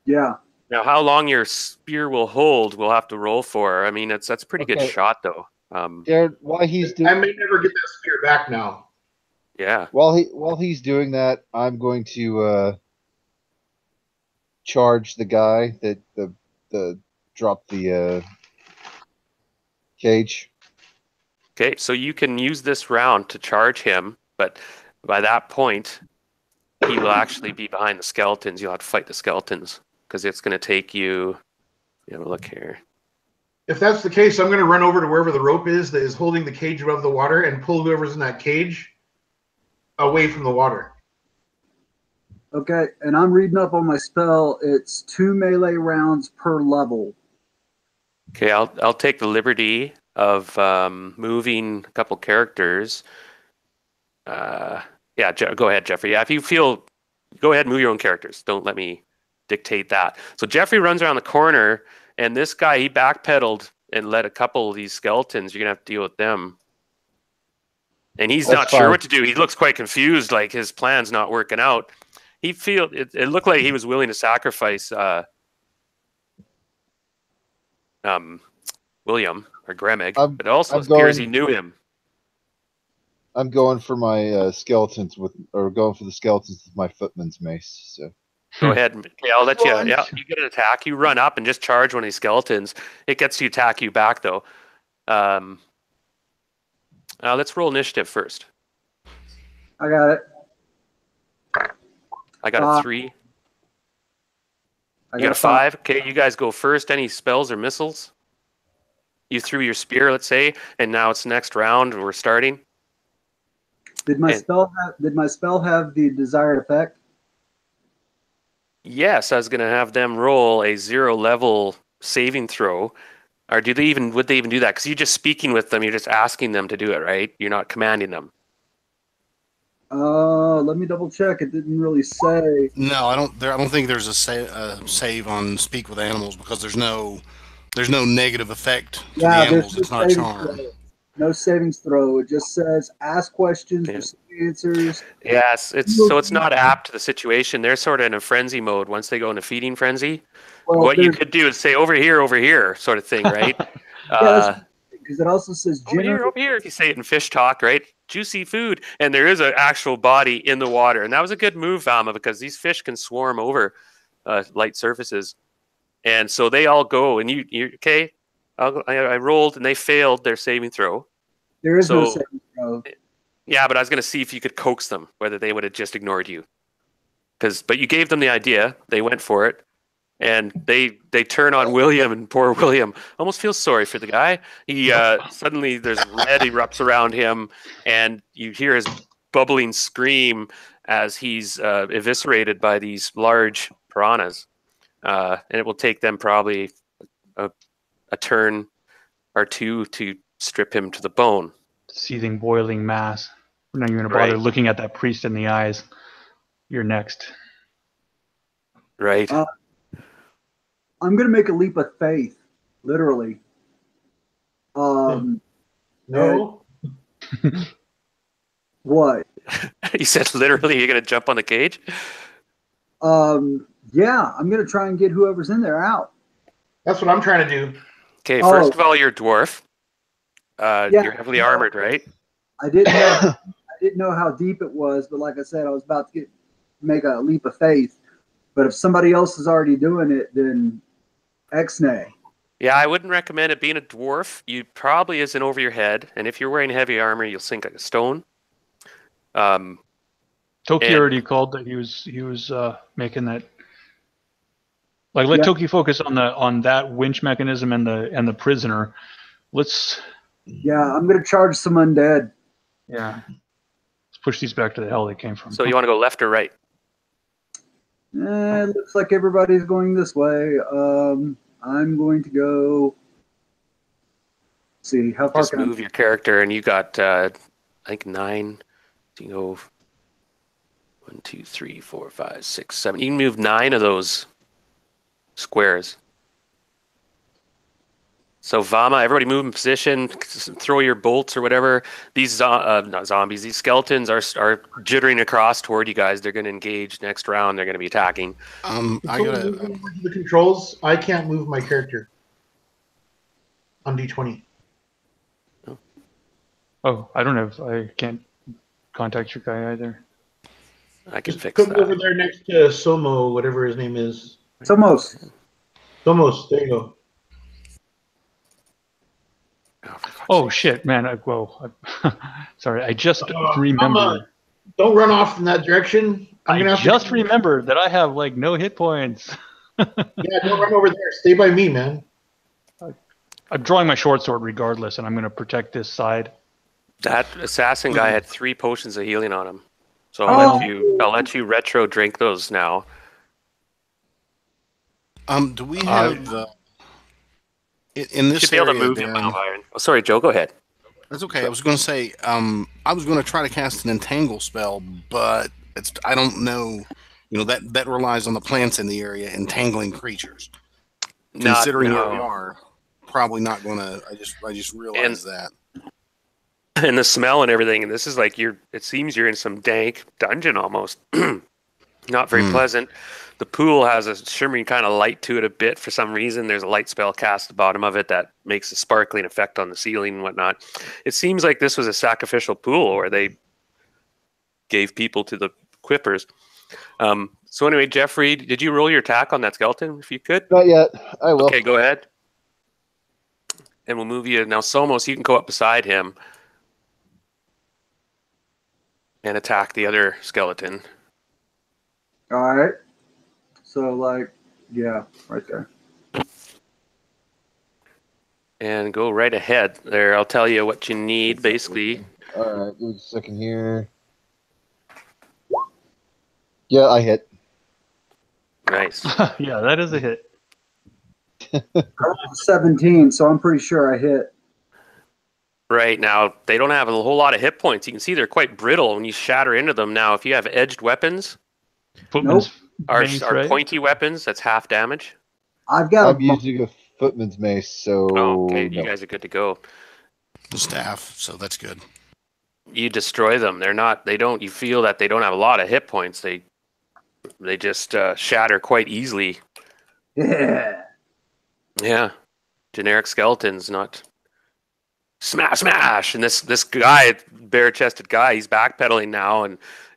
Yeah. Now, how long your spear will hold, we'll have to roll for. I mean, that's a pretty good shot, though. Jared, while he's doing, I may never get that spear back now. Yeah. While he's doing that, I'm going to charge the guy that dropped the cage. Okay, so you can use this round to charge him, but by that point, he will actually be behind the skeletons. You'll have to fight the skeletons because it's going to take you. You know, look here. If that's the case, I'm going to run over to wherever the rope is that is holding the cage above the water and pull whoever's in that cage away from the water. Okay, and I'm reading up on my spell. It's 2 melee rounds per level. Okay, I'll take the liberty of moving a couple characters. Yeah, go ahead, Jeffrey. Yeah, if you feel, go ahead and move your own characters. Don't let me dictate that. So Jeffrey runs around the corner, and this guy, he backpedaled and let a couple of these skeletons. You're going to have to deal with them. And he's not sure what to do. He looks quite confused, like his plan's not working out. It looked like he was willing to sacrifice William or Gremig, but it also appears he knew him. I'm going for my skeletons going for the skeletons with my footman's mace. So go ahead. Okay, I'll let you. Yeah, you get an attack. You run up and just charge one of these skeletons. It gets to attack you back though. Let's roll initiative first. I got it. I got a 3. You got a 5. Okay, you guys go first. Any spells or missiles? You threw your spear, let's say, and now it's next round. We're starting. Did my spell have the desired effect? Yes, I was going to have them roll a 0 level saving throw. Or would they even do that? Because you're just speaking with them. You're just asking them to do it, right? You're not commanding them. Let me double check. It didn't really say. No, I don't think there's a save on speak with animals because there's no negative effect to the animals. It's not a charm. No savings throw. It just says ask questions, receive answers. Yes, it's not apt to the situation. They're sort of in a frenzy mode once they go into feeding frenzy. Well, What you could do is say over here, sort of thing, right? Yeah, because it also says over here. If you say it in fish talk, right? Juicy food, and there is an actual body in the water, and that was a good move, Valma, because these fish can swarm over light surfaces, and so they all go. And you okay? I rolled, and they failed their saving throw. There is no saving throw. Yeah, but I was going to see if you could coax them, whether they would have just ignored you. But you gave them the idea. They went for it. And they turn on William, and poor William almost feels sorry for the guy. He suddenly there's red erupts around him, and you hear his bubbling scream as he's eviscerated by these large piranhas. And it will take them probably a turn or two to strip him to the bone. Seething, boiling mass. We're not even going to bother looking at that priest in the eyes. You're next. Right. I'm going to make a leap of faith, literally. No. What? You said literally you're going to jump on the cage? Yeah, I'm going to try and get whoever's in there out. That's what I'm trying to do. Okay, first of all, you're a dwarf. You're heavily armored, right? I didn't know how deep it was, but like I said, I was about to make a leap of faith. But if somebody else is already doing it, then X-nay. Yeah, I wouldn't recommend it. Being a dwarf, you probably isn't over your head, and if you're wearing heavy armor, you'll sink like a stone. Toki already called that he was making that. Like, let Toki focus on that winch mechanism and the prisoner. Let's. Yeah, I'm gonna charge some undead. Yeah, let's push these back to the hell they came from. So you want to go left or right? It looks like everybody's going this way. I'm going to go. See how far Just can move your character, and you got I think 9. You go 1, 2, 3, 4, 5, 6, 7. You can move 9 of those squares. So Vama, everybody move in position, throw your bolts or whatever. These not zombies, these skeletons are jittering across toward you guys. They're going to engage next round. They're going to be attacking. I gotta the controls. I can't move my character on D20. Oh, I can't contact your guy either. I can fix come that. over there next to Somo, whatever his name is. Somos. There you go. Oh shit, man! Sorry, I just remembered. Don't run off in that direction. I just remembered that I have like no hit points. Yeah, don't run over there. Stay by me, man. I'm drawing my short sword regardless, and I'm going to protect this side. That assassin guy had 3 potions of healing on him, so I'll let you retro drink those now. Do we have in this you should be able to area, move him now, Byron. Oh, sorry, Joe. Go ahead. That's okay. I was going to say, I was going to try to cast an entangle spell, but I don't know. You know that relies on the plants in the area entangling creatures. Considering where we are, probably not going to. I just realized that. And the smell and everything, and this is like it seems you're in some dank dungeon almost. Not very pleasant. The pool has a shimmering kind of light to it a bit for some reason. There's a light spell cast at the bottom of it that makes a sparkling effect on the ceiling and whatnot. It seems like this was a sacrificial pool where they gave people to the quippers. So anyway, Jeffrey, did you roll your attack on that skeleton if you could? Not yet. I will. Okay, go ahead. And we'll move you. Now, Somos, you can go up beside him and attack the other skeleton. All right. So, like, yeah, right there. And go right ahead there. I'll tell you what you need, basically. All right, give me a second here. Yeah, I hit. Nice. Yeah, that is a hit. 17, so I'm pretty sure I hit. Right, now, they don't have a whole lot of hit points. You can see they're quite brittle when you shatter into them. Now, if you have edged weapons, are pointy weapons, that's half damage. I'm using a footman's mace, so... Oh, okay, you guys are good to go. the staff, so that's good. You destroy them. You feel that they don't have a lot of hit points. They just shatter quite easily. Yeah. Yeah. Generic skeletons, not smash. And this guy, bare-chested guy, he's backpedaling now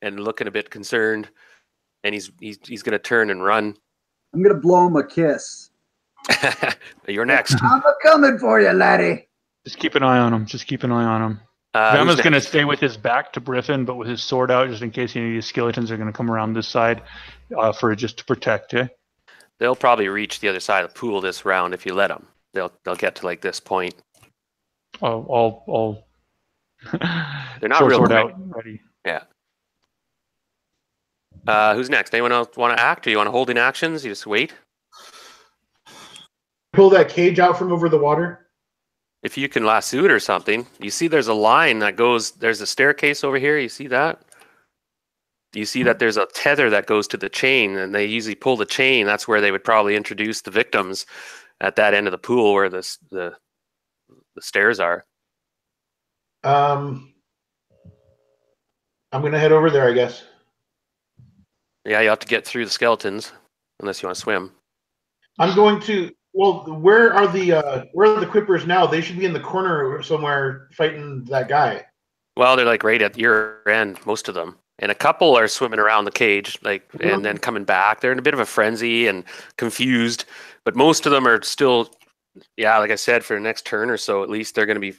and looking a bit concerned. And he's going to turn and run. I'm going to blow him a kiss. You're next. I'm coming for you, laddie. Just keep an eye on him. Vama's going to stay with his back to Briffin, but with his sword out, just in case any of these skeletons are going to come around this side just to protect you. They'll probably reach the other side of the pool this round if you let them. They'll get to like this point. All They're not real sword quick. out, ready. Yeah. Who's next? Anyone else want to act, or you want to hold in actions? You just wait. Pull that cage out from over the water. If you can lasso it or something, you see there's a line that goes. There's a staircase over here. You see that? You see that there's a tether that goes to the chain, and they usually pull the chain. That's where they would probably introduce the victims, at that end of the pool where the stairs are. I'm going to head over there, I guess. Yeah, you have to get through the skeletons, unless you want to swim. I'm going to. Well, where are the Quippers now? They should be in the corner somewhere fighting that guy. Well, they're like right at your end, most of them. And a couple are swimming around the cage, and then coming back. They're in a bit of a frenzy and confused, but most of them are still, like I said, for the next turn or so, at least they're going to be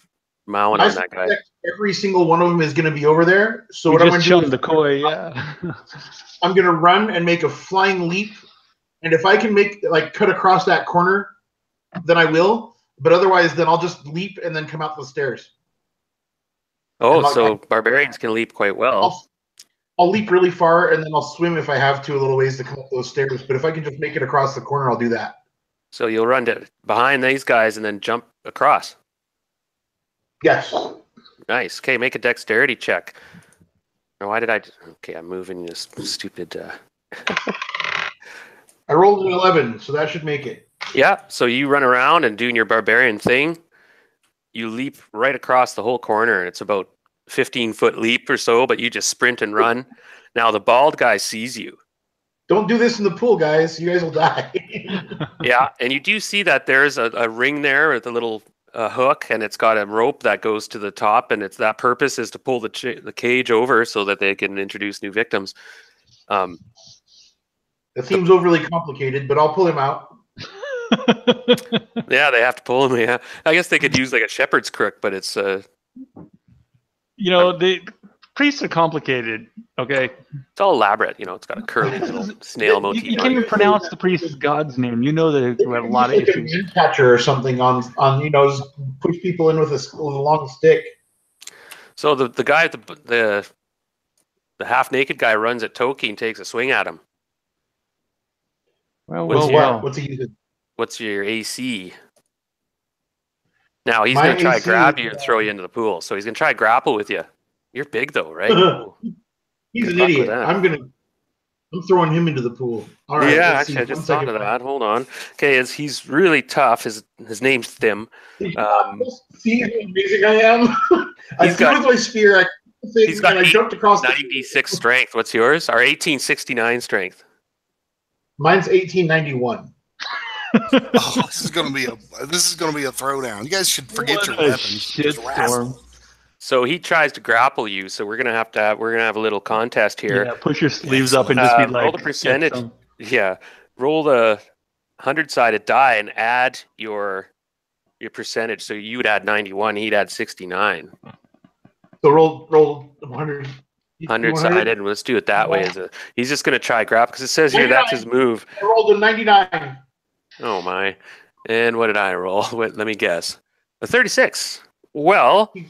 mowing on that guy. Every single one of them is going to be over there. So what I'm going to do is the koi, yeah. I'm going to run and make a flying leap, and if I can cut across that corner, then I will. But otherwise, then I'll just leap and then come out the stairs. Oh, so barbarians can leap quite well. I'll leap really far, and then I'll swim if I have to a little ways to come up those stairs. But if I can just make it across the corner, I'll do that. So you'll run behind these guys and then jump across. Yes. Nice. Okay, make a dexterity check. Why did I? Okay, I'm moving this stupid. I rolled an 11, so that should make it. Yeah. So you run around and doing your barbarian thing. You leap right across the whole corner, and it's about 15-foot leap or so, but you just sprint and run. Now the bald guy sees you. Don't do this in the pool, guys. You guys will die. Yeah, and you do see that there's a ring there with a little hook, and it's got a rope that goes to the top, and that purpose is to pull the cage over so that they can introduce new victims. That seems overly complicated, but I'll pull him out. Yeah, they have to pull him. Yeah, I guess they could use like a shepherd's crook, but it's the priests are complicated. Okay, it's all elaborate. It's got a curly little snail motif. You can't even pronounce the priest's god's name. You know that they have a lot of issues. A catcher or something on push people in with a long stick. So the guy, the half naked guy, runs at Toki and takes a swing at him. What's he using? What's your AC? Now he's going to try to grab you and throw you into the pool. So he's going to try to grapple with you. You're big though, right? He's an idiot. I'm throwing him into the pool. All right. Yeah, actually, I just thought of that. Hold on. Okay, he's really tough. His name's Thim. See how amazing I am. I threw with my spear. He's got I jumped across 96 strength. What's yours? Our 1869 strength. Mine's 1891. Oh, this is gonna be a throwdown. You guys should forget your weapons. Just wrestle. So he tries to grapple you. So we're gonna have a little contest here. Yeah, push your sleeves up and just be like, roll the percentage. Yeah, roll the 100-sided die and add your percentage. So you would add 91. He'd add 69. So roll 100. 100-sided, and let's do it that way. He's just gonna try grapple because it says here 99. That's his move. I rolled a 99. Oh my! And what did I roll? Let me guess. A 36. Well, he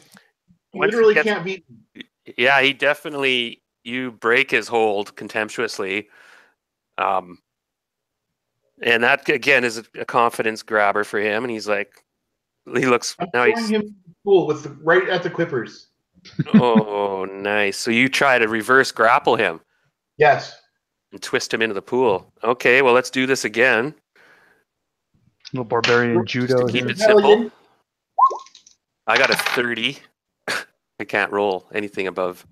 literally can't beat me. Yeah, he definitely. You break his hold contemptuously, and that again is a confidence grabber for him. And he's like, he looks now. He's him cool right at the Quippers. Oh, nice! So you try to reverse grapple him. Yes. And twist him into the pool. Okay, well let's do this again. Little barbarian judo. Keep it simple. I got a 30. I can't roll anything above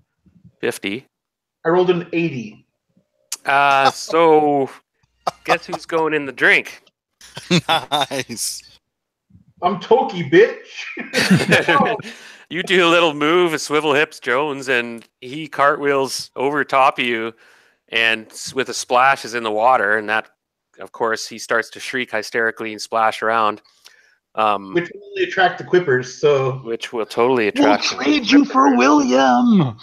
50. I rolled an 80. So guess who's going in the drink? Nice. I'm Toki, bitch. You do a little move, a swivel hips Jones, and he cartwheels over top of you, and with a splash is in the water, and that, of course, he starts to shriek hysterically and splash around. Which will only attract the quippers, so. Which will totally We'll attract. trade you for William.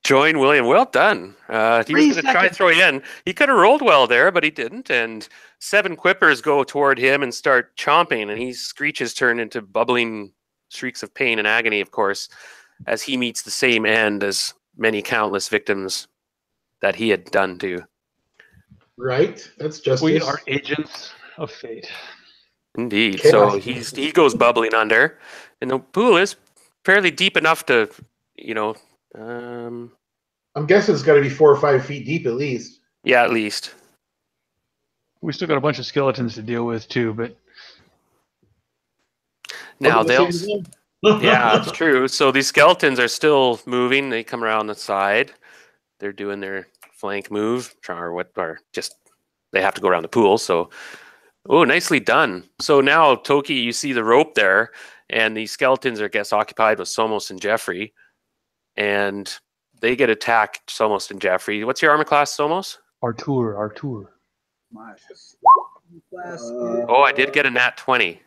Join William. Well done. He was going to try to throw you in. He could have rolled well there, but he didn't. And 7 quippers go toward him and start chomping, and he screeches turn into bubbling shrieks of pain and agony, of course, as he meets the same end as many countless victims that he had done to. Right? That's justice. We are agents of fate. Indeed. Okay. So he goes bubbling under, and the pool is fairly deep enough to, I'm guessing it's got to be 4 or 5 feet deep at least. yeah, at least. We still got a bunch of skeletons to deal with too, but Now they'll. Yeah, Yeah, it's true. So these skeletons are still moving. They come around the side. They're doing their flank move, or just they have to go around the pool. So, oh, nicely done. So now, Toki, you see the rope there, and the skeletons are, I guess, occupied with Somos and Jeffrey, and they get attacked. Somos and Jeffrey. What's your armor class, Somos? Artur. My class. Oh, I did get a nat 20.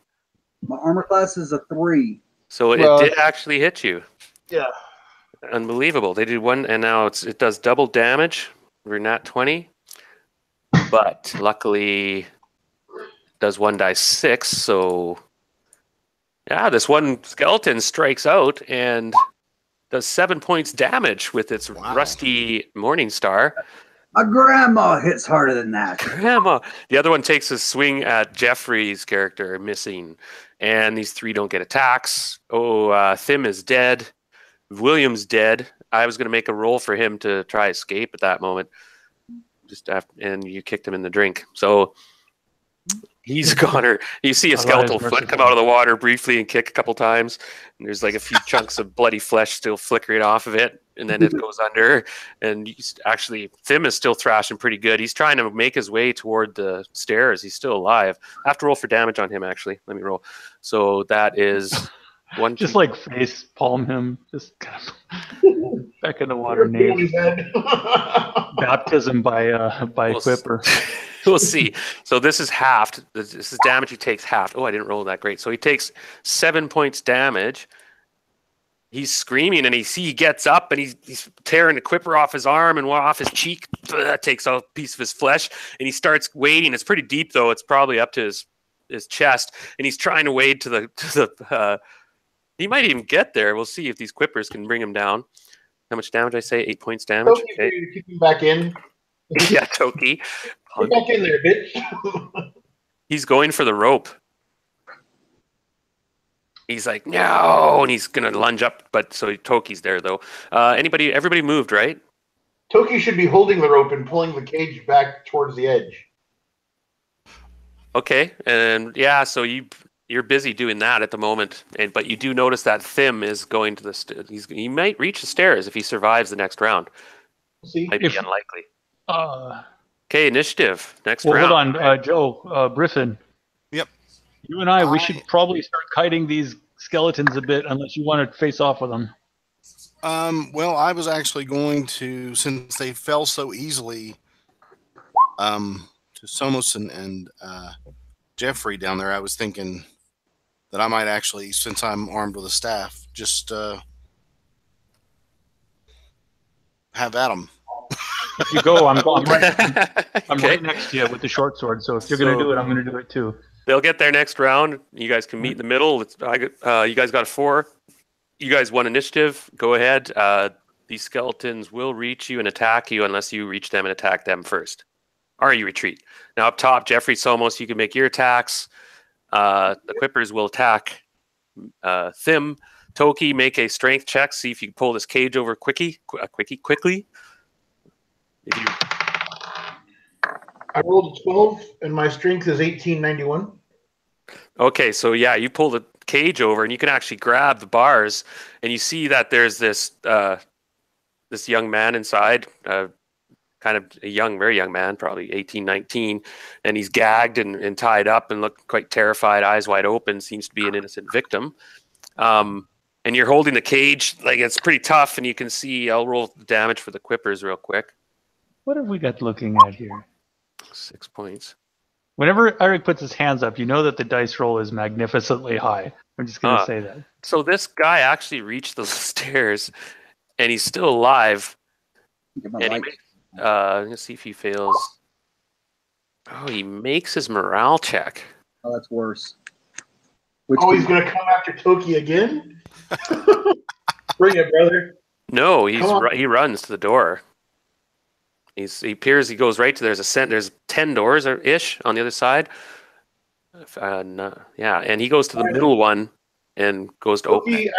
My armor class is a 3. So it Well- did actually hit you. Yeah. Unbelievable. They did one, and now it does double damage. We're nat 20. But luckily, it does 1 die 6. So, yeah, this one skeleton strikes out and does 7 points damage with its rusty Morning Star. My grandma hits harder than that. Grandma. The other one takes a swing at Jeffrey's character, missing. And these 3 don't get attacks. Thim is dead. William's dead. I was going to make a roll for him to try escape at that moment. And you kicked him in the drink. So he's gone. You see a skeletal foot come out of the water briefly and kick a couple times. And there's like a few chunks of bloody flesh still flickering off of it. And then it goes under. And actually, Thim is still thrashing pretty good. He's trying to make his way toward the stairs. He's still alive. I have to roll for damage on him, actually. Let me roll. So that is one. Just like face palm him, just kind of back in the water. Name baptism by Quipper. We'll see. So this is halved. This is damage he takes halved. Oh, I didn't roll that great. So he takes 7 points damage. He's screaming, and he gets up, and he's tearing the Quipper off his arm and off his cheek. That takes a piece of his flesh, and he starts wading. It's pretty deep, though. It's probably up to his chest, and he's trying to wade to the. He might even get there. We'll see if these Quippers can bring him down. How much damage? I say 8 points damage. Toki, okay. Keep him back in. Yeah, Toki. Get back in there, bitch. He's going for the rope. He's like, no, and he's gonna lunge up, but so Toki's there though. Everybody moved, right? Toki should be holding the rope and pulling the cage back towards the edge. Okay, and yeah, so you're busy doing that at the moment, but you do notice that Thim is going to the. He might reach the stairs if he survives the next round. See, might be unlikely. Okay, initiative next round. Hold on, Joe Griffin. Yep. You and we should probably start kiting these skeletons a bit, unless you want to face off with them. Well, I was actually going to, since they fell so easily, to Somos and Jeffrey down there, I was thinking that I might actually, since I'm armed with a staff, just have at them. If you go, I'm right next to you with the short sword. So if you're going to do it, I'm going to do it too. They'll get there next round. You guys can meet in the middle. You guys got a 4. You guys won initiative. Go ahead. These skeletons will reach you and attack you unless you reach them and attack them first. Or you retreat. Now up top, Jeffrey Somos, you can make your attacks. The Quippers will attack Thim. Toki, make a strength check. See if you can pull this cage over quickly. If you... I rolled a 12, and my strength is 1891. Okay, so yeah, you pull the cage over, and you can actually grab the bars, and you see that there's this this young man inside, kind of a young, very young man, probably 18, 19, and he's gagged and tied up and looked quite terrified, eyes wide open, seems to be an innocent victim. And you're holding the cage, like it's pretty tough, and you can see, I'll roll the damage for the quippers real quick. What have we got looking at here? 6 points. Whenever Eric puts his hands up, you know that the dice roll is magnificently high. I'm just going to say that. So this guy actually reached those stairs, and he's still alive. And let's see if he fails. Oh, he makes his morale check. Oh, that's worse. He's going to come after Toki again? Bring it, brother. No, he runs to the door. He goes right to, there's 10 doors ish on the other side. And he goes to the middle one and goes to open it.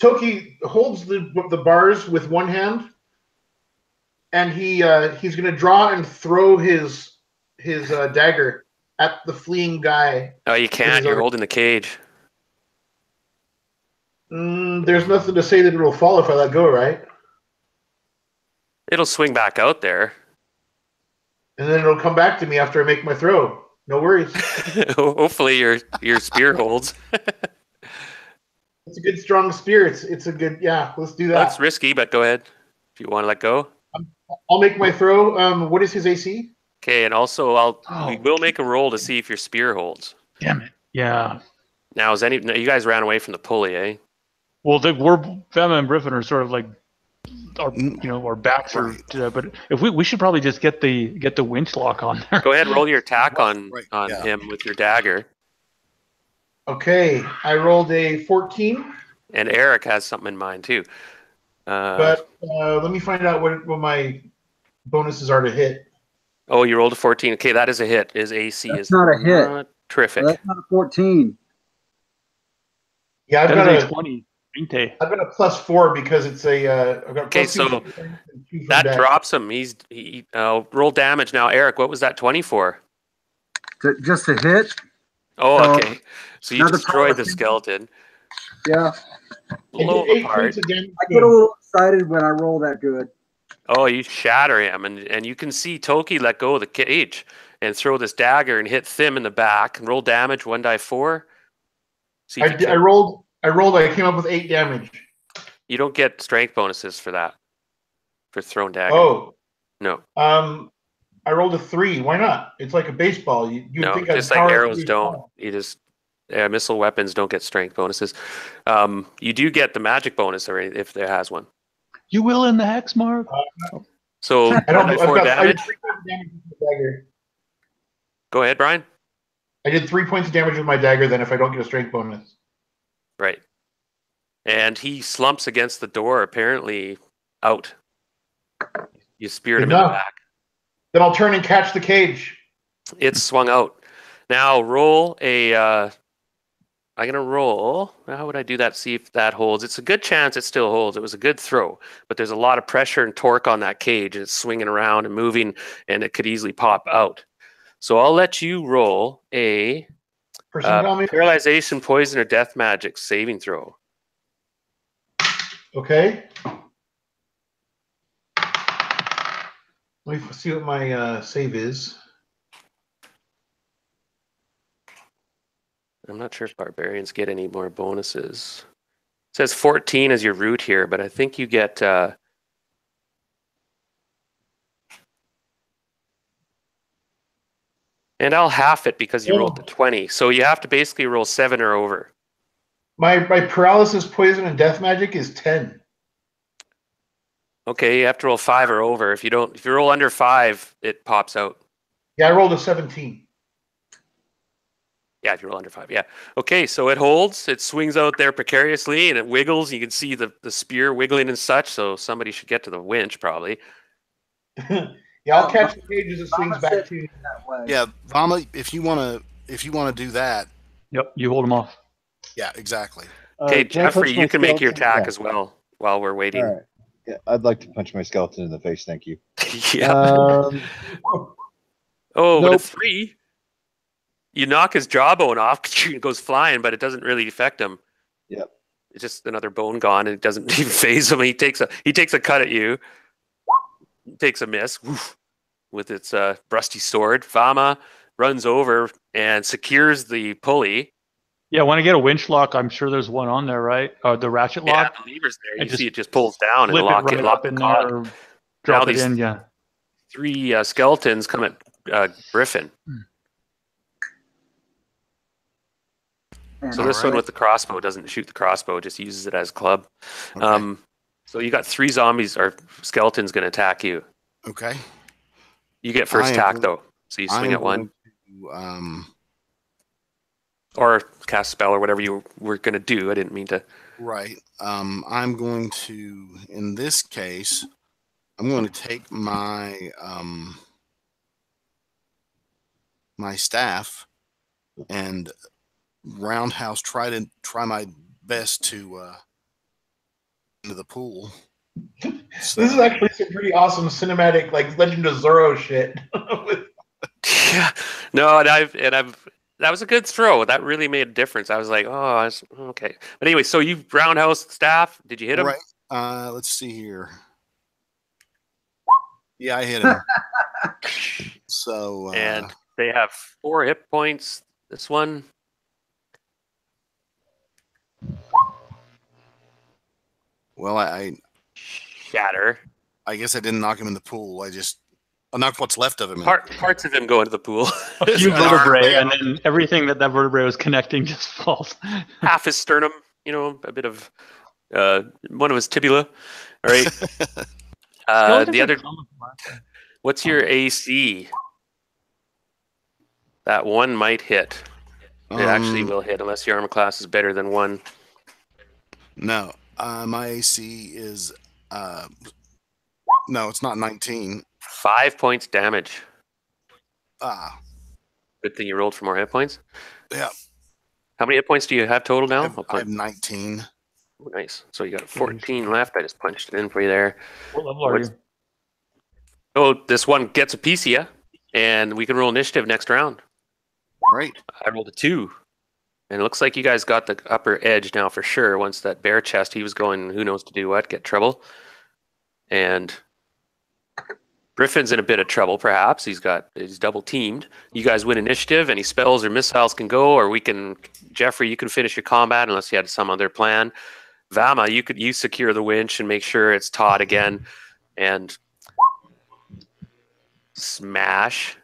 Toki holds the bars with one hand, and he's going to draw and throw his dagger at the fleeing guy. Oh, you can't. You're holding the cage. There's nothing to say that it'll fall if I let go, right? It'll swing back out there. And then it'll come back to me after I make my throw. No worries. Hopefully your spear holds. It's a good, strong spear. It's a good, let's do that. That's risky, but go ahead if you want to let go. I'll make my throw. What is his AC? Okay, and also we will make a roll to see if your spear holds. Damn it. Yeah. Now, you guys ran away from the pulley, eh? Well, Fema and Griffin are sort of like, our backs are. But if we should probably just get the winch lock on there. Go ahead, roll your attack on him with your dagger. Okay, I rolled a 14. And Eric has something in mind too. But let me find out what my bonuses are to hit. Oh, you rolled a 14. Okay, that is a hit. His AC is not a hit. Terrific. That's not a 14. Yeah, I've got a 20. I've got a +4 because it's a. I've got okay, so that drops him. He roll damage now. Eric, what was that 20 for? Just a hit. Oh, okay. So you destroyed the skeleton. Yeah. Blow him apart. I get a little excited when I roll that good. Oh, you shatter him, and you can see Toki let go of the cage and throw this dagger and hit Thim in the back and roll damage 1d4. I rolled. I came up with 8 damage. You don't get strength bonuses for that. For thrown dagger. Oh. No. I rolled a 3. Why not? It's like a baseball. You no, think just like arrows don't. You just missile weapons don't get strength bonuses. You do get the magic bonus or if there has one. You will in the hex mark. So I don't. I've got damage. 3 points of damage with my dagger. Go ahead, Brian. I did 3 points of damage with my dagger. Then if I don't get a strength bonus. Right. And he slumps against the door, apparently out. You speared him in the back. Then I'll turn and catch the cage. It's swung out. Now roll a. I'm gonna roll. How would I do that? See if that holds. It's a good chance it still holds. It was a good throw, but there's a lot of pressure and torque on that cage, and it's swinging around and moving, and it could easily pop out. So I'll let you roll a paralyzation, poison, or death magic saving throw. Okay. Let me see what my save is. I'm not sure if barbarians get any more bonuses. It says 14 as your root here, but I think you get... and I'll half it because you rolled the 20. So you have to basically roll 7 or over. My paralysis, poison, and death magic is 10. Okay, you have to roll 5 or over. If you roll under 5, it pops out. Yeah, I rolled a 17. Yeah, if you roll under 5, yeah. Okay, so it holds. It swings out there precariously, and it wiggles. You can see the spear wiggling and such, so somebody should get to the winch, probably. Yeah, I'll catch the cage as it swings back to you. Yeah, Vama, if you want to do that. Yep, you hold him off. Yeah, exactly. Okay, Jeffrey, you can make your attack as well while we're waiting. All right. Yeah, I'd like to punch my skeleton in the face. Thank you. Yeah. But a 3. You knock his jawbone off, it goes flying, but it doesn't really affect him. Yep. It's just another bone gone, and it doesn't even phase him. He takes a cut at you, takes a miss with its rusty sword. Vama runs over and secures the pulley. Yeah, when I get a winch lock, I'm sure there's one on there, right? The ratchet lock. Yeah, the lever's there. And You see it just pulls down and flip lock it right lock up in the there, cog. or drop it these in. Yeah. 3 skeletons come at Griffin. And So this one with the crossbow doesn't shoot the crossbow; it just uses it as club. Okay. So you got 3 zombies or skeletons going to attack you. Okay. You get first I am attack going- though, so you swing I'm at one going to, or cast spell or whatever you were going to do. I didn't mean to. right. I'm going to, in this case, I'm going to take my my staff and roundhouse try my best to into the pool. So, This is actually some pretty awesome cinematic, like Legend of Zorro shit. Yeah, no, and I've that was a good throw. That really made a difference. I was like, oh, okay. But anyway, so you roundhouse staff. Did you hit him? right. Let's see here. Yeah, I hit him. So And they have 4 hit points. This one. well, I Shatter. guess I didn't knock him in the pool. I knocked what's left of him. Parts of him go into the pool. A few vertebrae, and then everything that vertebrae was connecting just falls. Half his sternum, a bit of one of his tibula. All right. The other. What's your AC? That one might hit. It actually will hit unless your armor class is better than 1. No, my AC is no, it's not 19. 5 points damage. Good thing you rolled for more hit points. Yeah. How many hit points do you have total now? I have 19. Oh, nice. So you got 14 left. I just punched it in for you there. What level are you? Oh, this one gets a piece of you, and we can roll initiative next round. Right. I rolled a 2. And it looks like you guys got the upper edge now for sure. Once that bear chest, he was going who knows to do what, get trouble. And Griffin's in a bit of trouble, perhaps. He's double teamed. You guys win initiative. Any spells or missiles can go, or Jeffrey, you can finish your combat unless you had some other plan. Vama, you secure the winch and make sure it's taut again. And smash.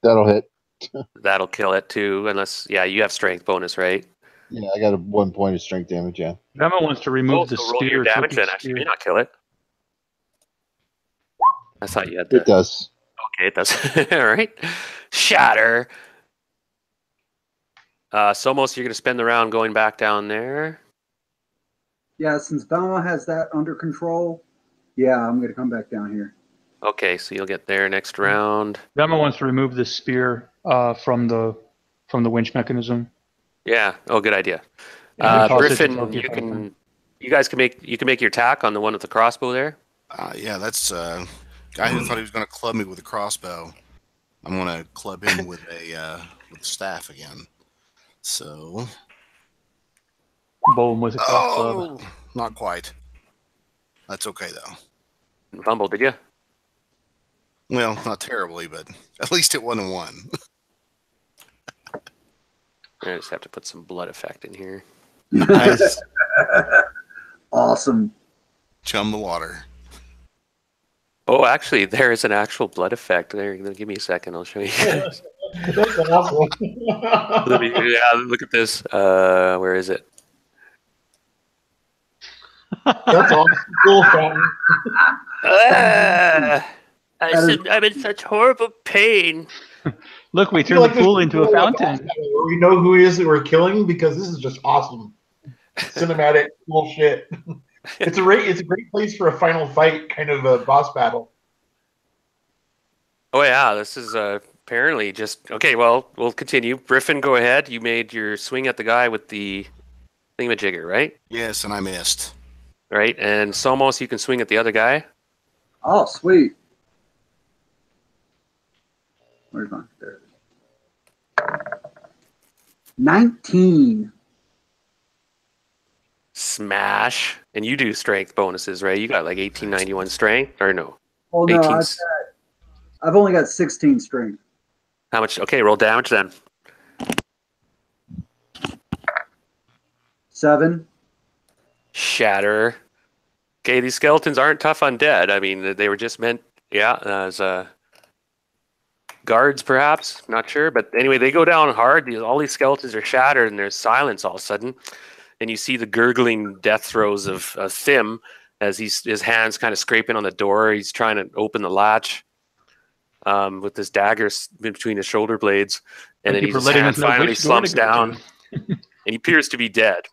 That'll hit. That'll kill it too, unless you have strength bonus, right? Yeah, I got a 1 point of strength damage. Yeah. Vama wants to remove the so roll spear. your damage then. Toki's Actually, spear. may not kill it. I thought you had It does. Okay, it does. All right. Shatter. Somos, you're going to spend the round going back down there. Yeah, since Belma has that under control, I'm going to come back down here. Okay, so you'll get there next round. Vama wants to remove the spear from the winch mechanism. Yeah. Oh, good idea. And toss it to Griffin, Toki. you guys can make your attack on the one with the crossbow there. Yeah, that's guy who thought he was going to club me with a crossbow. I'm going to club him with a staff again. So. Bow him with a club. Not quite. That's okay though. Fumble, did you? Well, not terribly, but at least it wasn't 1. I just have to put some blood effect in here. Nice. Awesome. Chum the water. Oh, actually, there is an actual blood effect. There, give me a second. I'll show you. That's awesome. Look at this. Where is it? That's awesome. Cool, Fountain. I'm in such horrible pain. Look, we I feel turned like the pool this into a is fountain. where we know who he is that we're killing because this is just awesome. Cinematic, cool shit. It's a great place for a final fight, kind of a boss battle. Oh yeah, this is apparently just okay. Well, we'll continue. Griffin, go ahead. You made your swing at the guy with the thingamajigger, right? Yes, and I missed. Right, and Somos, you can swing at the other guy. Oh, sweet. Where's mine? There it is. 19. Smash. And you do strength bonuses, right? You got like 1891 strength, or no? Oh no, 18. I've only got 16 strength. How much? Okay, roll damage then. 7. Shatter. Okay, these skeletons aren't tough undead. I mean, they were just meant, as guards, perhaps. Not sure, but anyway, they go down hard. All these skeletons are shattered, and there's silence all of a sudden. And you see the gurgling death throes of Thim as his hands kind of scraping on the door. He's trying to open the latch with this dagger between his shoulder blades, and then his hand finally slumps down, and he appears to be dead.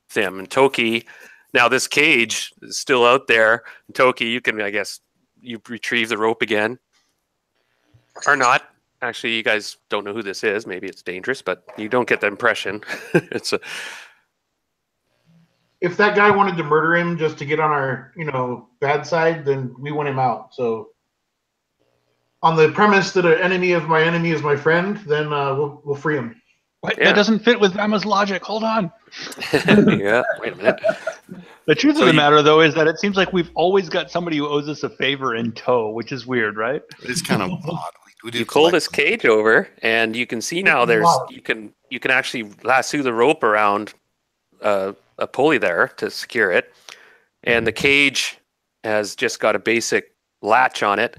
Thim and Toki. Now this cage is still out there. And Toki, you can, I guess, you retrieve the rope again, or not. Actually, you guys don't know who this is. Maybe it's dangerous, but you don't get the impression. If that guy wanted to murder him just to get on our, bad side, then we want him out. So, on the premise that an enemy of my enemy is my friend, then we'll free him. Wait, that doesn't fit with Vama's logic. Hold on. Yeah, wait a minute. The truth of the matter, though, is that it seems like we've always got somebody who owes us a favor in tow, which is weird, right? It's kind of odd. You pull this cage over, and you can see now you can actually lasso the rope around a pulley there to secure it, and the cage has just got a basic latch on it.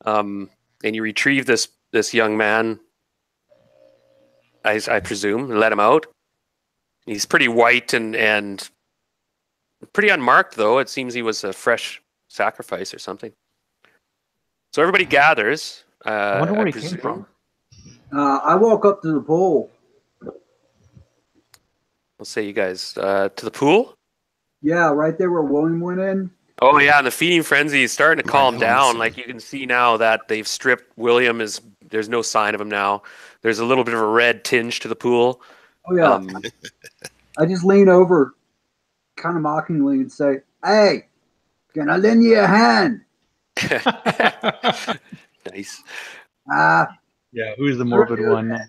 And you retrieve this young man, I presume, and let him out. He's pretty white and pretty unmarked, though. It seems he was a fresh sacrifice or something. So everybody gathers. I wonder where he came from. I walk up to the pool. Let's say you guys to the pool. Yeah, right there where William went in. Oh yeah, and the feeding frenzy is starting to calm down. Like you can see now that they've stripped William. There's no sign of him now. There's a little bit of a red tinge to the pool. Oh yeah. I just lean over, kind of mockingly, and say, "Hey, can I lend you a hand?" Nice. Yeah, who's the morbid one?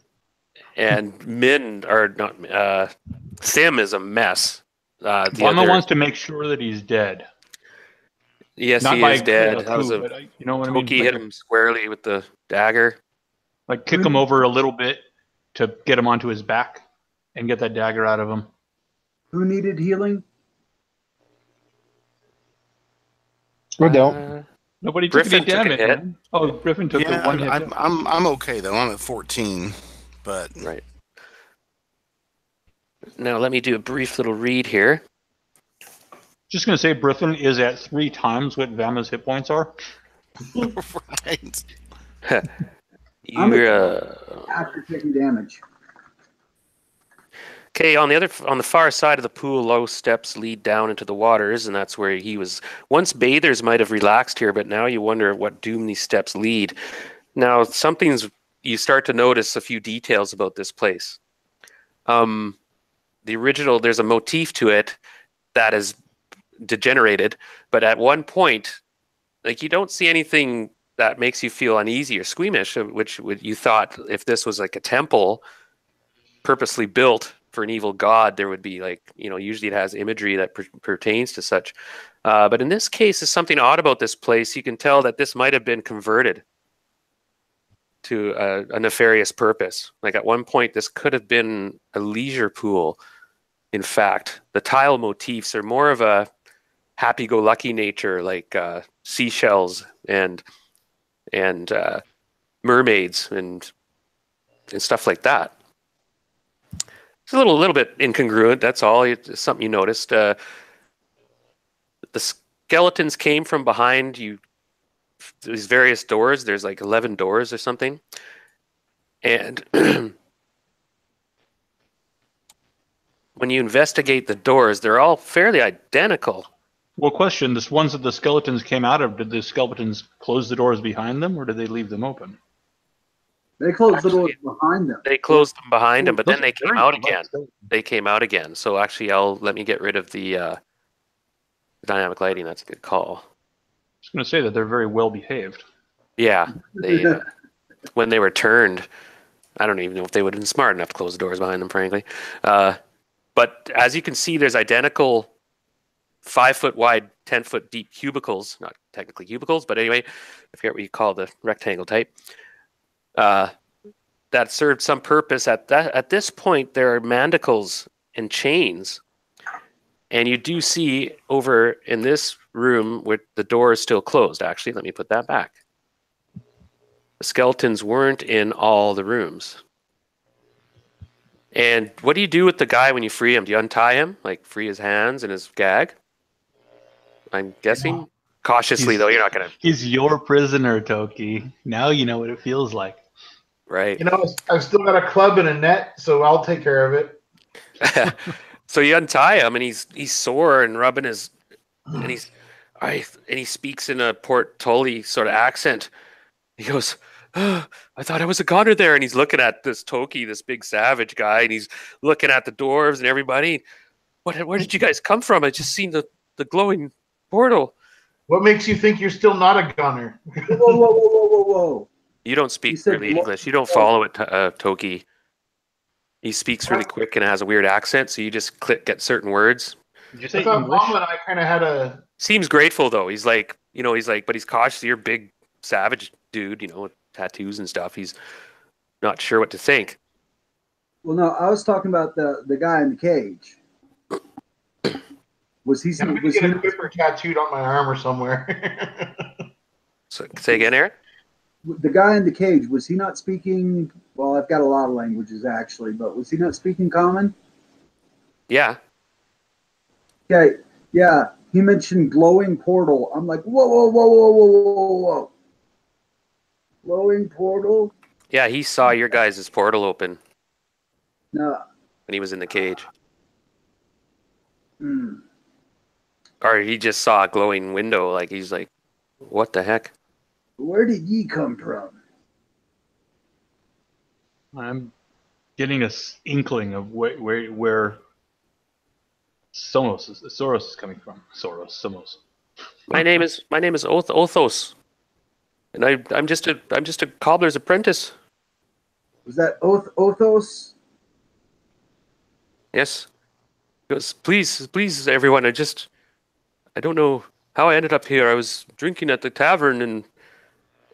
And Min are not. Sim is a mess. Vama wants to make sure that he's dead. Yes, not he is dead. That was you know what I mean? Toki hit him squarely with the dagger. Like kick him over a little bit to get him onto his back and get that dagger out of him. Who needed healing? Or don't. Nobody took any damage. Hit. Oh, Griffin took the one hit. I'm okay though. I'm at 14, but right. Now let me do a brief little read here. Just going to say Griffin is at 3 times what Vama's hit points are. Right. You're after taking damage. Okay, on the far side of the pool, low steps lead down into the waters, and that's where he was. Once bathers might have relaxed here, but now you wonder what doom these steps lead. Now, you start to notice a few details about this place. The original, there's a motif to it that is degenerated, but at one point, like you don't see anything that makes you feel uneasy or squeamish, which you thought if this was like a temple purposely built for an evil god, there would be usually it has imagery that pertains to such. But in this case, there's something odd about this place. You can tell that this might have been converted to a nefarious purpose. Like at one point, this could have been a leisure pool. In fact, the tile motifs are more of a happy-go-lucky nature, like seashells and mermaids and stuff like that. It's a little bit incongruent. That's all. It's something you noticed. The skeletons came from behind you. These various doors. There's like 11 doors or something, and when you investigate the doors, they're all fairly identical. Well, question: the ones that the skeletons came out of, did the skeletons close the doors behind them, or did they leave them open? They closed the doors behind them. They closed them behind them, but then they came out again. They came out again. So actually, let me get rid of the dynamic lighting. That's a good call. I was going to say that they're very well behaved. Yeah, they when they were turned, I don't even know if they would have been smart enough to close the doors behind them, frankly. But as you can see, there's identical 5 foot wide, 10 foot deep cubicles, not technically cubicles, but anyway, I forget what you call the rectangle type, that served some purpose. At this point, there are mandacles and chains. And you do see over in this room where the door is still closed, actually, let me put that back. The skeletons weren't in all the rooms. And what do you do with the guy when you free him? Do you untie him? Like free his hands and his gag? I'm guessing. Cautiously, though, you're not going to. He's your prisoner, Toki. Now you know what it feels like. Right. You know, I've still got a club and a net, so I'll take care of it. So you untie him, and he's sore and rubbing his, and he speaks in a Port Tully sort of accent. He goes, oh, I thought I was a goner there, and he's looking at this Toki, this big savage guy, and he's looking at the dwarves and everybody. Where did you guys come from? I just seen the glowing portal. What makes you think you're still not a gunner? Whoa. You don't speak really English. You don't follow it, Toki. He speaks really quick and has a weird accent, so you just get certain words. Did you say I thought English? Mom and I kind of had a... Seems grateful, though. He's like, but he's cautious. You're a big, savage dude, with tattoos and stuff. He's not sure what to think. Well, no, I was talking about the guy in the cage. Was he? I'm going to get a Clipper tattooed on my arm or somewhere. So, say again, Eric? The guy in the cage, was he not speaking? Well, I've got a lot of languages, actually, but was he not speaking common? Yeah. Okay, yeah. He mentioned glowing portal. I'm like, whoa. Glowing portal? Yeah, he saw your guys' portal open No. when he was in the cage. Hmm. Or he just saw a glowing window. Like, he's like, what the heck? Where did ye come from? I'm getting a inkling of where Soros is coming from. Somos. My name is Othos, and I'm just a cobbler's apprentice. Was that Othos? Yes. He goes, please, everyone. I don't know how I ended up here. I was drinking at the tavern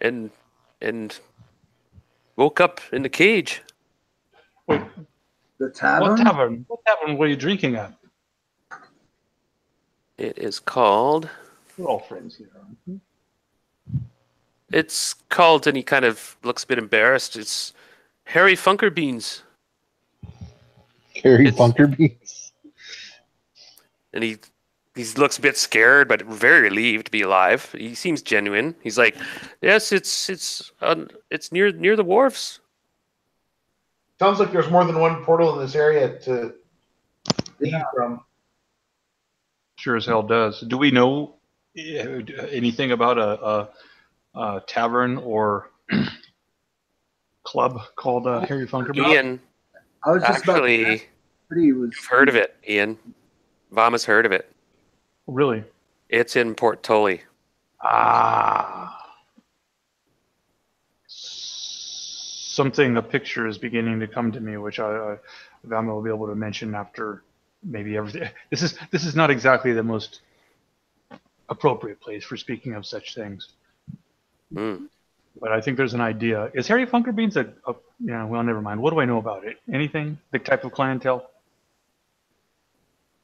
and woke up in the cage. Wait, The tavern? What tavern were you drinking at? It is called. We're all friends here. Aren't we? It's called, and he kind of looks a bit embarrassed. It's Harry Funkerbeans. Harry Funkerbeans. And he looks a bit scared, but very relieved to be alive. He seems genuine. He's like, yes, it's near the wharfs. Sounds like there's more than one portal in this area to leave from. Sure as hell does. Do we know anything about a tavern or club called Harry Funkerbeans? Ian, I was just actually, you've heard of it, Ian. Vama's heard of it. Really? It's in Port Tully. Something, a picture is beginning to come to me, which Vama will be able to mention after maybe everything. This is not exactly the most appropriate place for speaking of such things. Mm. But I think there's an idea. Is Harry Funkerbeans well, never mind. What do I know about it? Anything? The type of clientele?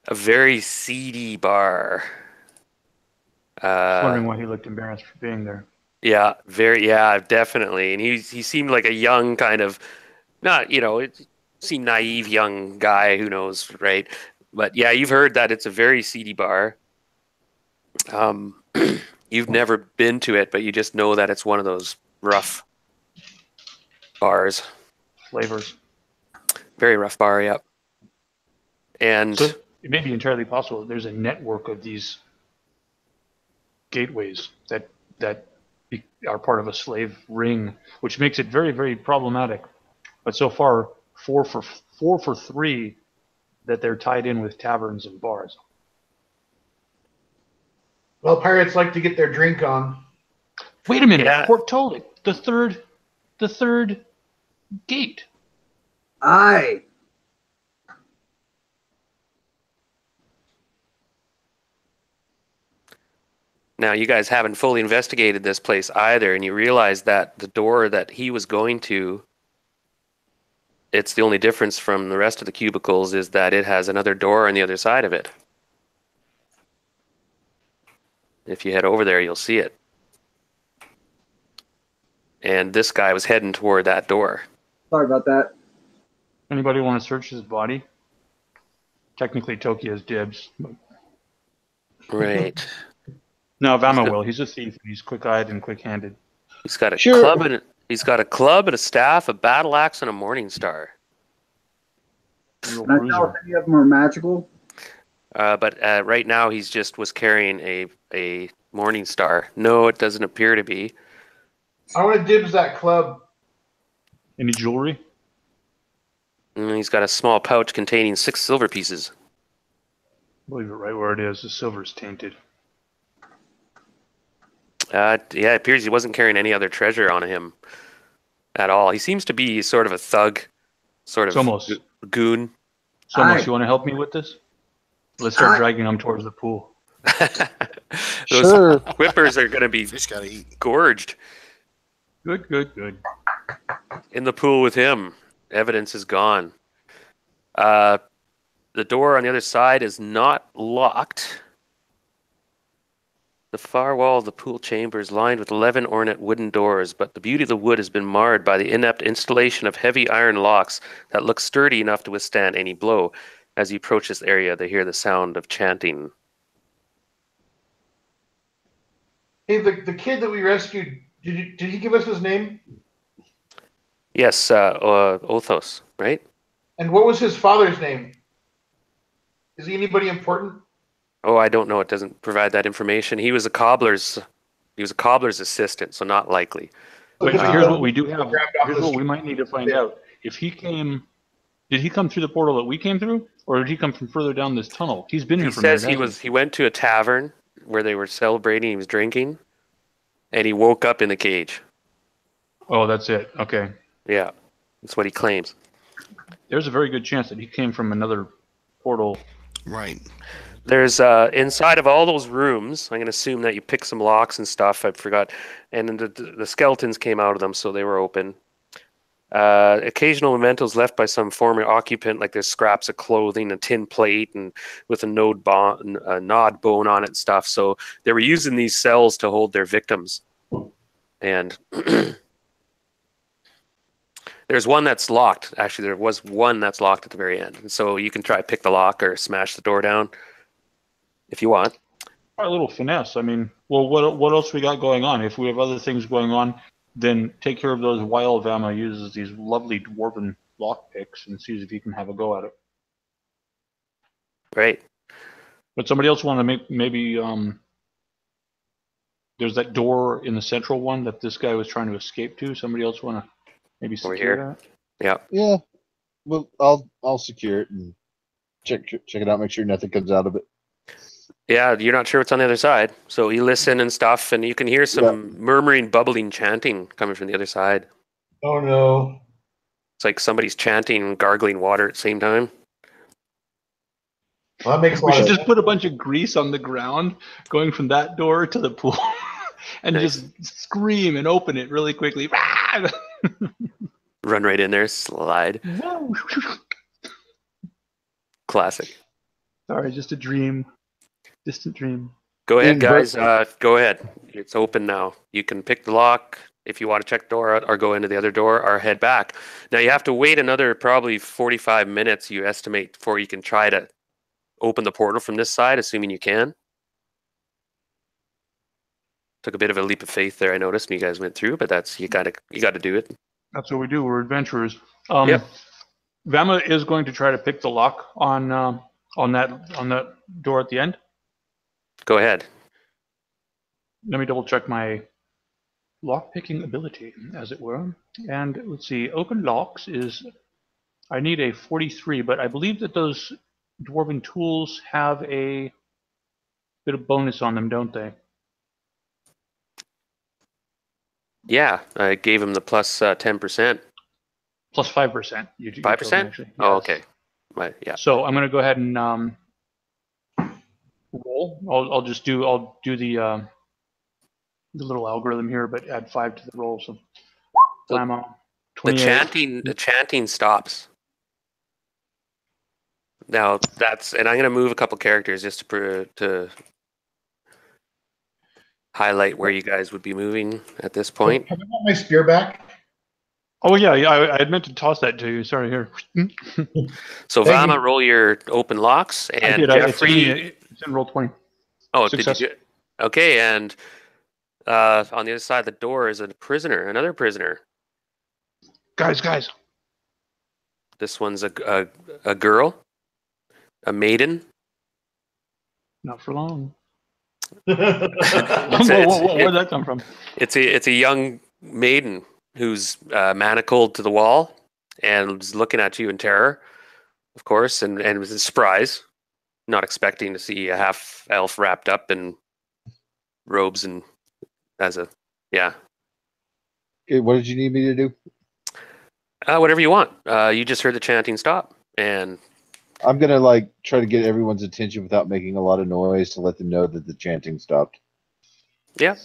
A very seedy bar. Wondering why he looked embarrassed for being there. Yeah, definitely. And he seemed like a young kind of, not, it seemed naive young guy, who knows, right? But yeah, you've heard that it's a very seedy bar. You've never been to it, but you just know that it's one of those rough bars. Flavors. Very rough bar, yep. And so it may be entirely possible that there's a network of these gateways that are part of a slave ring, which makes it very, very problematic. But so far, 4 for 3 that they're tied in with taverns and bars. Well, pirates like to get their drink on. Wait a minute, Yeah. Port Tully, the third gate. Aye. Now, you guys haven't fully investigated this place either, and you realize that the door that he was going to, it's the only difference from the rest of the cubicles is that it has another door on the other side of it. If you head over there, you'll see it. And this guy was heading toward that door. Sorry about that. Anybody want to search his body? Technically, Toki has dibs. But... Right. No, Vama will. He's a thief. He's quick-eyed and quick-handed. He's got a club and he's got a club and a staff, a battle axe, and a morning star. Can I tell if any of them are magical? But right now he's just was carrying a morning star. No, it doesn't appear to be. I want to dibs that club. Any jewelry? He's got a small pouch containing 6 silver pieces. Leave it right where it is. The silver's tainted. Yeah, it appears he wasn't carrying any other treasure on him at all. He seems to be sort of a thug, sort of Somos. goon. Somos, you want to help me with this? Let's start dragging him towards the pool. Those whippers are going to be Fish gotta eat. gorged. Good. In the pool with him. Evidence is gone. The door on the other side is not locked. The far wall of the pool chamber is lined with 11 ornate wooden doors, but the beauty of the wood has been marred by the inept installation of heavy iron locks that look sturdy enough to withstand any blow. As you approach this area, they hear the sound of chanting. Hey, the kid that we rescued, did he give us his name? Yes, Othos, right? And what was his father's name? Is he anybody important? Oh, I don't know. It doesn't provide that information. He was a cobbler's assistant, so not likely. Wait, here's what we do have. Here's what we might need to find out. If he came, did he come through the portal that we came through, or did he come from further down this tunnel? He's been here He for says he went to a tavern where they were celebrating. He was drinking, and he woke up in the cage. Oh, that's it. Okay. Yeah, that's what he claims. There's a very good chance that he came from another portal. Right. There's inside of all those rooms, I'm going to assume that you picked some locks and stuff. I forgot. And then the skeletons came out of them, so they were open. Occasional mementos left by some former occupant, like there's scraps of clothing, a tin plate, and with a nod bone on it and stuff. So they were using these cells to hold their victims. And there's one that's locked. Actually, there was one that's locked at the very end. And so you can try to pick the lock or smash the door down if you want. A little finesse. I mean, well, what else we got going on? If we have other things going on, then take care of those while Vama uses these lovely dwarven lock picks and sees if he can have a go at it. Right. But somebody else want to make maybe there's that door in the central one that this guy was trying to escape to. Somebody else want to maybe secure that? Yeah. Yeah. Well, I'll secure it and check it out. Make sure nothing comes out of it. Yeah, you're not sure what's on the other side. So you listen and stuff, and you can hear some murmuring, bubbling, chanting coming from the other side. Oh, no. It's like somebody's chanting and gargling water at the same time. Well, that makes a We lot should of just sense. put a bunch of grease on the ground going from that door to the pool and Nice. just scream and open it really quickly. Run right in there, slide. Classic. Sorry, just a dream. Distant dream. Go ahead, In guys. Go ahead. It's open now. You can pick the lock if you want to check the door out, or go into the other door, or head back. Now you have to wait another probably 45 minutes, you estimate, before you can try to open the portal from this side, assuming you can. Took a bit of a leap of faith there, I noticed, when you guys went through, but that's you got to do it. That's what we do. We're adventurers. Yep. Vama is going to try to pick the lock on that door at the end. Go ahead. Let me double check my lock picking ability, as it were. And let's see, open locks is, I need a 43, but I believe that those dwarven tools have a bit of bonus on them, don't they? Yeah, I gave him the plus 10%. Plus 5%. 5%? Oh, okay. Yeah. So I'm going to go ahead and roll. I'll do the little algorithm here, but add 5 to the roll. So blammo. The chanting stops. Now and I'm going to move a couple characters just to highlight where you guys would be moving at this point. Have I got my spear back? Oh yeah, I had meant to toss that to you. Sorry, here. So Vama, roll your open locks, and Jeffrey. It's in roll 20. Oh, Success. did you? Okay, and on the other side of the door is another prisoner. Guys. This one's a girl, a maiden. Not for long. Where'd that come from? It's a young maiden who's manacled to the wall and is looking at you in terror, of course, and was in surprise, not expecting to see a half elf wrapped up in robes and Okay, what did you need me to do? Whatever you want. You just heard the chanting stop, and I'm gonna try to get everyone's attention without making a lot of noise to let them know that the chanting stopped. Yeah.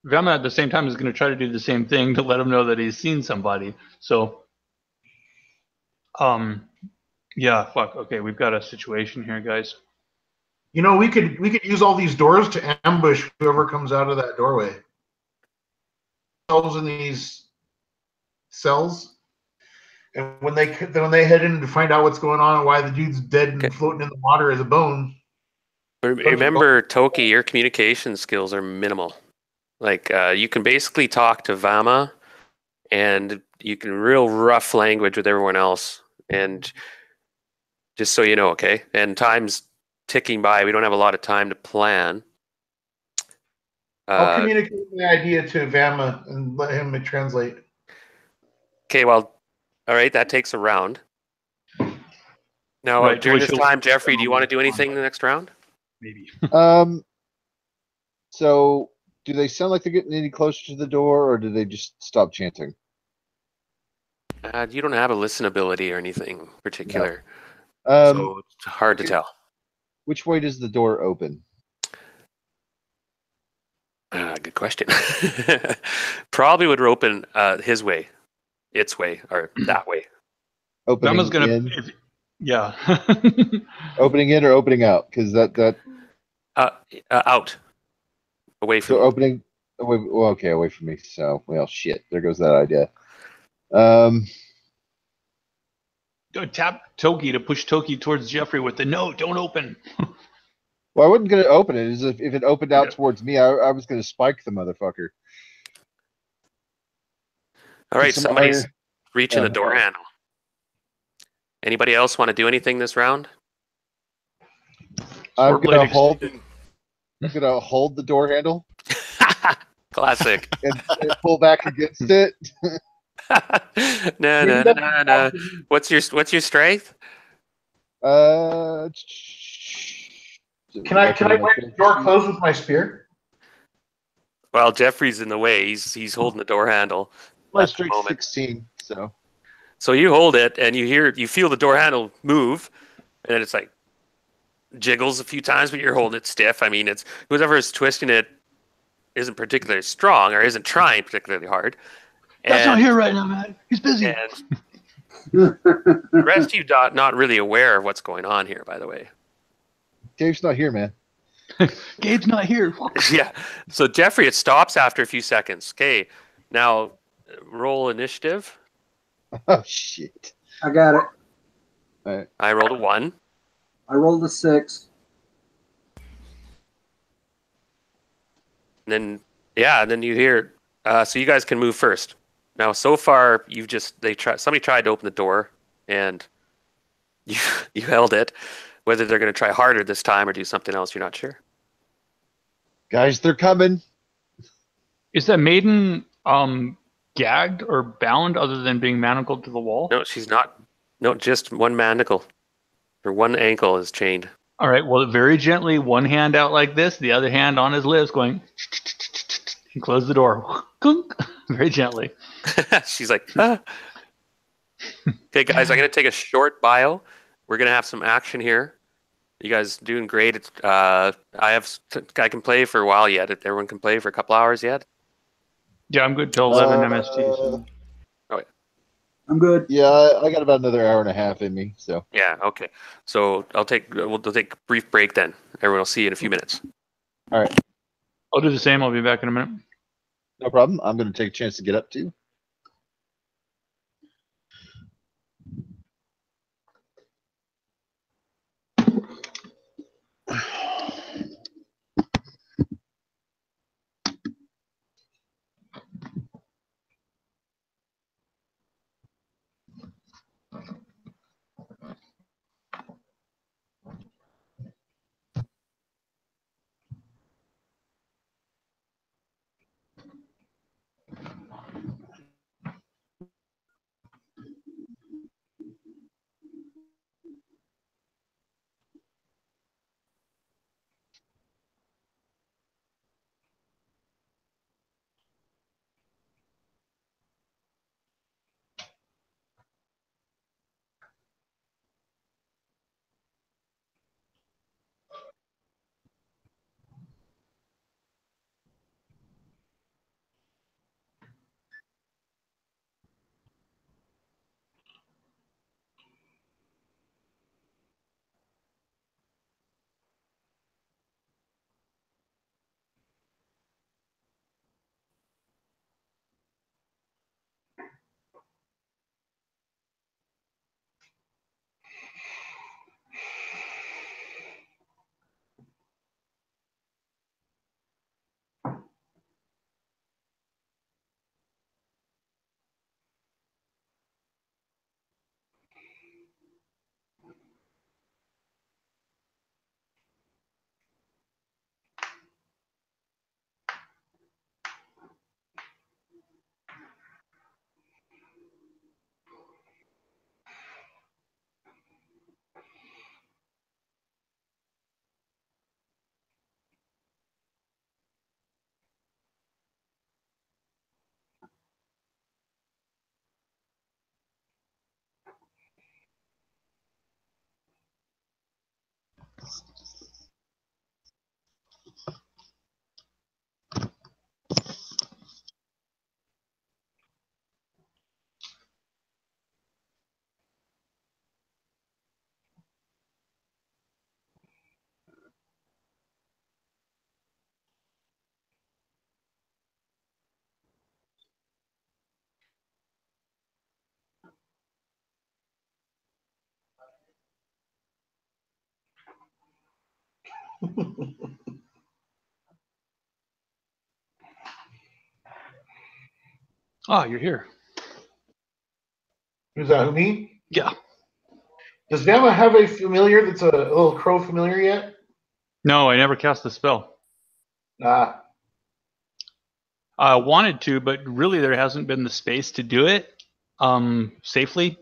Vama at the same time is going to try to do the same thing to let him know that he's seen somebody. So, yeah, fuck. Okay, we've got a situation here, guys. You know, we could use all these doors to ambush whoever comes out of that doorway. In these cells, and when they head in to find out what's going on and why the dude's dead and floating in the water as a bone. Remember, Toki, your communication skills are minimal. You can basically talk to Vama, and you can real rough language with everyone else. And just so you know, okay? And time's ticking by. We don't have a lot of time to plan. I'll communicate my idea to Vama and let him translate. Okay, well, all right, that takes a round. Now, during this time, Jeffrey, do you want to do anything in the next round? Maybe. So, do they sound like they're getting any closer to the door, or do they just stop chanting? You don't have a listen ability or anything particular, No. so it's hard to tell. Which way does the door open? Good question. Probably would open his way, its way, or that way. Opening in? Yeah. Opening in or opening out? Because that out, away from. So opening away. Well, okay, away from me. So shit. There goes that idea. Tap Toki to push Toki towards Jeffrey with the no, don't open. Well, I wasn't going to open it. If it opened out towards me, I was going to spike the motherfucker. All right, somebody's reaching the door handle. Anybody else want to do anything this round? I'm going to hold the door handle. Classic. and pull back against it. No. What's your strength? Can I break the door closed with my spear? Well, Jeffrey's in the way. He's holding the door handle. My strength's 16, so. So you hold it, and you feel the door handle move, and it's like jiggles a few times, but you're holding it stiff. I mean, it's whoever is twisting it isn't particularly strong or isn't trying particularly hard. That's not here right now, man. He's busy. And the rest of you not really aware of what's going on here, by the way. Gabe's not here, man. Gabe's not here. Yeah. So Jeffrey, it stops after a few seconds. Okay. Now roll initiative. Oh shit. I got it. All right. I rolled a 1. I rolled a 6. And then you hear so you guys can move first. Now so far somebody tried to open the door and you held it. Whether they're going to try harder this time or do something else, you're not sure. Guys, they're coming. Is that maiden gagged or bound other than being manacled to the wall? No, she's not. No, just one manacle. Her one ankle is chained. All right. Well, very gently, one hand out like this, the other hand on his lips going, and close the door. Very gently. She's like, ah. Okay, guys, I'm gonna take a short bio. We're gonna have some action here. You guys doing great. It's I can play for a while yet. If everyone can play for a couple hours yet. Yeah, I'm good till 11 MST. So. Oh yeah. I'm good. Yeah, I got about another hour and a half in me. So Yeah. Okay. So we'll take a brief break then. Everyone will see you in a few minutes. all right, I'll do the same. I'll be back in a minute. no problem. I'm going to take a chance to get up too. Oh, you're here. Who's that? Who, me? Yeah. Does Vama have a familiar that's a little crow familiar yet? No, I never cast the spell. Ah. I wanted to, but really there hasn't been the space to do it safely.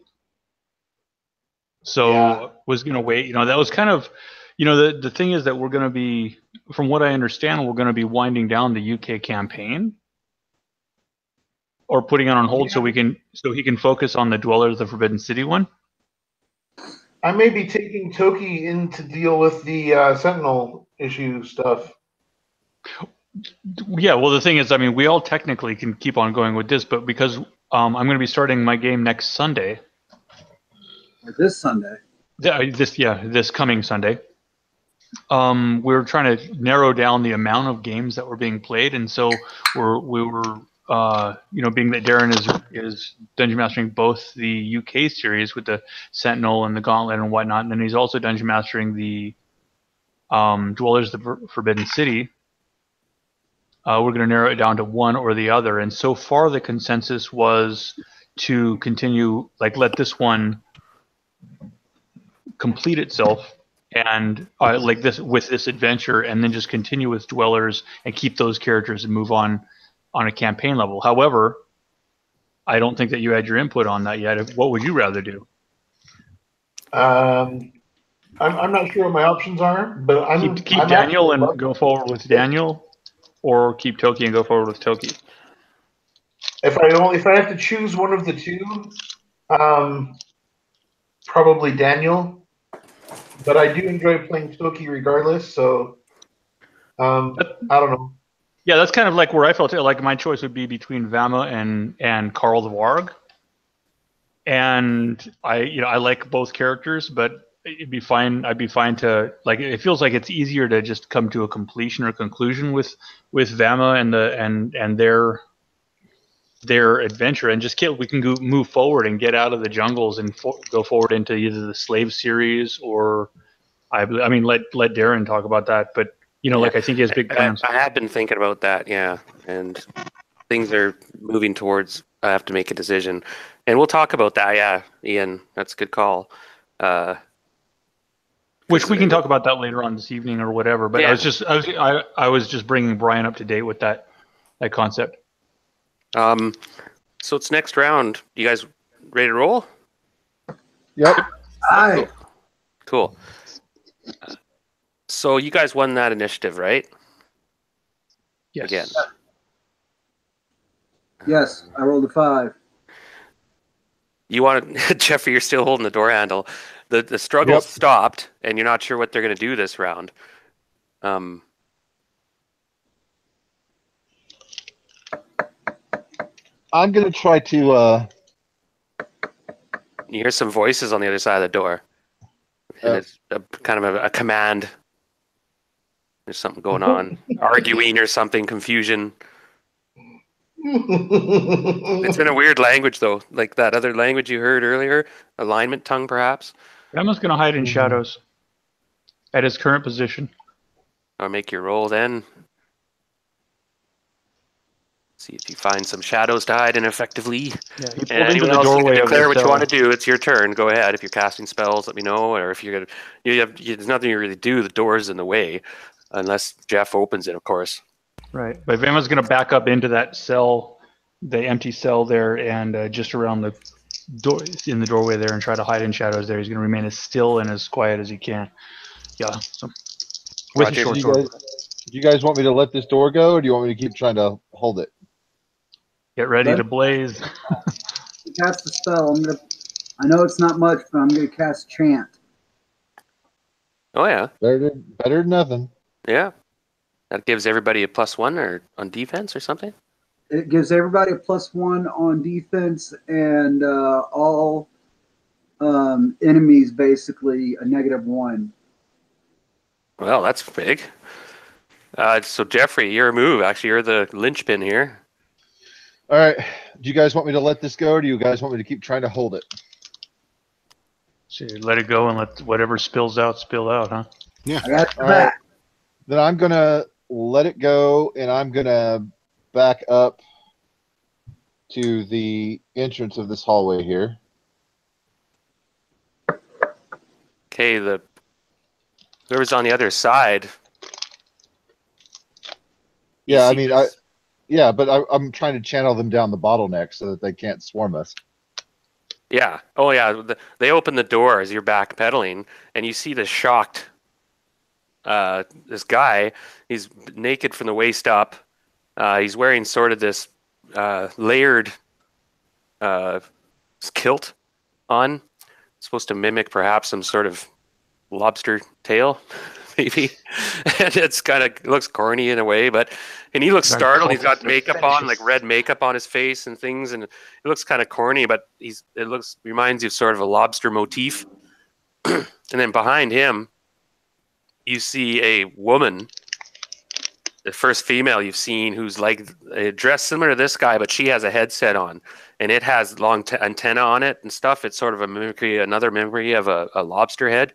So was going to wait. That was kind of, the thing is that we're going to be, from what I understand, we're going to be winding down the UK campaign, or putting it on hold so he can focus on the Dwellers of the Forbidden City one. I may be taking Toki in to deal with the Sentinel issue stuff. Yeah, well, the thing is, we all technically can keep on going with this, but because I'm going to be starting my game next Sunday. This Sunday. This coming Sunday. We're trying to narrow down the amount of games that were being played, and so we were being that Darren is dungeon mastering both the UK series with the Sentinel and the Gauntlet and whatnot, and then he's also dungeon mastering the Dwellers of the Forbidden City. We're going to narrow it down to one or the other, and so far the consensus was to continue, let this one complete itself, and with this adventure, and then just continue with Dwellers and keep those characters and move on a campaign level. However, I don't think that you had your input on that yet. What would you rather do? I'm not sure what my options are, but I'm keep Daniel and go forward with Daniel, or keep Toki and go forward with Toki. If I have to choose one of the two, Probably Daniel, but I do enjoy playing Toki regardless. So I don't know. Yeah, that's kind of like where I felt like my choice would be between Vama and Karl the Warg. And I like both characters, but it'd be fine. I'd be fine to like. It feels like it's easier to just come to a completion or conclusion with Vama and their adventure, and just we can move forward and get out of the jungles and go forward into either the slave series or I mean let Darren talk about that. But like I think he has big plans. I have been thinking about that, yeah, and things are moving towards. I have to make a decision, and we'll talk about that. Yeah, Ian, that's a good call. Which we can talk about that later on this evening or whatever. But yeah. I was just bringing Brian up to date with that concept. So it's next round. You guys ready to roll? Yep. Aye. Cool. So you guys won that initiative, right? Yes. Again. Yes, I rolled a 5. You want to, Jeffrey? You're still holding the door handle. The struggle stopped, and you're not sure what they're going to do this round. I'm going to try to. You hear some voices on the other side of the door, and it's kind of a command. There's something going on, arguing or something, confusion. It's in a weird language, though, like that other language you heard earlier, alignment tongue, perhaps. Vama's going to hide in shadows at his current position. Or make your roll then. See if you find some shadows to hide in effectively. Yeah, he pulled and into anyone the else, you doorway can of declare the what you cell. want to do. It's your turn. Go ahead. If you're casting spells, let me know. Or if you're gonna, there's nothing you really do. The door's in the way, unless Jeff opens it, of course. Right, but Vama's going to back up into that cell, the empty cell there, and just around the door in the doorway there, and try to hide in shadows there. He's going to remain as still and as quiet as he can. Yeah. So, with a Roger, short sword. Do you guys want me to let this door go, or do you want me to keep trying to hold it? Get ready to blaze. Cast a spell. I know it's not much, but I'm gonna cast chant. Oh yeah. Better than nothing. Yeah. That gives everybody a +1 or on defense or something. It gives everybody a +1 on defense, and all enemies basically a -1. Well, that's big. So Jeffrey, your move. Actually, you're the linchpin here. All right. Do you guys want me to let this go, or do you guys want me to keep trying to hold it? So you let it go and let whatever spills out spill out, huh? Yeah. I got your All right. back. Then I'm going to let it go, and I'm going to back up to the entrance of this hallway here. Okay, whoever's on the other side. Yeah, I mean, I'm trying to channel them down the bottleneck so that they can't swarm us. Yeah. Oh, yeah. They open the door as you're backpedaling, and you see this shocked. This guy. He's naked from the waist up. He's wearing sort of this layered kilt on. It's supposed to mimic perhaps some sort of lobster tail, maybe. And it's kind of looks corny in a way, and he looks startled. He's got makeup on, like red makeup on his face and things, and it looks kind of corny, but reminds you of sort of a lobster motif. And then behind him, you see a woman, the first female you've seen, who's like dressed similar to this guy, but she has a headset on, and it has long antenna on it and stuff. It's sort of another memory of a lobster head.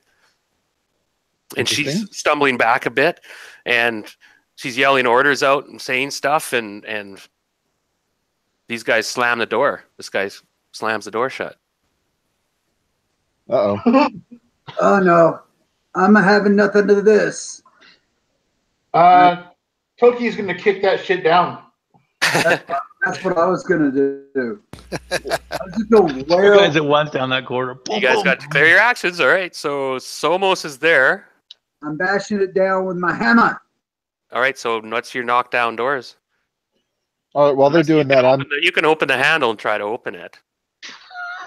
And she's stumbling back a bit, and she's yelling orders out and saying stuff, and these guys slam the door. This guy slams the door shut. Uh-oh. Oh no, I'm having nothing to this. Toki's gonna kick that shit down. That's what I was gonna do. I was just gonna Two wail. guys at once down that corridor. You guys got to clear your actions. All right, so Somos is there. I'm bashing it down with my hammer. All right, so what's your knockdown doors? All right, while they're doing that, You can open the handle and try to open it.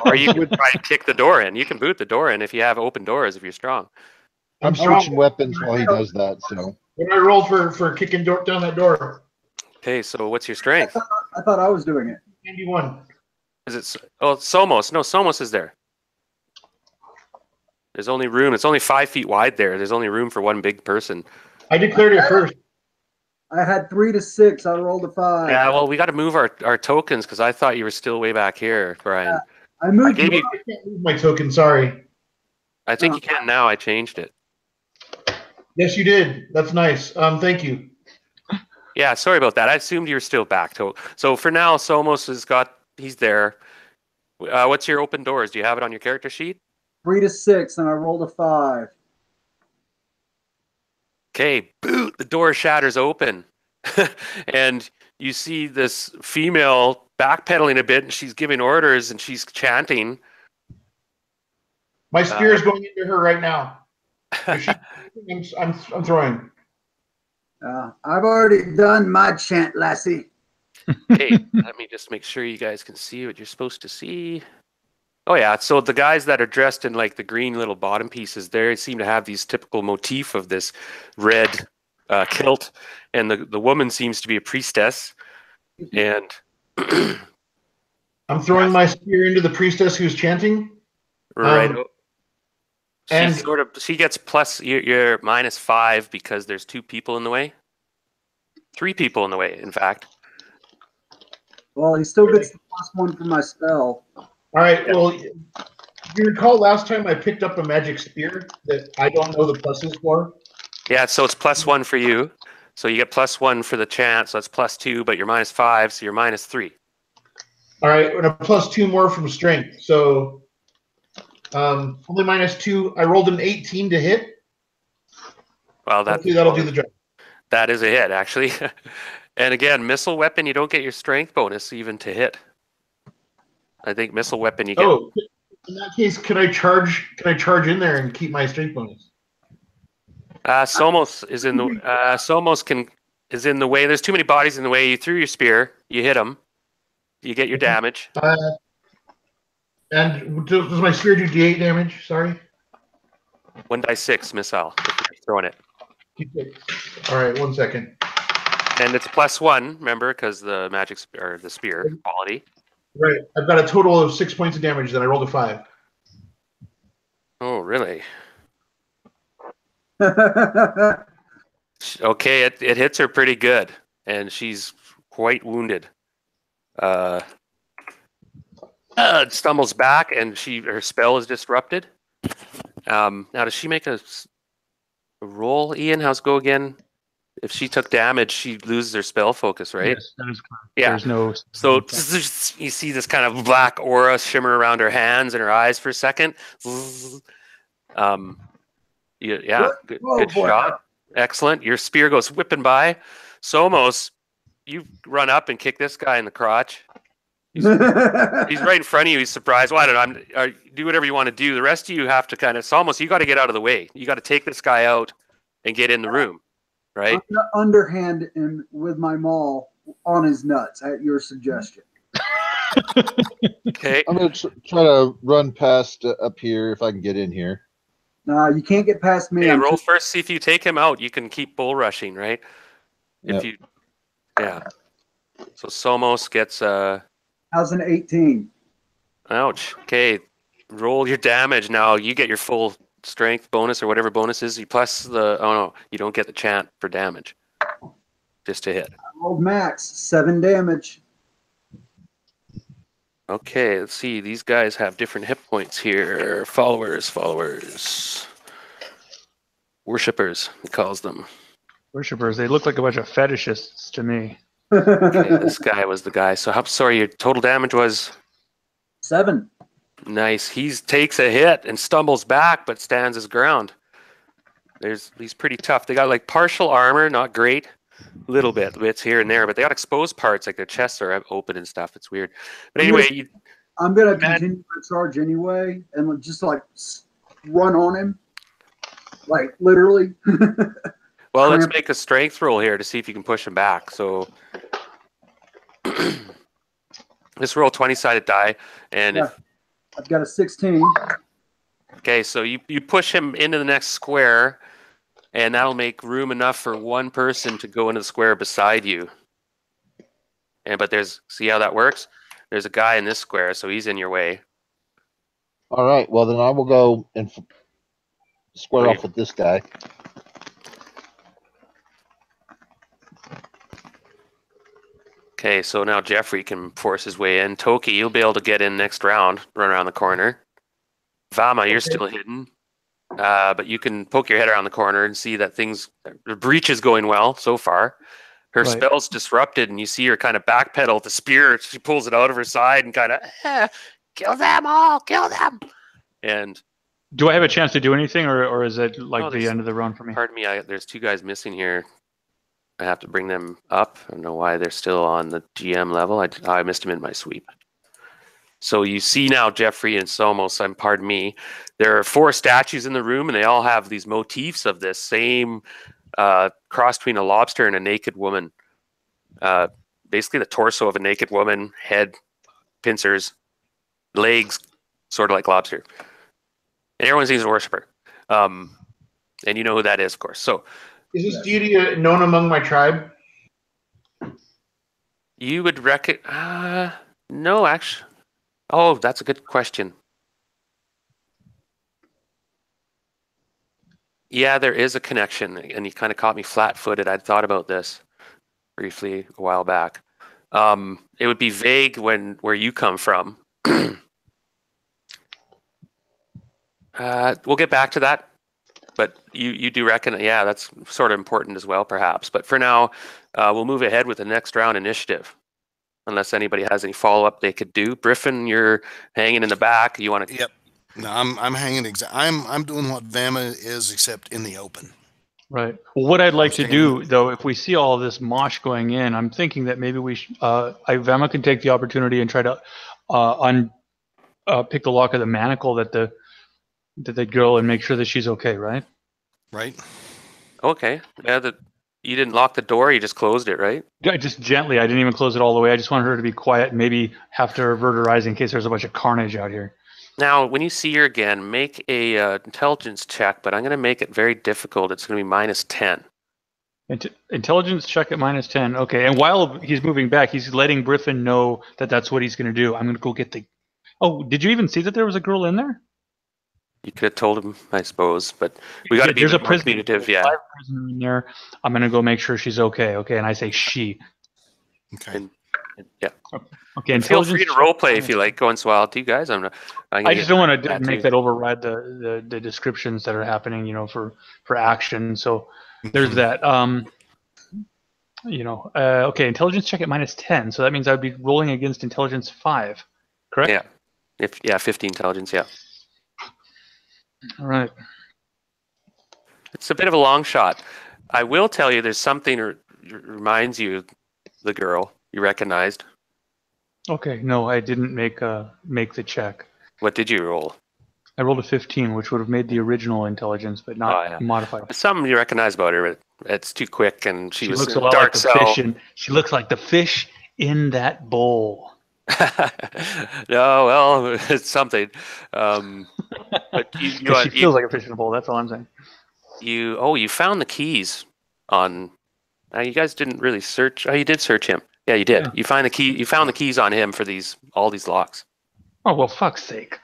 Or you can try to kick the door in. You can boot the door in if you have open doors, if you're strong. I'm switching weapons while he does that. So What do I roll for kicking down that door? Okay, so what's your strength? I thought I was doing it. 91. Is it? Oh, Somos. No, Somos is there. There's only room. It's only 5 feet wide there. There's only room for one big person. I declared it first. I had 3 to 6. I rolled a 5. Yeah, well, we got to move our tokens because I thought you were still way back here, Brian. I moved. gave you- I can't move my token. Sorry. I think you can now. I changed it. Yes, you did. That's nice. Thank you. Yeah, sorry about that. I assumed you were still back. So for now, Somos he's there. What's your open doors? Do you have it on your character sheet? 3 to 6, and I rolled a 5. Okay, boot, the door shatters open. And you see this female backpedaling a bit, and she's giving orders, and she's chanting. My spear is going into her right now. I'm throwing. I've already done my chant, lassie. Hey, let me just make sure you guys can see what you're supposed to see. Oh yeah, so the guys that are dressed in like the green little bottom pieces, they seem to have these typical motif of this red kilt, and the woman seems to be a priestess. And I'm throwing my spear into the priestess who's chanting. right, and she gets plus you're -5 because there's 2 people in the way, 3 people in the way, in fact. Well, he still gets the +1 for my spell. All right. Well, you recall last time I picked up a magic spear that I don't know the pluses for? Yeah, so it's +1 for you. So you get +1 for the chant, so that's +2, but you're -5, so you're -3. All right, and a +2 more from strength. So only -2. I rolled an 18 to hit. Well, that'll do the job. That is a hit, actually. And again, missile weapon, you don't get your strength bonus even to hit. I think missile weapon you get. Oh, in that case, can I charge? Can I charge in there and keep my strength bonus? Somos is in the is in the way. There's too many bodies in the way. You threw your spear, you hit them, you get your damage. And does my spear do D8 damage? Sorry. 1d6 missile if you're throwing it. All right, 1 second. And it's +1, remember, because the magic or the spear quality. Right, I've got a total of 6 points of damage. Then I rolled a 5. Oh, really? Okay, it hits her pretty good, and she's quite wounded. Stumbles back, and her spell is disrupted. Now, does she make a roll, Ian? How's it go again? If she took damage, she loses her spell focus, right? Yes, that is correct. Yeah. There's no. So you see this kind of black aura shimmer around her hands and her eyes for a second. Good shot. Excellent. Your spear goes whipping by. Somos, you run up and kick this guy in the crotch. He's right in front of you. He's surprised. Well, I don't know. Do whatever you want to do. The rest of you have to kind of. Somos, you got to get out of the way. You got to take this guy out and get in the room. Right? I'm going to underhand him with my maul on his nuts at your suggestion. Okay. I'm going to try to run past up here if I can get in here. No, you can't get past me. Hey, roll first. See if you take him out. You can keep bull rushing, right? Yep. Yeah. So Somos gets How's an 18? Ouch. Okay. Roll your damage now. You get your full strength bonus or whatever bonus is. You plus the you don't get the chant for damage. Just to hit. I rolled max 7 damage. Okay, let's see. These guys have different hit points here. Followers. Worshippers, he calls them. Worshippers. They look like a bunch of fetishists to me. Okay, this guy was the guy. So sorry, your total damage was 7. Nice. He takes a hit and stumbles back, but stands his ground. He's pretty tough. They got like partial armor, not great. Little bits here and there, but they got exposed parts, like their chests are open and stuff. It's weird. But anyway, I'm gonna continue my charge anyway, and just like run on him, like literally. Well, let's make a strength roll here to see if you can push him back. So just roll 20-sided die, and if I've got a 16. Okay, so you push him into the next square, and that'll make room enough for one person to go into the square beside you. But see how that works? There's a guy in this square, so he's in your way. All right. Well, then I will go and square off with this guy. Okay, so now Jeffrey can force his way in. Toki, you'll be able to get in next round, run around the corner. Vama, you're still hidden. But you can poke your head around the corner and see that the breach is going well so far. Her spell's disrupted, and you see her kind of backpedal with the spear. She pulls it out of her side and kind of, kill them all, kill them. And do I have a chance to do anything, or is it like the end of the round for me? Pardon me, there's 2 guys missing here. I have to bring them up. I don't know why they're still on the GM level. I missed them in my sweep. So you see now, Jeffrey and Somos, pardon me, there are 4 statues in the room, and they all have these motifs of this same cross between a lobster and a naked woman. Basically the torso of a naked woman, head, pincers, legs, sort of like lobster. And everyone seems to worship her. And you know who that is, of course. So, is this deity known among my tribe? You would reckon... no, actually. Oh, that's a good question. Yeah, there is a connection, and you kind of caught me flat-footed. I'd thought about this briefly a while back. It would be vague where you come from. We'll get back to that. But you do reckon, yeah, that's sort of important as well, perhaps. But for now, we'll move ahead with the next round initiative, unless anybody has any follow-up they could do. Griffin, you're hanging in the back. You want to? Yep. No, I'm hanging. I'm doing what Vama is, except in the open. Right. Well, what I'd like to do, though, if we see all this mosh going in, I'm thinking that maybe we Vama can take the opportunity and try to pick the lock of the manacle that the girl and make sure that she's okay, right? Right. Okay. Yeah. You didn't lock the door. You just closed it, right? Yeah, just gently. I didn't even close it all the way. I just wanted her to be quiet and maybe have to avert her eyes in case there's a bunch of carnage out here. Now, when you see her again, make a intelligence check, but I'm going to make it very difficult. It's going to be -10. Intelligence check at -10. Okay, and while he's moving back, he's letting Griffin know that that's what he's going to do. I'm going to go get the... Oh, did you even see that there was a girl in there? You could have told him, I suppose, but we got to be there's a more prisoner, communicative, yeah. There's a prisoner in there. I'm going to go make sure she's okay. Okay, and I say she. Okay. Yeah. Okay. Feel free to role play if you like going so wild too, guys. I just don't want to make that override the descriptions that are happening, for action. So there's that. Okay, intelligence check at -10. So that means I'd be rolling against intelligence 5, correct? Yeah. 15 intelligence. Yeah. All right. It's a bit of a long shot. I will tell you, there's something reminds you of the girl you recognized. Okay, no, I didn't make the check. What did you roll? I rolled a 15, which would have made the original intelligence, but not modified. Something you recognize about her, but it's too quick, and she was looks a lot dark like the fish, and she looks like the fish in that bowl. No, well, it's something. But she feels like a fish in a bowl. That's all I'm saying. You found the keys on. You guys didn't really search. Oh, you did search him. Yeah, you did. Yeah. You found the keys on him for all these locks. Oh, well, fuck's sake.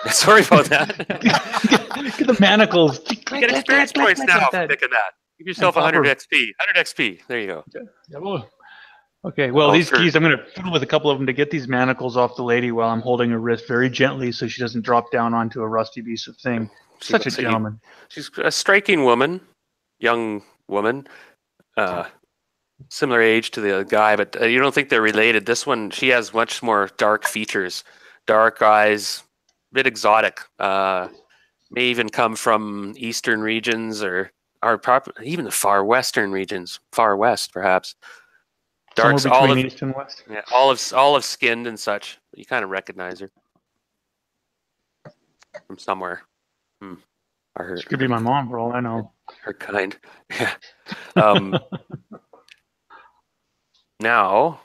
Sorry about that. Get the manacles. Get experience points now for picking that. Give yourself 100 XP. 100 XP. There you go. Yeah, okay, well, these keys, I'm going to fiddle with a couple of them to get these manacles off the lady while I'm holding her wrist very gently so she doesn't drop down onto a rusty piece of thing. Such a gentleman. She's a striking woman, young woman, similar age to the guy, but you don't think they're related. This one, she has much more dark features, dark eyes, a bit exotic. May even come from eastern regions or even the far western regions, far west perhaps. Dark, between east and west. Yeah, olive skinned and such. You kind of recognize her from somewhere. She could be my mom for all I know. Her kind. Yeah. Now,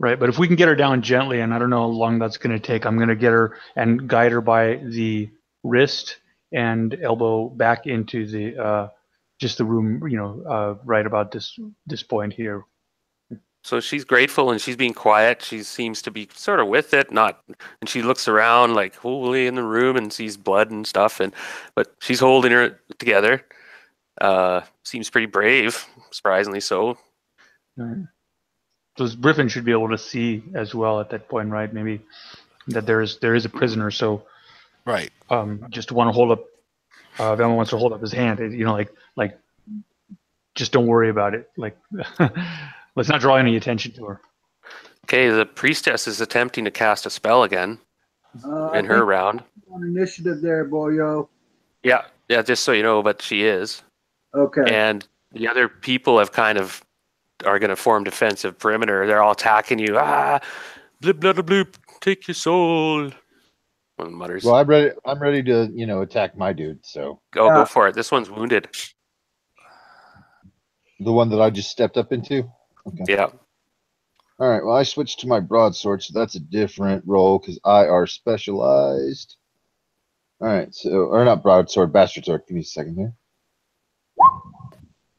Right, but if we can get her down gently, and I don't know how long that's going to take, I'm going to get her and guide her by the wrist and elbow back into the just the room, right about this point here. So she's grateful and she's being quiet. She seems to be sort of with it, and she looks around like holy in the room and sees blood and stuff, but she's holding her together. Seems pretty brave, surprisingly so. Right. So Griffin should be able to see as well at that point, right? Maybe that there is a prisoner. So, Right. Just want to hold up. Velma wants to hold up his hand. Like, just don't worry about it. Like, let's not draw any attention to her. Okay, the priestess is attempting to cast a spell again in her round. On initiative there, boyo. Yeah, just so you know, but she is. Okay. And the other people are going to form defensive perimeter. They're all attacking you. Blip, blip, blip, take your soul. One mutters. Well, I'm ready to, attack my dude. So go for it. This one's wounded. The one that I just stepped up into. Okay. Yeah. All right. Well, I switched to my broadsword, so that's a different roll because I are specialized. All right. So, or not broadsword, bastard sword. Give me a second here.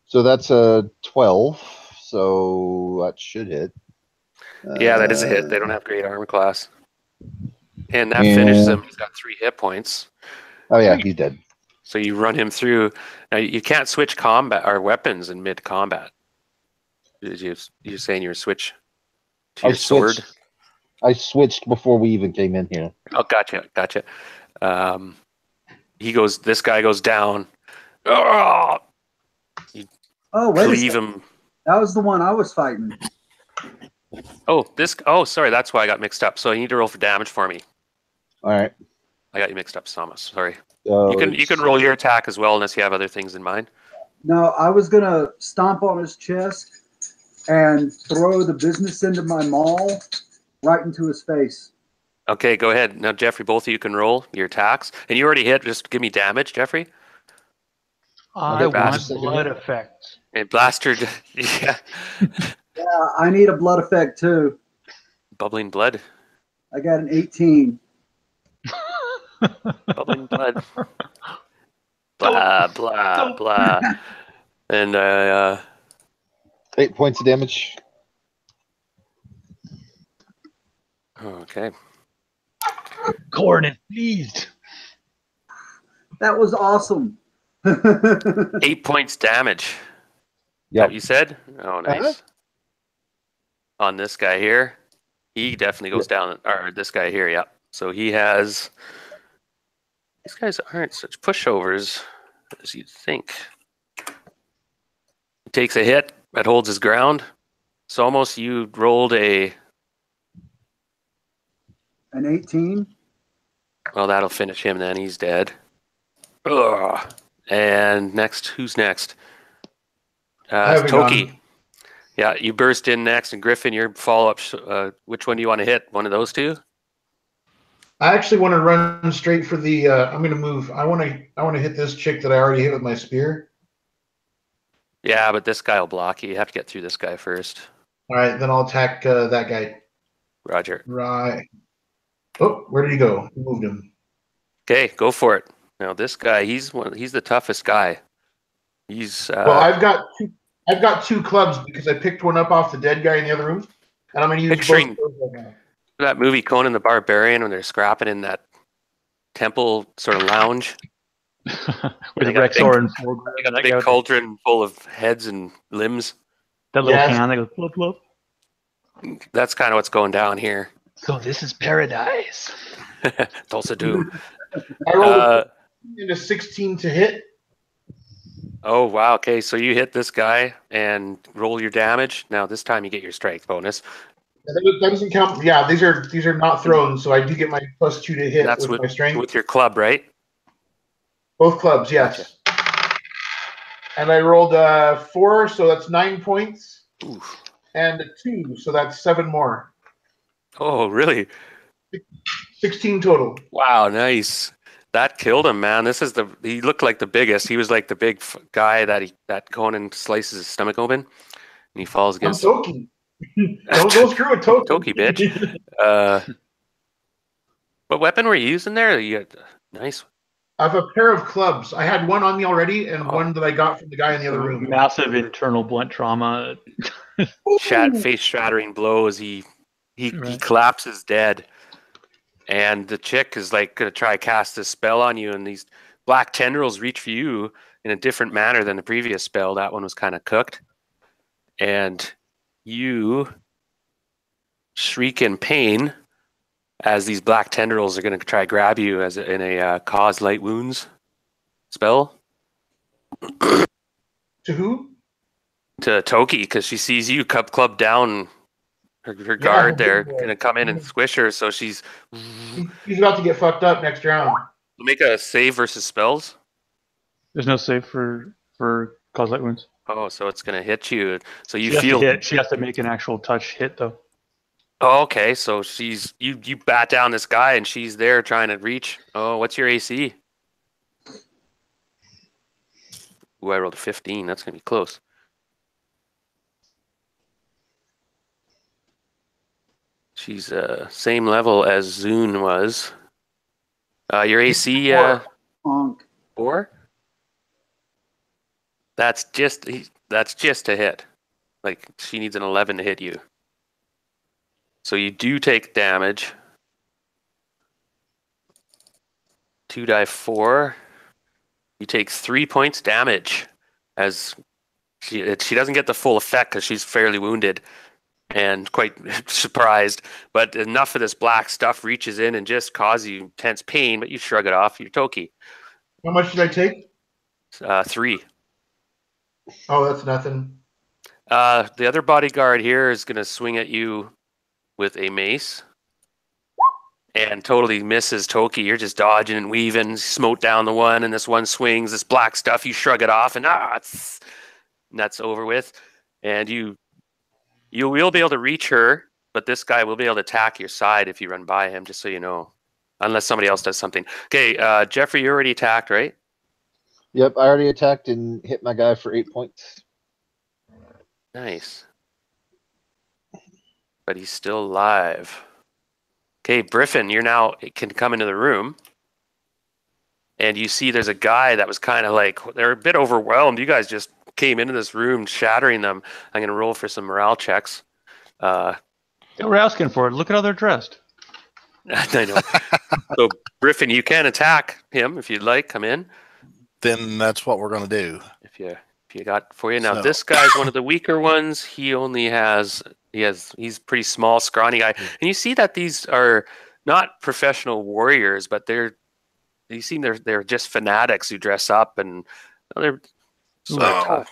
So that's a 12. So that should hit. Yeah, that is a hit. They don't have great armor class. And that finishes him. He's got 3 hit points. Oh, yeah, he's dead. So you run him through. Now, you can't switch combat or weapons in mid-combat. You're saying you switch to your sword? I switched before we even came in here. Oh, gotcha. This guy goes down. You cleave him. That was the one I was fighting. Sorry, that's why I got mixed up. So you need to roll for damage for me. All right. I got you mixed up, Samus. Sorry. You can roll your attack as well, unless you have other things in mind. No, I was gonna stomp on his chest and throw the business into my maul right into his face. Okay, go ahead. Now, Jeffrey, both of you can roll your attacks. And you already hit. Just give me damage, Jeffrey. I want blood effect. And Blaster, yeah. Yeah, I need a blood effect too. Bubbling blood. I got an 18. Bubbling blood. Blah, blah, blah. And 8 points of damage. Okay. Corn is pleased. That was awesome. 8 points damage. Yeah. You said? Oh, nice. On this guy here, he definitely goes down. Or this guy here, yeah. So he has. These guys aren't such pushovers as you'd think. He takes a hit, but holds his ground. So almost you rolled an 18. Well, that'll finish him then. He's dead. Ugh. And next, who's next? Toki. Yeah, you burst in next, and Griffin, your follow-up. Which one do you want to hit? One of those two? I actually want to run straight for the. I'm going to move. I want to hit this chick that I already hit with my spear. Yeah, but this guy will block you. You have to get through this guy first. All right, then I'll attack that guy. Roger. Right. Oh, where did he go? Who moved him? Okay, go for it. Now this guy, he's the toughest guy. He's well, I've got two clubs because I picked one up off the dead guy in the other room, and I'm going to use picturing both right now. That movie Conan the Barbarian when they're scrapping in that temple sort of lounge. With a Rexor and foreground. They got a big cauldron full of heads and limbs. That little can, they go flip, flip. That's kind of what's going down here. So this is paradise. Tulsa Doom. I rolled into 16 to hit. Oh, wow. Okay, so you hit this guy and roll your damage. Now, this time you get your strength bonus. That doesn't count. Yeah, these are not thrown, so I do get my +2 to hit. That's with my strength. With your club, right? Both clubs, yes. Gotcha. And I rolled 4, so that's 9 points. Oof. And a 2, so that's 7 more. Oh, really? 16 total. Wow, nice. That killed him, man. He looked like the biggest. He was like the big guy that Conan slices his stomach open, and he falls against. Toki. Don't screw with Toki. Toki, bitch. What weapon were you using there? Nice. I have a pair of clubs. I had one on me already, and one that I got from the guy in the other room. Massive internal blunt trauma. Face shattering blow as he collapses dead. And the chick is like gonna try cast this spell on you, and these black tendrils reach for you in a different manner than the previous spell. That one was kind of cooked. And you shriek in pain as these black tendrils are going to try grab you in a cause light wounds spell. To who? To Toki, because she sees you club down. Her guard there going to come in and squish her, so she's about to get fucked up next round. Make a save versus spells. There's no save for cause light wounds. Oh, so it's going to hit you. So you she has to make an actual touch hit though. Oh, okay. So you bat down this guy and she's there trying to reach. Oh, what's your AC? Ooh, I rolled a 15. That's going to be close. She's same level as Zune was. Your AC 4? That's just a hit. Like she needs an 11 to hit you. So you do take damage. 2 die 4. You take 3 points damage as she doesn't get the full effect because she's fairly wounded and quite surprised. But enough of this black stuff reaches in and just causes you intense pain, but you shrug it off. You're Toki. How much did I take? 3. Oh, that's nothing. The other bodyguard here is going to swing at you with a mace and totally misses Toki. You're just dodging and weaving, smote down the one, and this one swings, this black stuff, you shrug it off, and that's over with. And you will be able to reach her, but this guy will be able to attack your side if you run by him, just so you know. Unless somebody else does something. Okay, Jeffrey, you already attacked, right? Yep, I already attacked and hit my guy for 8 points. Nice. But he's still alive. Okay, Briffin, can come into the room. And you see there's a guy that was kind of like, they're a bit overwhelmed. You guys just came into this room shattering them. I'm going to roll for some morale checks. They were asking for it. Look at how they're dressed. I know. So, Briffin, you can attack him if you'd like. Come in. Then that's what we're going to do. If you got for you. Now, this guy's one of the weaker ones. He only he's pretty small, scrawny guy. And you see that these are not professional warriors, but they're just fanatics who dress up and they're sort of tough.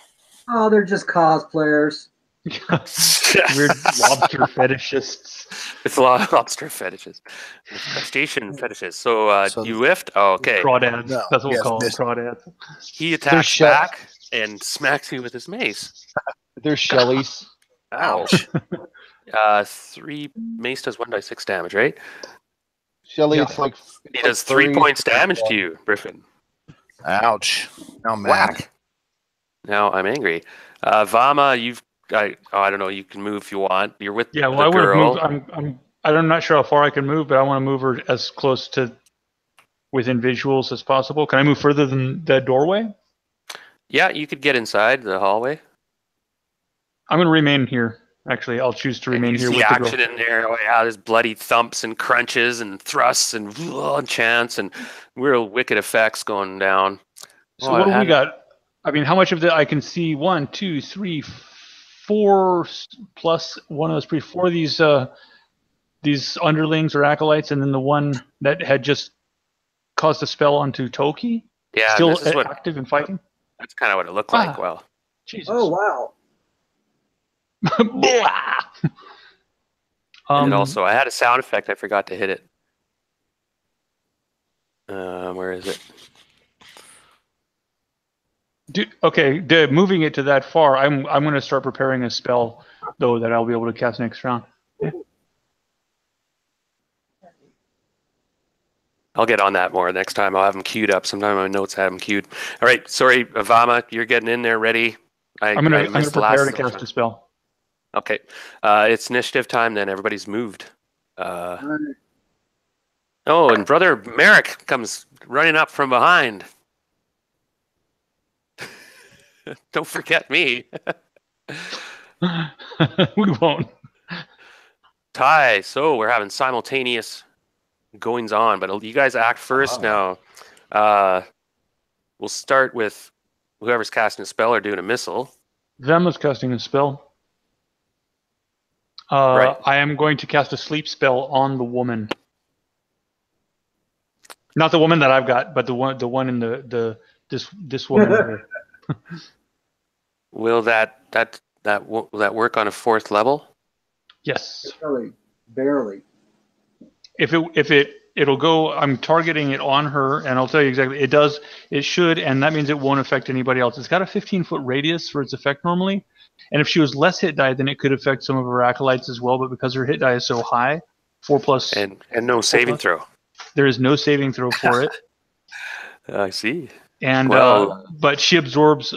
Oh, they're just cosplayers. Weird lobster fetishists. It's a lot of lobster fetishes. Crustacean fetishes. So you whiffed? Oh, okay. Crawdads. No, that's what we'll call them, crawdads. He attacks back and smacks you with his mace. They're Shelley's. Ouch. 3 mace does 1d6 damage, right? Shelly, it's like he does 3 points damage to you, Griffin. Ouch. Now I'm mad. Whack. Now I'm angry. Vama, I don't know. You can move if you want. You're with the girl. I'm not sure how far I can move, but I want to move her as close to within visuals as possible. Can I move further than the doorway? Yeah, you could get inside the hallway. I'm going to remain here. Actually, I'll choose to remain here with the girl. Action in there. Oh yeah, there's bloody thumps and crunches and thrusts and chants and real wicked effects going down. So what do we got? I mean, how much of I can see? 1, 2, 3, 4 plus one of those 4 of these underlings or acolytes, and then the one that had just caused a spell onto Toki. Yeah, still active and fighting. That's kind of what it looked like. Well, Jesus. Oh wow. And also, I had a sound effect. I forgot to hit it. Where is it? Moving it to that far, I'm going to start preparing a spell though that I'll be able to cast next round. I'll get on that more next time. I'll have them queued up. Sometimes my notes have them queued. All right, sorry, Vama, you're getting in there ready. I'm going to prepare to cast a spell. Okay. It's initiative time then. Everybody's moved. All right. Oh, and Brother Merrick comes running up from behind. Don't forget me. We won't. Ty, so we're having simultaneous goings on, but you guys act first now. We'll start with whoever's casting a spell or doing a missile. Vema's casting a spell. Right. I am going to cast a sleep spell on the woman. Not the woman that I've got, but the one in this woman here. Will that work on a 4th level? Yes. Barely. It'll go. I'm targeting it on her, and I'll tell you exactly. It does. It should, and that means it won't affect anybody else. It's got a 15-foot radius for its effect normally, and if she was less hit die, then it could affect some of her acolytes as well. But because her hit die is so high, 4+ and no saving throw. There is no saving throw for it. I see. And but she absorbs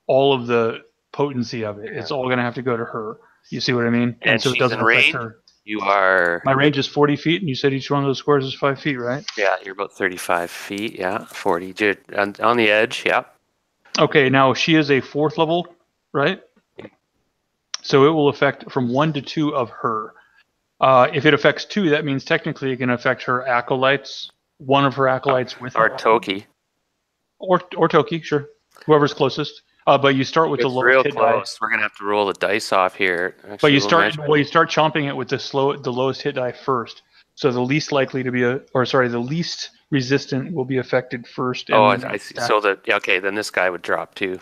all of the potency of it. It's all going to have to go to her. You see what I mean? And so it doesn't affect her. You are. My range is 40 feet, and you said each one of those squares is 5 feet, right? Yeah, you're about 35 feet. Yeah, 40. On the edge. Yeah. Okay, now she is a 4th level, right? So it will affect from 1 to 2 of her. If it affects 2, that means technically it can affect her acolytes, one of her acolytes with her. Or Toki. Or Toki, sure. Whoever's closest. But you start with the lowest real hit close. die. We're gonna have to roll the dice off here. Actually, But you start chomping it with the lowest hit die first. So the least likely to be the least resistant will be affected first. Oh, I see. So then this guy would drop too.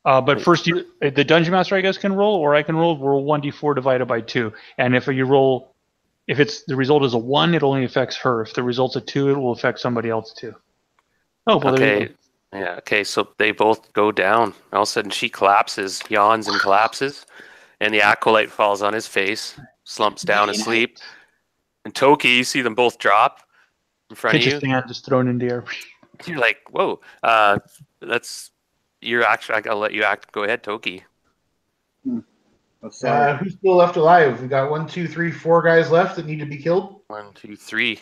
But first, the Dungeon Master, I guess, can roll, or I can roll 1d4 divided by 2. And if the result is a 1, it only affects her. If the result's a 2, it will affect somebody else too. Oh, well, there you go. Yeah, okay, so they both go down. All of a sudden she collapses, yawns and collapses, and the acolyte falls on his face, slumps down asleep. And Toki, you see them both drop in front of you. Stand just thrown in the air. You're like, whoa, you're actually, I'll let you act. Go ahead, Toki. Who's still left alive? We got 1, 2, 3, 4 guys left that need to be killed. 1, 2, 3.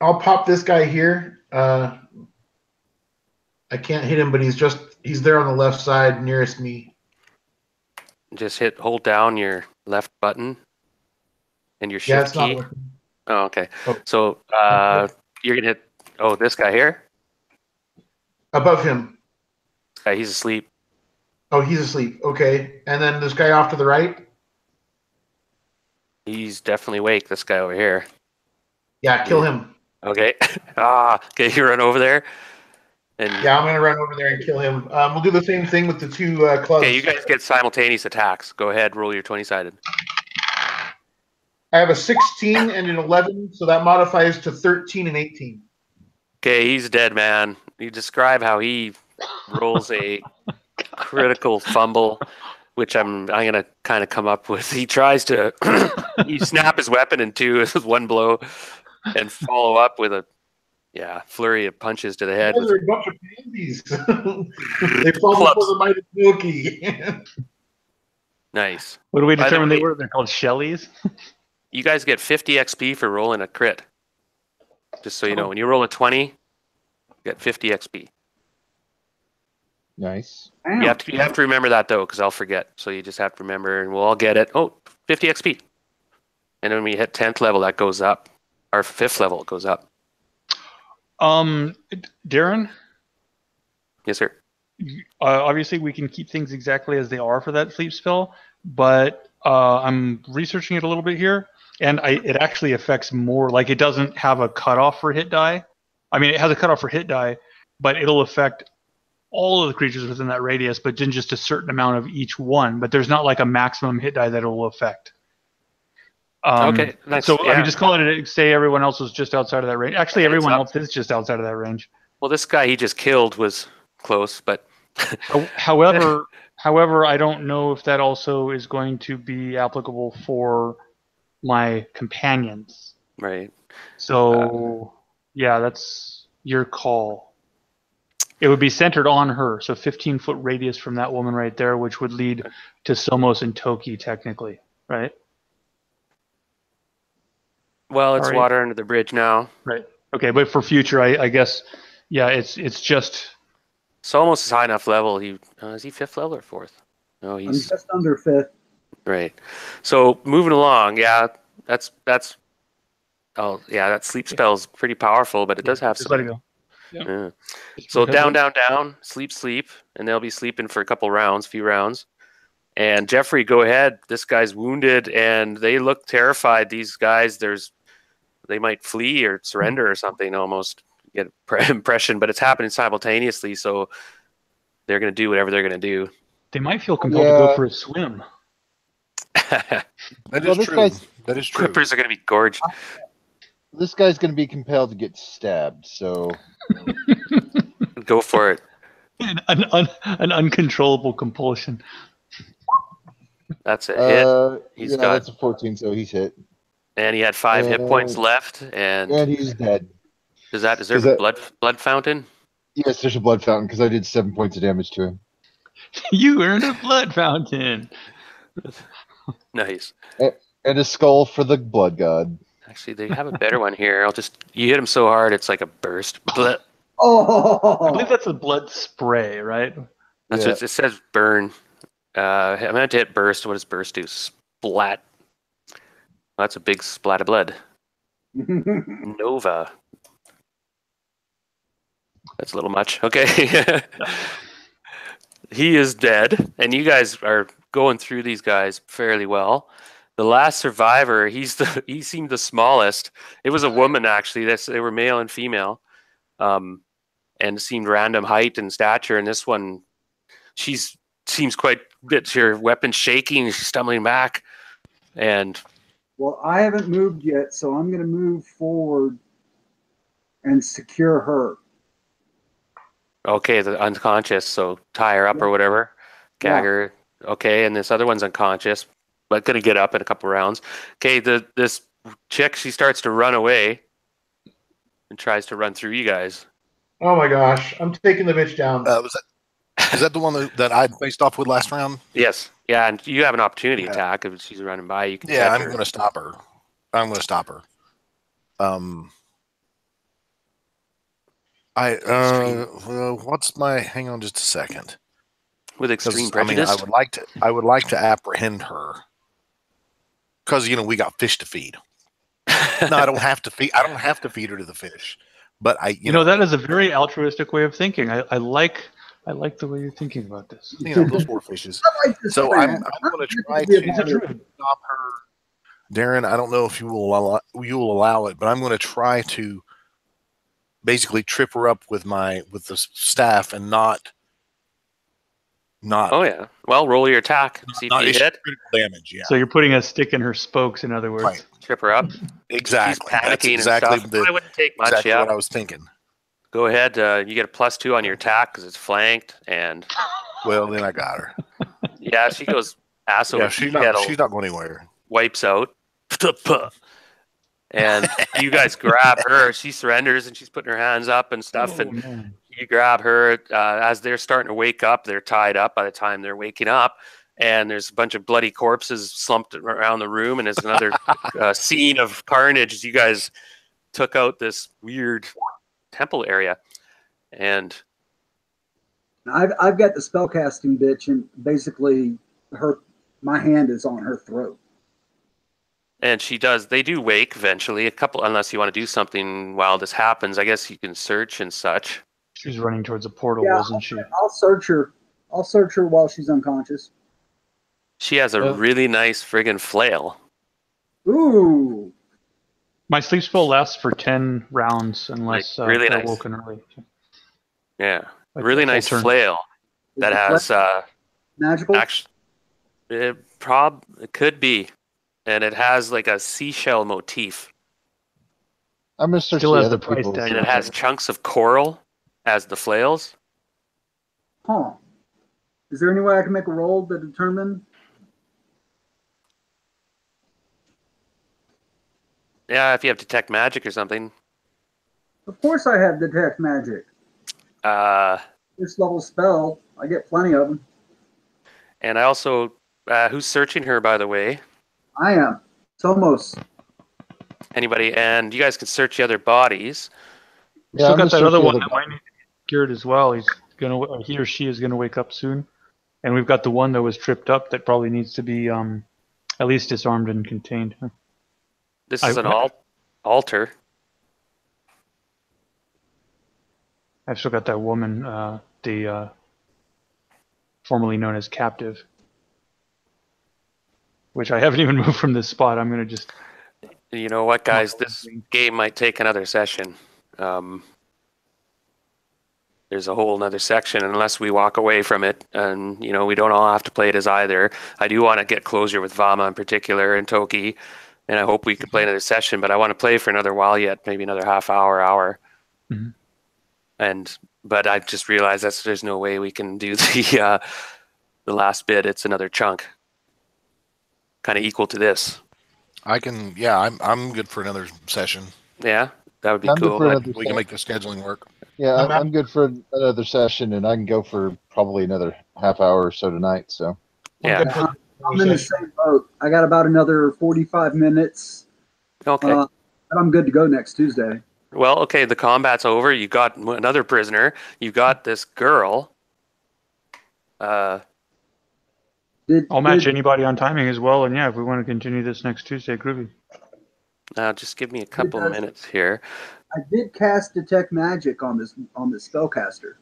I'll pop this guy here. I can't hit him, but he's there on the left side nearest me. Just hold down your left button and your shift key. Not working. Oh, okay. Oh. So you're gonna hit this guy here? Above him. He's asleep. Oh, he's asleep. Okay. And then this guy off to the right? He's definitely awake, this guy over here. Yeah, kill him. Okay. Okay, you run over there. And yeah, I'm going to run over there and kill him. We'll do the same thing with the 2 clubs. Okay, you guys get simultaneous attacks. Go ahead, roll your 20-sided. I have a 16 and an 11, so that modifies to 13 and 18. Okay, he's dead, man. You describe how he rolls a critical fumble, which I'm going to kind of come up with. He tries to snap his weapon in 2 with 1 blow and follow up with a flurry of punches to the head. Those are a bunch of pansies. They fall before the mighty Milky. Nice. What do we determine they were? They're called Shelleys? You guys get 50 XP for rolling a crit. Just so you know, when you roll a 20, you get 50 XP. Nice. You have to remember that, though, because I'll forget. So you just have to remember, and we'll all get it. Oh, 50 XP. And then when you hit 10th level, that goes up. Or 5th level, it goes up. Darren? Yes, sir. Obviously, we can keep things exactly as they are for that sleep spell, but I'm researching it a little bit here, and it actually affects more. Like, it doesn't have a cutoff for hit die. I mean, it has a cutoff for hit die, but it'll affect all of the creatures within that radius, but then just a certain amount of each one. But there's not like a maximum hit die that it will affect. Okay. Nice. So I mean, just call it. Say everyone else was just outside of that range. Actually, everyone else is just outside of that range. Well, this guy he just killed was close, but however, I don't know if that also is going to be applicable for my companions. Right. So yeah, that's your call. It would be centered on her, so 15-foot radius from that woman right there, which would lead to Somos and Toki, technically, right? Well, it's Sorry. water under the bridge now. Right. Okay, but for future, I guess, yeah, it's just. So almost is high enough level. Is he 5th level or 4th? No, I'm he's just under 5th. right. So moving along, yeah, that's. Oh yeah, that sleep spell is pretty powerful, but it does have Just some. let it go. Yeah. So down, sleep, and they'll be sleeping for a few rounds. And Jeffrey, go ahead. This guy's wounded, and they look terrified. These guys, they might flee or surrender or something. Almost get impression, but it's happening simultaneously. So they're going to do whatever they're going to do. They might feel compelled to go for a swim. That is true. That is true. Clippers are going to be gorgeous. This guy's going to be compelled to get stabbed, so Go for it. An uncontrollable compulsion. That's a hit. He's got that's a 14, so he's hit. And he had 5 hit points left, and he's dead. Is there a blood fountain? Yes, there's a blood fountain because I did 7 points of damage to him. You earned a blood fountain. Nice. And a skull for the blood god. Actually, they have a better one here. You hit him so hard, it's like a burst. Oh, I believe that's a blood spray, right? That's what it says. Burn. I meant to hit burst. What does burst do? Splat. That's a big splat of blood. Nova. That's a little much. Okay. He is dead, and you guys are going through these guys fairly well. The last survivor, he seemed the smallest. It was a woman, actually. They were male and female, and seemed random height and stature. And this one, seems quite a bit. Her weapon shaking, she's stumbling back, and. Well, I haven't moved yet, so I'm going to move forward and secure her. Okay, the unconscious, so tie her up or whatever. Gag her. Okay, and this other one's unconscious, but going to get up in a couple rounds. Okay, this chick, she starts to run away and tries to run through you guys. Oh my gosh, I'm taking the bitch down. Is that the one that I faced off with last round? Yes. Yeah, and you have an opportunity attack if she's running by. You can I'm going to stop her. What's my? Hang on, just a second. With extreme prejudice, I would like to apprehend her because we got fish to feed. No, I don't have to feed. I don't have to feed her to the fish, but that is a very altruistic way of thinking. I like the way you're thinking about this. Those poor fishes. So I'm going to try to stop her, Darren. I don't know if you will allow it, but I'm going to try to basically trip her up with the staff and not. Oh yeah. Well, roll your attack. See if you hit. Damage. Yeah. So you're putting a stick in her spokes, in other words. Right. Trip her up. Exactly. She's panicking and stuff. I wouldn't take much. Exactly what I was thinking. Go ahead. You get a +2 on your attack because it's flanked, and. Well, then I got her. Yeah, she goes ass over. Yeah, she's not going anywhere. Wipes out. And you guys grab her. She surrenders and she's putting her hands up and stuff. Man. You grab her as they're starting to wake up. They're tied up by the time they're waking up. And there's a bunch of bloody corpses slumped around the room. And there's another scene of carnage as you guys took out this weird temple area. And I've got the spellcasting bitch, and basically my hand is on her throat. And they do wake eventually, unless you want to do something while this happens. I guess you can search and such. She's running towards a portal, wasn't she? I'll search her while she's unconscious. She has a really nice friggin' flail. Ooh. My sleep spell lasts for 10 rounds unless really they're nice. woken early. Yeah. Really nice flail that has magical? Actually, it could be. And it has like a seashell motif. I'm gonna search Still the has other the price people's. tag. And it has chunks of coral as the flails. Huh. Is there any way I can make a roll to determine? Yeah, if you have detect magic or something. Of course I have detect magic. First level spell. I get plenty of them. And I also, who's searching her, by the way? I am. Somos. Anybody? And you guys can search the other bodies. We still I'm got gonna that other search the one other that might need to be cured as well. He or she is gonna wake up soon, and we've got the one that was tripped up that probably needs to be at least disarmed and contained. This is an altar. I've still got that woman, the formerly known as captive, which I haven't even moved from this spot. I'm gonna just. You know what, guys? This game might take another session. There's a whole another section unless we walk away from it, and we don't all have to play it as either. I do want to get closure with Vama in particular and Toki, and I hope we can play another session. But I want to play for another while yet, maybe another half hour. Mm-hmm. But I just realized there's no way we can do the last bit. It's another chunk, kind of equal to this. I can. Yeah, I'm good for another session. Yeah, that would be I'm good cool. for another We can make the scheduling work. Yeah, I'm good for another session, and I can go for probably another half hour or so tonight. So Yeah. I'm in the same boat. I got about another 45 minutes. Okay. But I'm good to go next Tuesday. Well, okay, the combat's over. You got another prisoner. You got this girl. I'll match anybody on timing as well, and yeah, if we want to continue this next Tuesday, groovy. Now, just give me a couple minutes here. I did cast detect magic on this spellcaster.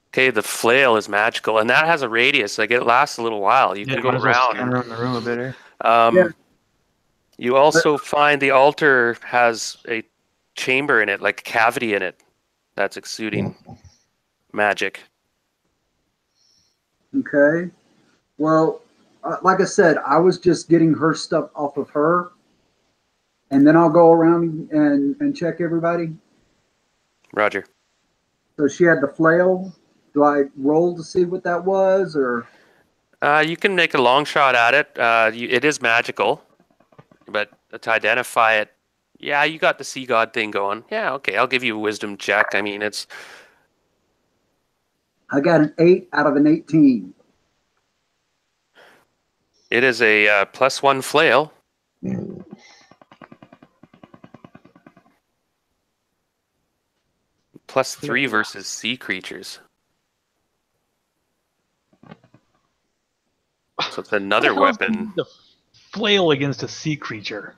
Okay, the flail is magical, and that has a radius. Like, it lasts a little while. You can go around. Scan around the room a bit. Yeah. You also find the altar has a chamber in it, like a cavity in it, that's exuding magic. Okay. Well, like I said, I was just getting her stuff off of her, and then I'll go around and check everybody. Roger. So she had the flail. Do I roll to see what that was, or? You can make a long shot at it. It is magical, but to identify it, yeah, you got the sea god thing going. Yeah, okay, I'll give you a wisdom check. I mean, I got an 8 out of an 18. It is a +1 flail. +3 versus sea creatures. So it's another weapon. The flail against a sea creature.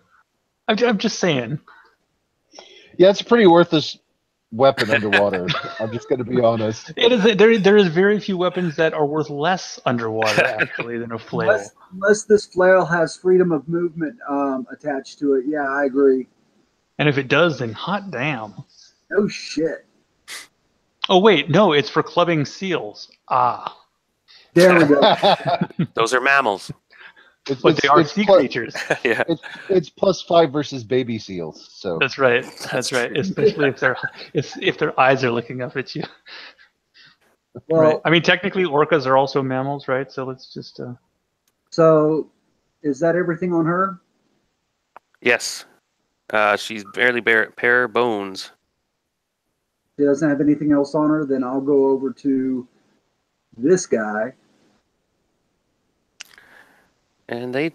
I'm just saying. yeah, it's a pretty worthless weapon underwater. I'm just going to be honest. It is. There is very few weapons that are worth less underwater actually than a flail. Unless this flail has freedom of movement attached to it. Yeah, I agree. And if it does, then hot damn. No shit. Oh wait, no, it's for clubbing seals. Ah. There we go. Those are mammals. But they are sea creatures. Yeah. It's +5 versus baby seals. So That's right. That's right. Especially if their eyes are looking up at you. Well, Right. I mean, technically, orcas are also mammals, right? So let's just. So, is that everything on her? Yes. She's barely bare bones. She doesn't have anything else on her. Then I'll go over to this guy. And they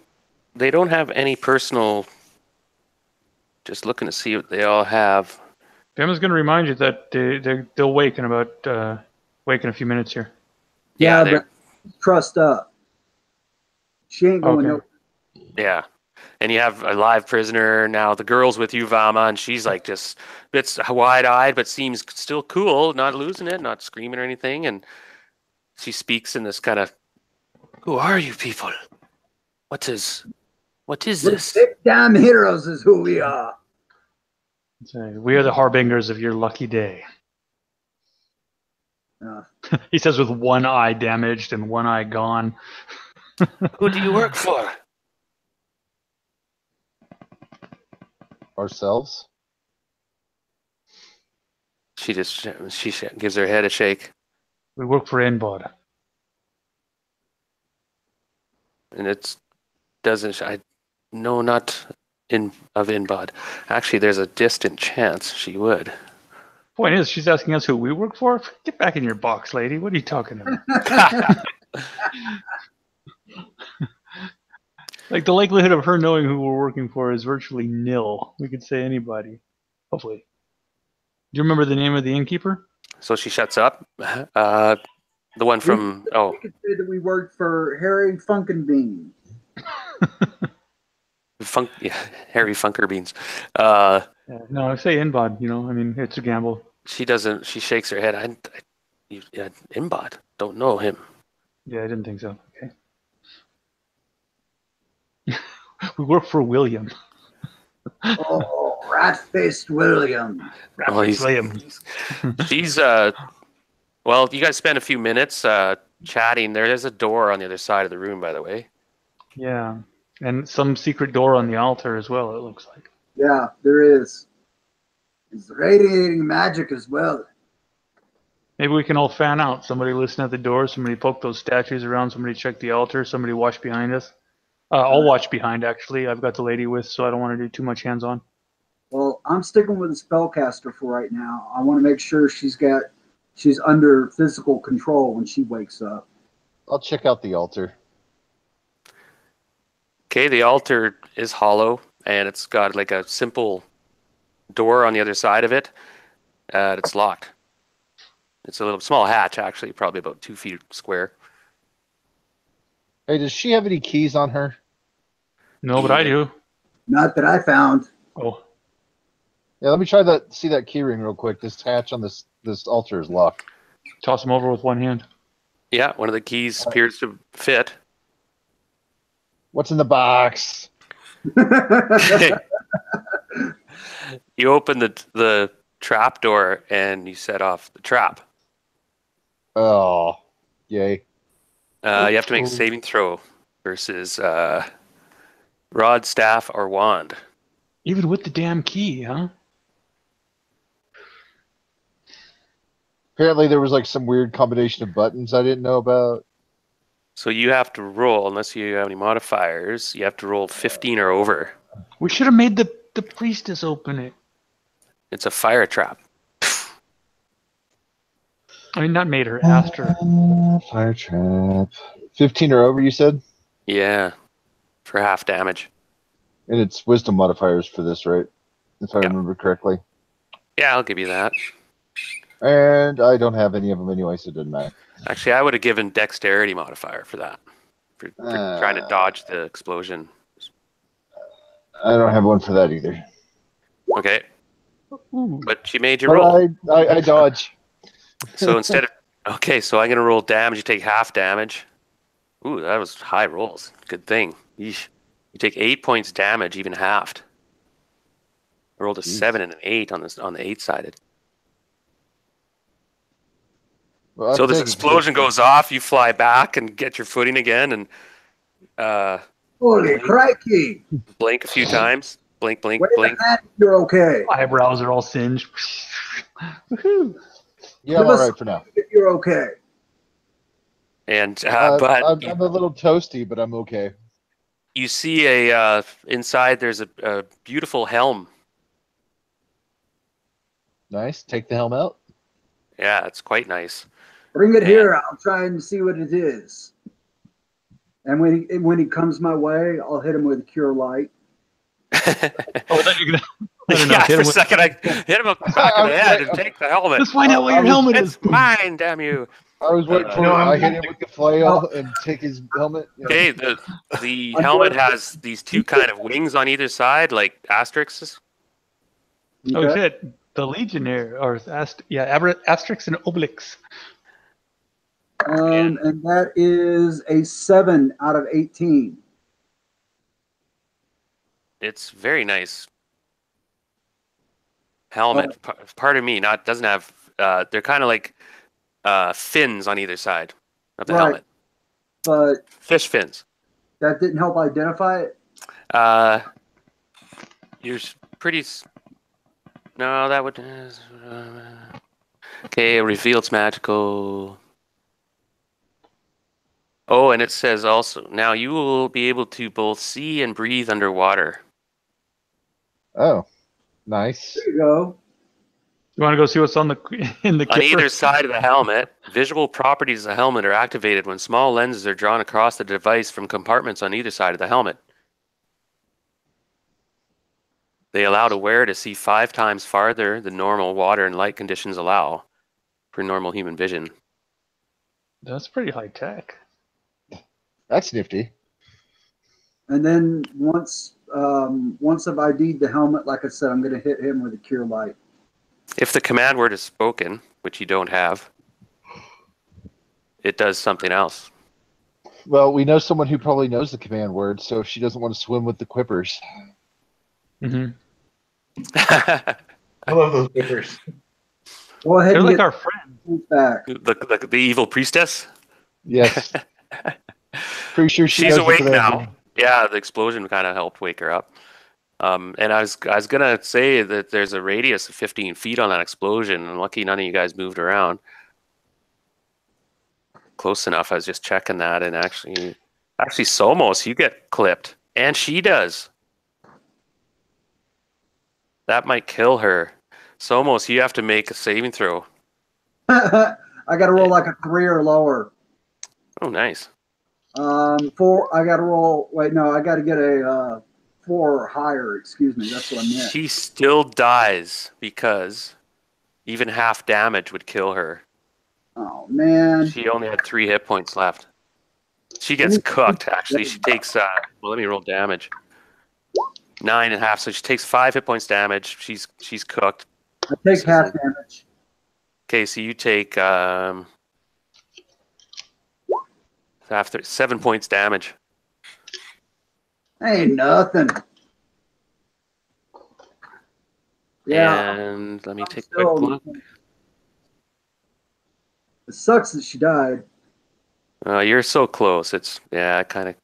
don't have any personal. Just looking to see what they all have. Emma's going to remind you that they'll wake in in a few minutes here. Yeah, but trust up. She ain't going nowhere. Yeah. And you have a live prisoner now. The girl's with you, Vama, and she's like just bits wide-eyed, but seems still cool, not losing it, not screaming or anything. And she speaks in this kind of, "Who are you people? What is this?" Big damn heroes is who we are. We are the harbingers of your lucky day. He says with one eye damaged and one eye gone. Who do you work for? Ourselves. She gives her head a shake. We work for Nbod. And it doesn't. No, not of Nbod. Actually, there's a distant chance she would. Point is, she's asking us who we work for. Get back in your box, lady. What are you talking about? Like, the likelihood of her knowing who we're working for is virtually nil. We could say anybody. Hopefully. Do you remember the name of the innkeeper? So she shuts up. The one from We could say that we worked for Harry Funkenbean. Harry Funker Beans. No, I say Nbod. You know, I mean, it's a gamble. She doesn't. She shakes her head. Nbod. Don't know him. Yeah, I didn't think so. Okay. We work for William. Oh, rat-faced William. William. She's well, you guys spend a few minutes chatting. There's a door on the other side of the room, by the way. Yeah, and some secret door on the altar as well, it looks like. Yeah, there is. It's radiating magic as well. Maybe we can all fan out. Somebody listen at the door, somebody poke those statues around, somebody check the altar, somebody watch behind us. I'll watch behind, actually. I've got the lady with, so I don't want to do too much hands-on. Well, I'm sticking with the spellcaster for right now. I want to make sure she's under physical control when she wakes up. I'll check out the altar. Okay, the altar is hollow, and it's got like a simple door on the other side of it. It's locked. It's a little small hatch, actually, probably about 2 feet square. Hey, does she have any keys on her? No, but I do. Not that I found. Oh. Yeah, let me try that. See that key ring real quick. This hatch on this altar is locked. Toss him over with one hand. Yeah, one of the keys appears to fit. What's in the box? You open the trap door and you set off the trap. Oh, yay. You have to make a saving throw versus rod, staff, or wand. Even with the damn key, huh? Apparently there was like some weird combination of buttons I didn't know about. So you have to roll, unless you have any modifiers, you have to roll 15 or over. We should have made the priestess open it. It's a fire trap. I mean, not made her, asked her. Fire trap. 15 or over, you said? Yeah, for half damage. And it's wisdom modifiers for this, right? If I remember correctly. Yeah, I'll give you that. And I don't have any of them anyway, so it doesn't matter. Actually, I would have given dexterity modifier for that. For trying to dodge the explosion. I don't have one for that either. Okay. But she made you roll. I dodge. So instead of... Okay, so I'm going to roll damage. You take half damage. Ooh, that was high rolls. Good thing. Yeesh. You take 8 points damage, even halved. I rolled a 7 and an 8 on the 8-sided. Well, so this explosion goes off. You fly back and get your footing again, and holy crikey! Blink a few times. Blink, blink, Wait blink. You're okay. Eyebrows are all singed. Woohoo! Yeah, I'm all right for now. You're okay. And but I'm a little toasty, but I'm okay. You see inside. There's a beautiful helm. Nice. Take the helm out. Yeah, it's quite nice. Bring it here. I'll try and see what it is. And when he comes my way, I'll hit him with a cure light. Oh, I thought you were gonna. Yeah, for a second I hit him on the back of the head and take the helmet. Let's find out what your helmet is. It's mine, damn you. I was waiting for I hit him with the flail and take his helmet. Yeah. Okay, the helmet has these two kind of wings on either side, like asterisks. Oh shit! The Legionnaire, or Asterix and Obelix. And that is a 7 out of 18. It's very nice helmet. Pardon me, doesn't have. They're kind of like fins on either side of the helmet. But fish fins. That didn't help identify it. You're pretty. No, that would. Okay, reveals magical. Oh, and it says also, now you will be able to both see and breathe underwater. Oh, nice. There you go. You want to go see what's in the On kipper? either side of the helmet, visual properties of the helmet are activated when small lenses are drawn across the device from compartments on either side of the helmet. They allow the wearer to see 5 times farther than normal water and light conditions allow for normal human vision. That's pretty high tech. That's nifty. And then once I've ID'd the helmet, like I said, I'm going to hit him with a cure light. If the command word is spoken, which you don't have, it does something else. Well, we know someone who probably knows the command word, so if she doesn't want to swim with the quippers. Mm-hmm. I love those whippers. Go ahead They're and like get our friends. back. The evil priestess? Yes. Pretty sure She's knows the awake command now. word. Yeah, the explosion kind of helped wake her up. And I was gonna say that there's a radius of 15 feet on that explosion, and lucky none of you guys moved around. Close enough. I was just checking that, and actually, Somos, you get clipped, and she does. That might kill her. Somos, you have to make a saving throw. I got to roll like a 3 or lower. Oh, nice. 4. I got to roll. Wait, no, I got to get a 4 or higher. Excuse me. That's what I meant. She still dies because even half damage would kill her. Oh man. She only had 3 hit points left. She gets cooked. Actually, she takes. Well, let me roll damage. 9.5. So she takes 5 hit points damage. She's cooked. I take half damage. Okay, so you take after 7 points damage. Ain't nothing. Yeah. And let me take a quick look. It sucks that she died. You're so close. It's kind of.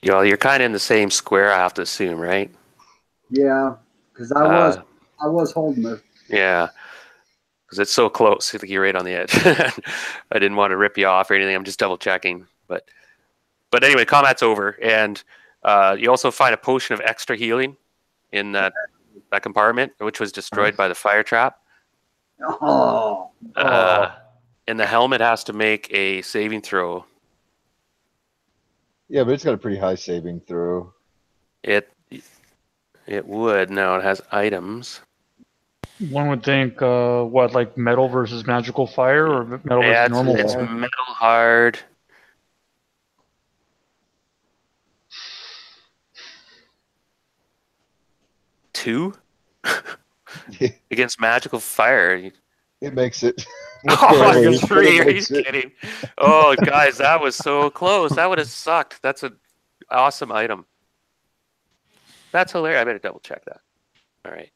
You're kind of in the same square. I have to assume, right? Yeah, because I was holding her. Yeah, because it's so close. I think you're right on the edge. I didn't want to rip you off or anything. I'm just double checking. But anyway, combat's over, and you also find a potion of extra healing in that compartment, which was destroyed by the fire trap. And the helmet has to make a saving throw. Yeah, but it's got a pretty high saving throw. It would. No, it has items. One would think, like metal versus magical fire, or metal versus normal it's fire? metal hard. Two against magical fire. It makes it. Oh, you're 3. Are you kidding? Oh, guys, that was so close. That would have sucked. That's an awesome item. That's hilarious. I better double check that. All right.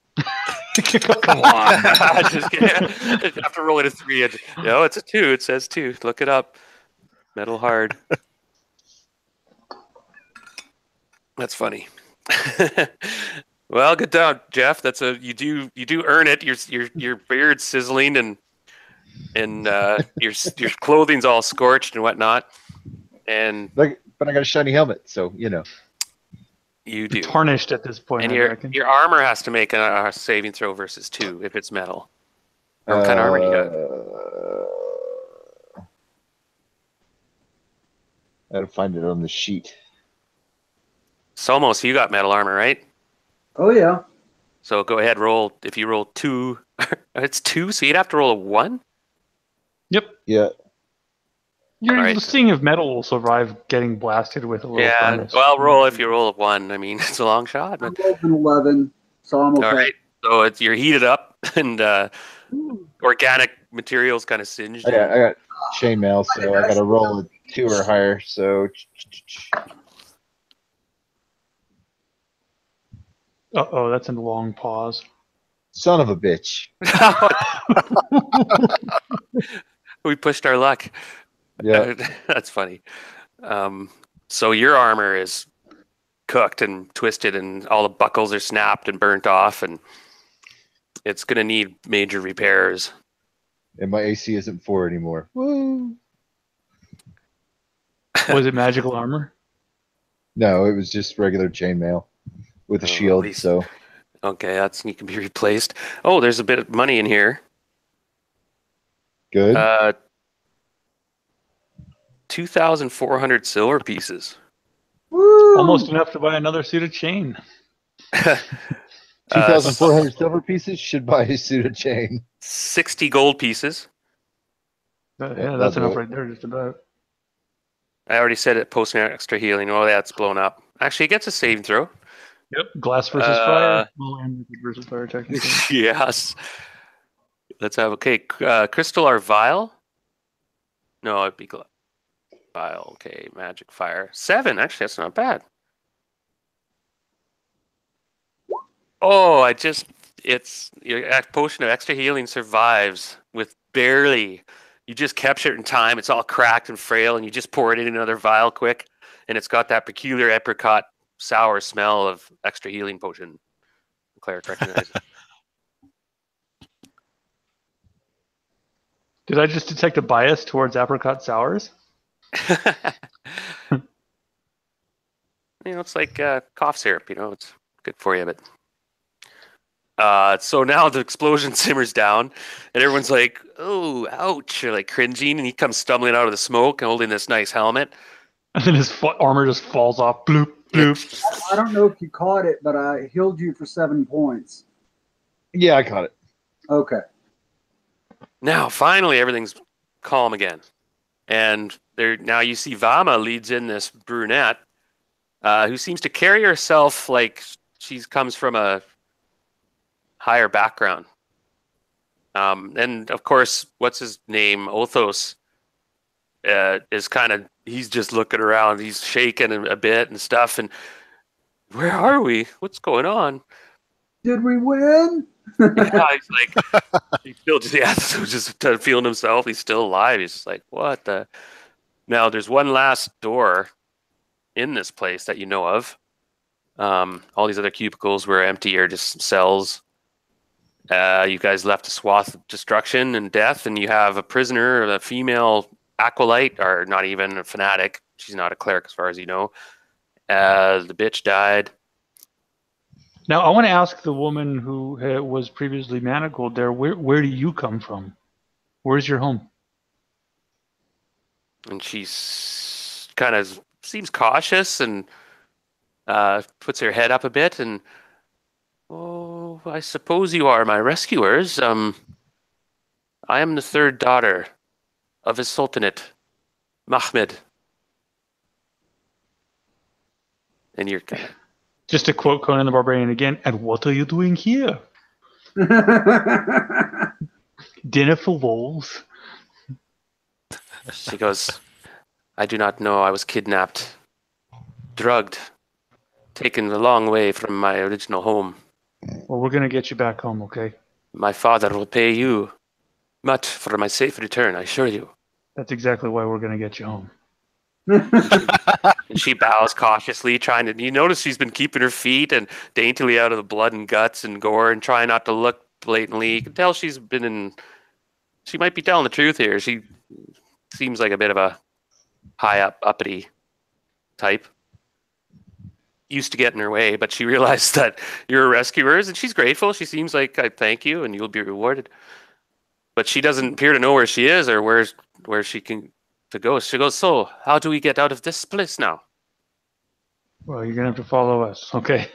Come on. Just kidding. I have to roll it a 3. No, it's a 2. It says 2. Look it up. Metal hard. That's funny. Well, good job, Jeff. That's you do earn it. Your beard's sizzling and your clothing's all scorched and whatnot. And but I got a shiny helmet, so you do tarnished at this point. And your armor has to make a saving throw versus 2 if it's metal. What kind of armor do you got? I gotta find it on the sheet. Somos, you got metal armor, right? Oh yeah. So go ahead, roll. If you roll 2, it's 2, so you'd have to roll a 1. Yep. Yeah. You're seeing if metal will survive getting blasted with a little furnace. Well, roll if you roll a 1. I mean, it's a long shot. I rolled an 11, so I'm okay. All right. So you're heated up, and organic materials kind of singed. I got chainmail, so I got to roll a 2 or higher. So. Uh-oh, that's a long pause. Son of a bitch. We pushed our luck. Yeah. That's funny. So your armor is cooked and twisted, and all the buckles are snapped and burnt off, and it's going to need major repairs. And my AC isn't 4 anymore. Woo! Was it magical armor? No, it was just regular chainmail with a Oh, at shield. least- So Okay, that's you can be replaced. Oh, there's a bit of money in here. good. 2,400 silver pieces. Woo! Almost enough to buy another suit of chain. 2,400 silver pieces should buy a suit of chain. 60 gold pieces. Yeah, that'll that's do enough it. right there, just about. I already said it. Posting extra healing. Oh, that's blown up. Actually, it gets a saving throw. Yep. Glass versus fire. Well, and liquid versus fire, technically. Yes. Let's have crystal or vial. No, it'd be vial. Okay, magic fire. 7. Actually, that's not bad. Oh, it's your potion of extra healing survives with barely. You just capture it in time. It's all cracked and frail, and you just pour it in another vial quick, and it's got that peculiar apricot sour smell of extra healing potion. The cleric recognizes. Did I just detect a bias towards apricot sours? It's like cough syrup. It's good for you, but. So now the explosion simmers down, and everyone's like, "Oh, ouch!" Or like cringing, and he comes stumbling out of the smoke, holding this nice helmet. And then his armor just falls off. Bloop, bloop. I don't know if you caught it, but I healed you for 7 points. Yeah, I caught it. Okay. Now, finally, everything's calm again, and now you see Vama leads in this brunette, who seems to carry herself like she comes from a higher background. And of course, what's his name? Othos is he's just looking around. He's shaking a bit and stuff. And where are we? What's going on? Did we win? Yeah, he's like, he's still just feeling himself. He's still alive. He's just like, what the? Now, there's one last door in this place that you know of. All these other cubicles were empty or just cells. You guys left a swath of destruction and death, and you have a prisoner, a female acolyte, or not even a fanatic. She's not a cleric as far as you know. The bitch died. Now, I want to ask the woman who was previously manacled there, where do you come from? Where's your home? And she's kind of seems cautious and puts her head up a bit and, "Oh, I suppose you are my rescuers. I am the third daughter of his sultanate, Mahmed." And you're kind of... Just to quote Conan the Barbarian again, "And what are you doing here? Dinner for wolves?" She goes, "I do not know. I was kidnapped, drugged, taken a long way from my original home. Well, we're going to get you back home, okay? My father will pay you much for my safe return, I assure you." That's exactly why we're going to get you home. And she bows cautiously, trying to... You notice she's been keeping her feet and daintily out of the blood and guts and gore and trying not to look blatantly. You can tell she's been in... She might be telling the truth here. She seems like a bit of a uppity type. Used to get in her way, but she realized that you're rescuers, and she's grateful. She seems like, "I thank you, and you'll be rewarded." But she doesn't appear to know where she is or where she can to go. She goes, "So, how do we get out of this place now?" Well, you're going to have to follow us, okay?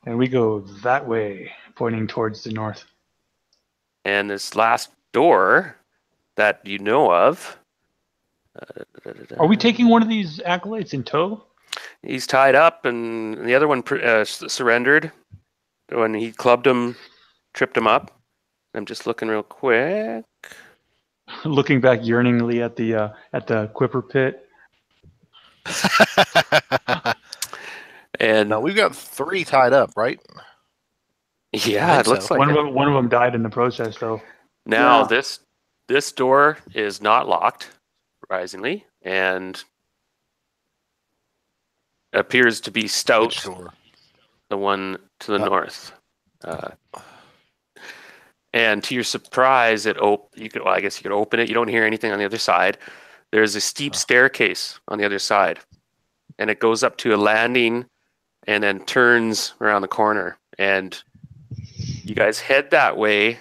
And we go that way, pointing towards the north. And this last door that you know of... Are we taking one of these acolytes in tow? He's tied up, and the other one surrendered when he clubbed him, tripped him up. I'm just looking real quick. Looking back yearningly at the Quipper pit. And No, we've got 3 tied up, right? yeah, it looks like One it. of them died in the process, though. Now Yeah. this door is not locked, surprisingly, and appears to be stout. Which door? The one to the north. And to your surprise, I guess you could open it. You don't hear anything on the other side. there's a steep staircase on the other side, and it goes up to a landing and then turns around the corner. And you guys head that way,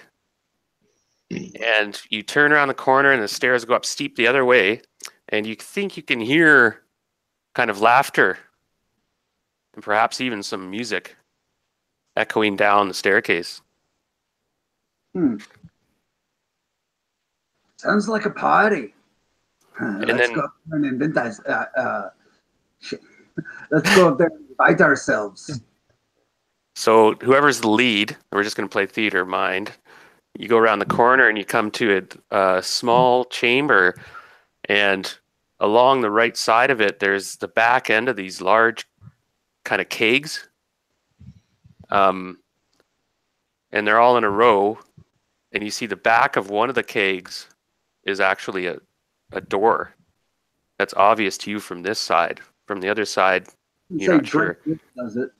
and you turn around the corner, and the stairs go up steep the other way, and you think you can hear kind of laughter and perhaps even some music echoing down the staircase. Sounds like a party. And Let's then- go and invent us. Let's go up there and invite ourselves. So whoever's the lead, we're just going to play theater mind. You go around the corner and you come to a small chamber, and along the right side of it, there's the back end of these large kind of kegs. And they're all in a row, and you see the back of one of the kegs is actually a door that's obvious to you from this side. From the other side, you're not sure. Does it?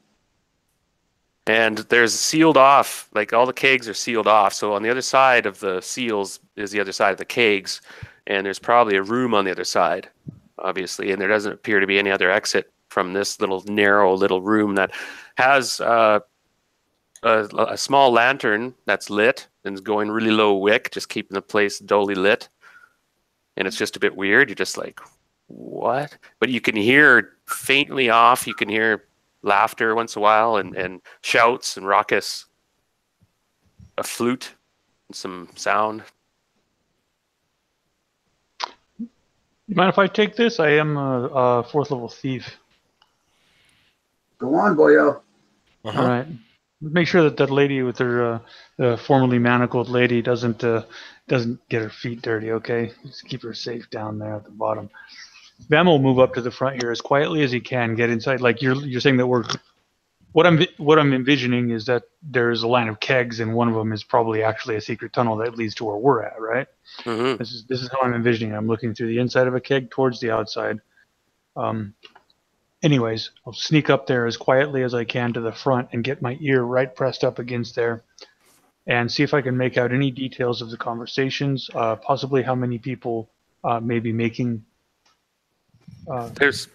And there's sealed off, like all the kegs are sealed off. So on the other side of the seals is the other side of the kegs, and there's probably a room on the other side, obviously. And there doesn't appear to be any other exit from this little narrow little room that has a small lantern that's lit and is going really low wick, just keeping the place dully lit. And it's just a bit weird. You're just like, what? But you can hear faintly off, you can hear laughter once in a while, and shouts and raucous, a flute and some sound. You mind if I take this? I am a 4th level thief. Go on, boyo. All right. Make sure that that lady with her formerly manacled lady doesn't get her feet dirty, okay? Just keep her safe down there at the bottom. Vam will move up to the front here as quietly as he can, get inside. Like you're saying that what I'm envisioning is that there's a line of kegs, and one of them is probably actually a secret tunnel that leads to where we're at, right? Mm-hmm. This is how I'm envisioning it. I'm looking through the inside of a keg towards the outside. Anyways, I'll sneak up there as quietly as I can to the front and get my ear right pressed up against there, and see if I can make out any details of the conversations, possibly how many people may be making. There's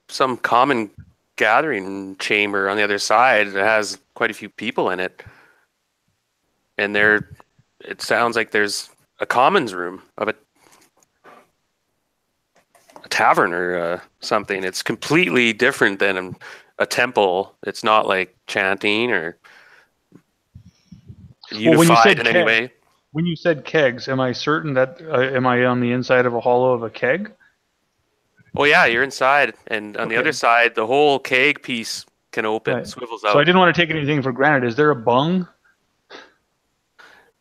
some common gathering chamber on the other side that has quite a few people in it, and it sounds like there's a commons room of a tavern or something. It's completely different than a temple. It's not like chanting or unified in any way. When you said kegs, am I certain that am I on the inside of a hollow of a keg? Oh yeah, you're inside, and on the other side, the whole keg piece can open, swivels out. So I didn't want to take anything for granted. Is there a bung?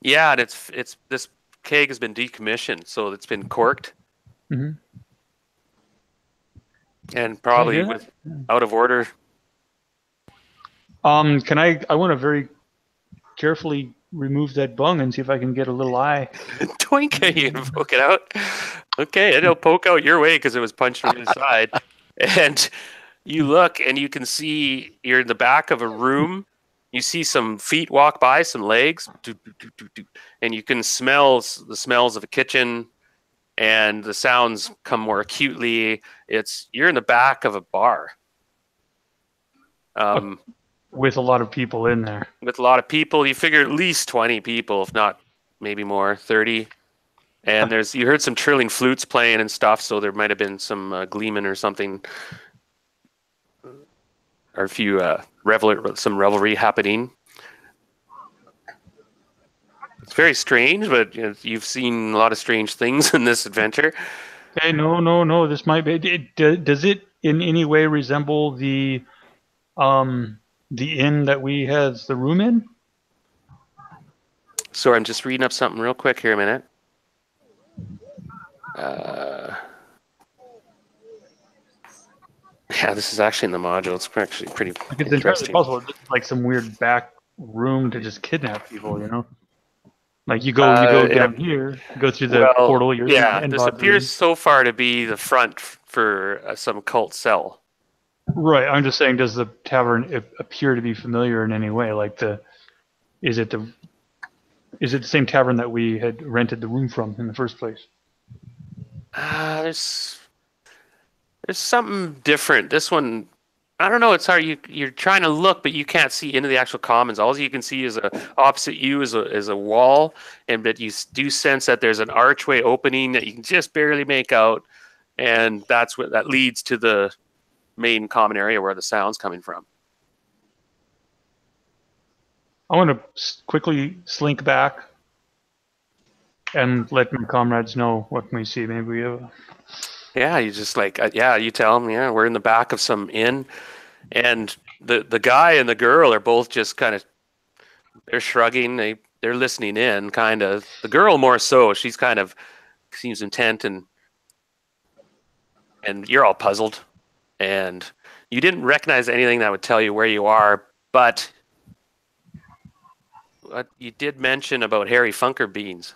Yeah, and it's this keg has been decommissioned, so it's been corked. Mm-hmm. And probably out of order. I want to very carefully remove that bung and see if I can get a little eye. Twink, you can poke it out. Okay, it'll poke out your way because it was punched from the side. And you look and you can see you're in the back of a room. You see some feet walk by, some legs, and you can smell the smells of a kitchen. And the sounds come more acutely. You're in the back of a bar. With a lot of people in there. With a lot of people. You figure at least 20 people, if not maybe more, 30. And you heard some trilling flutes playing and stuff, so there might have been some gleeman or something. Or a few some revelry happening. It's very strange, but you've seen a lot of strange things in this adventure. Hey, no. This might be. Does it in any way resemble the inn that we had the room in? Sorry, I'm just reading up something real quick here a minute. Yeah, this is actually in the module. It's actually pretty It's interesting. entirely possible. It's like some weird back room to just kidnap people, you know? Like you go down here, go through the portal. This appears so far to be the front for some cult cell. Right. I'm just saying, does the tavern appear to be familiar in any way? Like is it the same tavern that we had rented the room from in the first place? There's something different. This one, I don't know. It's hard. You're trying to look, but you can't see into the actual commons. All you can see is opposite you is a wall, but you do sense that there's an archway opening that you can just barely make out, and that leads to the main common area where the sound's coming from. I want to quickly slink back and let my comrades know what we see. Maybe we have. Yeah, you just you tell them, we're in the back of some inn, and the guy and the girl are both just kind of, they're shrugging, they're listening in, kind of. The girl more so, she's kind of seems intent, and you're all puzzled, and you didn't recognize anything that would tell you where you are, but you did mention about Harry Funker beans,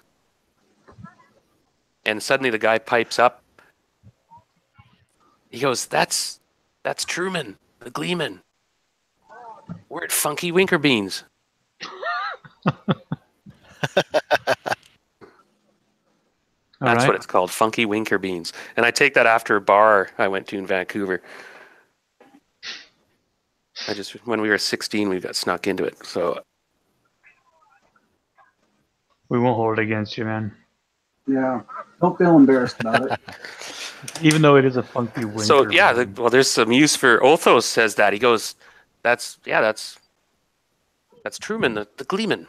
and suddenly the guy pipes up. He goes, that's Truman, the Gleeman. We're at Funky Winker Beans. That's what it's called, Funky Winker Beans. And I take that after a bar I went to in Vancouver. When we were 16, we got snuck into it. So we won't hold it against you, man. Yeah, don't feel embarrassed about it. Even though it is a funky winter. So yeah, there's some use for Othos says that. He goes, that's Truman, the Gleeman.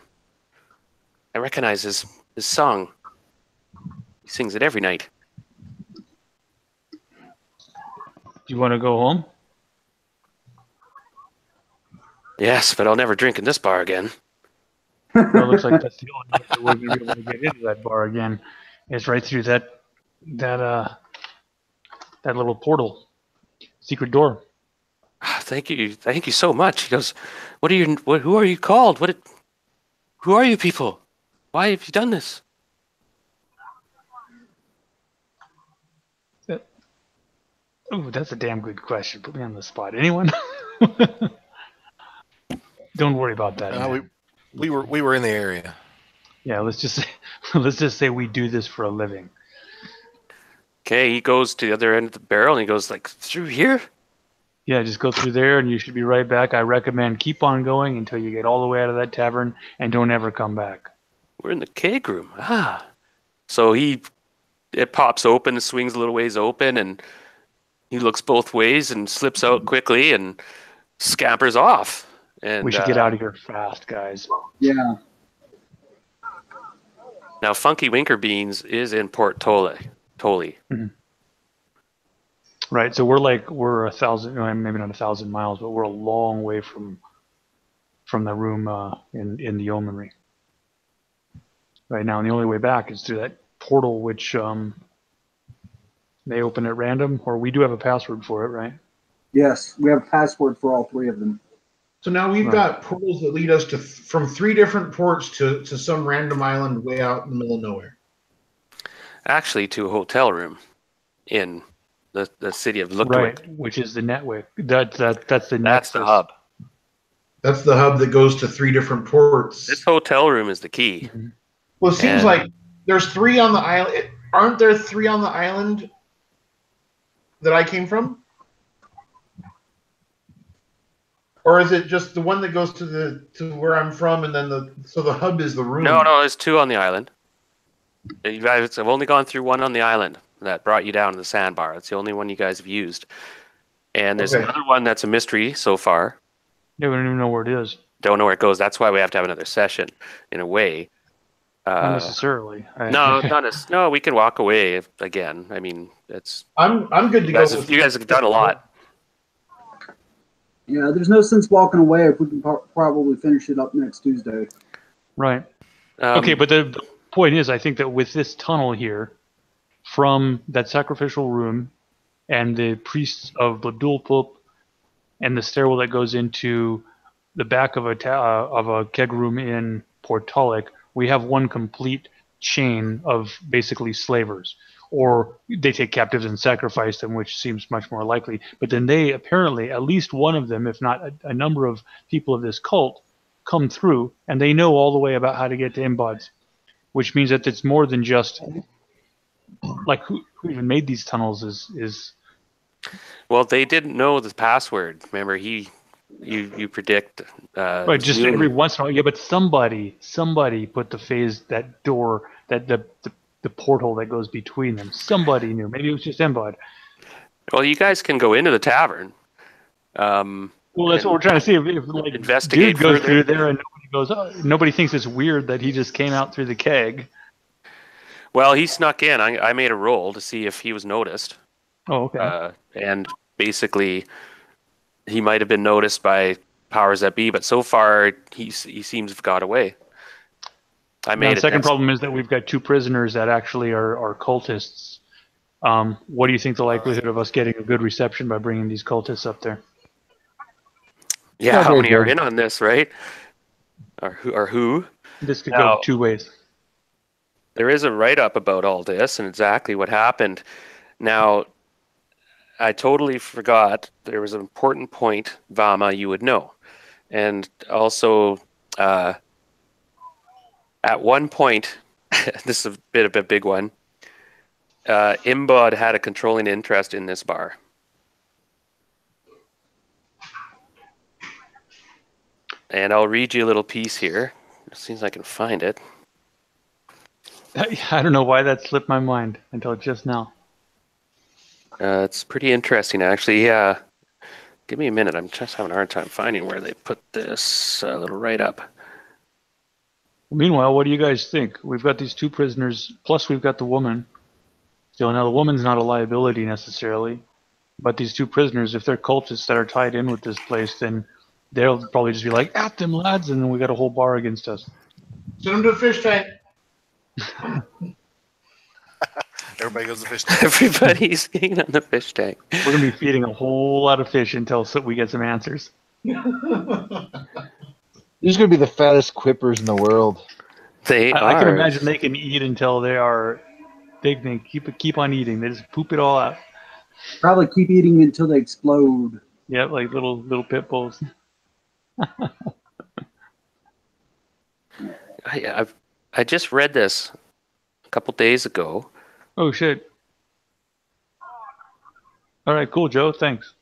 I recognize his song. He sings it every night. Do you want to go home? Yes, but I'll never drink in this bar again. Well, it looks like that's the only way we're going to be able to get into that bar again. It's right through that little portal, secret door. Thank you so much. He goes, who are you called? Who are you people? Why have you done this? Oh, that's a damn good question. Put me on the spot. Anyone? Don't worry about that. We were in the area. Yeah, let's just say we do this for a living. Okay, he goes to the other end of the barrel and he goes through here? Yeah, just go through there and you should be right back. I recommend keep on going until you get all the way out of that tavern and don't ever come back. We're in the keg room. So it pops open, swings a little ways open, and he looks both ways and slips out quickly and scampers off. And we should get out of here fast, guys. Yeah. Now, Funky Winker Beans is in Port Tole. Mm-hmm. Right, so we're 1,000, maybe not 1,000 miles, but we're a long way from the room in the yeomanry. Right now, and the only way back is through that portal, which they open at random, or we do have a password for it, right? Yes, we have a password for all three of them. So now we've got portals that lead us from 3 different ports to some random island way out in the middle of nowhere. Actually, to a hotel room in the city of Lookwick. Right, which is the network. That's the hub. That's the hub that goes to 3 different ports. This hotel room is the key. Mm-hmm. Well, it seems like there's 3 on the island. Aren't there 3 on the island that I came from? Or is it just the one that goes to where I'm from, and then the hub is the room? No, there's 2 on the island. You guys have only gone through 1 on the island that brought you down to the sandbar. That's the only one you guys have used. And there's another one that's a mystery so far. Yeah, we don't even know where it is. Don't know where it goes. That's why we have to have another session, in a way. Not necessarily. No, we can walk away again. I mean, it's. I'm good to go. You guys have done a lot. Yeah, there's no sense walking away if we can probably finish it up next Tuesday. Right. Okay, but the point is, I think that with this tunnel here, from that sacrificial room, and the priests of Bladulpup, and the stairwell that goes into the back of a keg room in Portolic, we have one complete chain of basically slavers. Or they take captives and sacrifice them, which seems much more likely. But then they apparently, at least one of them, if not a number of people of this cult, come through, and they know all the way about how to get to Nbod, which means that it's more than just like who even made these tunnels is Well, they didn't know the password. Remember, you predict. right. Just Zoom. every once in a while, yeah. But somebody put the phase, that door, that the portal that goes between them. Somebody knew. Maybe it was just Nbod. Well, you guys can go into the tavern. Well, that's what we're trying to see. If like investigate dude goes further. through there and nobody goes, oh, nobody thinks it's weird that he just came out through the keg. Well, he snuck in. I made a roll to see if he was noticed. Oh, okay. And basically, he might have been noticed by powers that be, but so far he seems to have got away. I Now, made the second problem is that we've got 2 prisoners that actually are cultists. What do you think the likelihood of us getting a good reception by bringing these cultists up there? Yeah, Not how very many are good. in on this, right? Or who? This could Now- go 2 ways. There is a write-up about all this and exactly what happened. Now, I totally forgot there was an important point, Vama, you would know. And also, at one point, this is a bit of a big one, Nbod had a controlling interest in this bar. And I'll read you a little piece here. As soon as I can find it. I don't know why that slipped my mind until just now. It's pretty interesting, actually. Yeah. Give me a minute. I'm just having a hard time finding where they put this little write-up. Meanwhile, what do you guys think? We've got these 2 prisoners, plus we've got the woman. So now the woman's not a liability necessarily, but these 2 prisoners, if they're cultists that are tied in with this place, then they'll probably just be like, "At them, lads," and then we got a whole bar against us. Send them to a fish tank. Everybody goes to the fish tank. Everybody's getting on the fish tank. We're gonna be feeding a whole lot of fish until we get some answers. These are gonna be the fattest quippers in the world. They I can are. imagine they can eat until they can keep on eating. They just poop it all out. Probably keep eating until they explode. Yeah, like little pit bulls. I just read this a couple days ago. Oh shit! All right, cool, Joe. Thanks.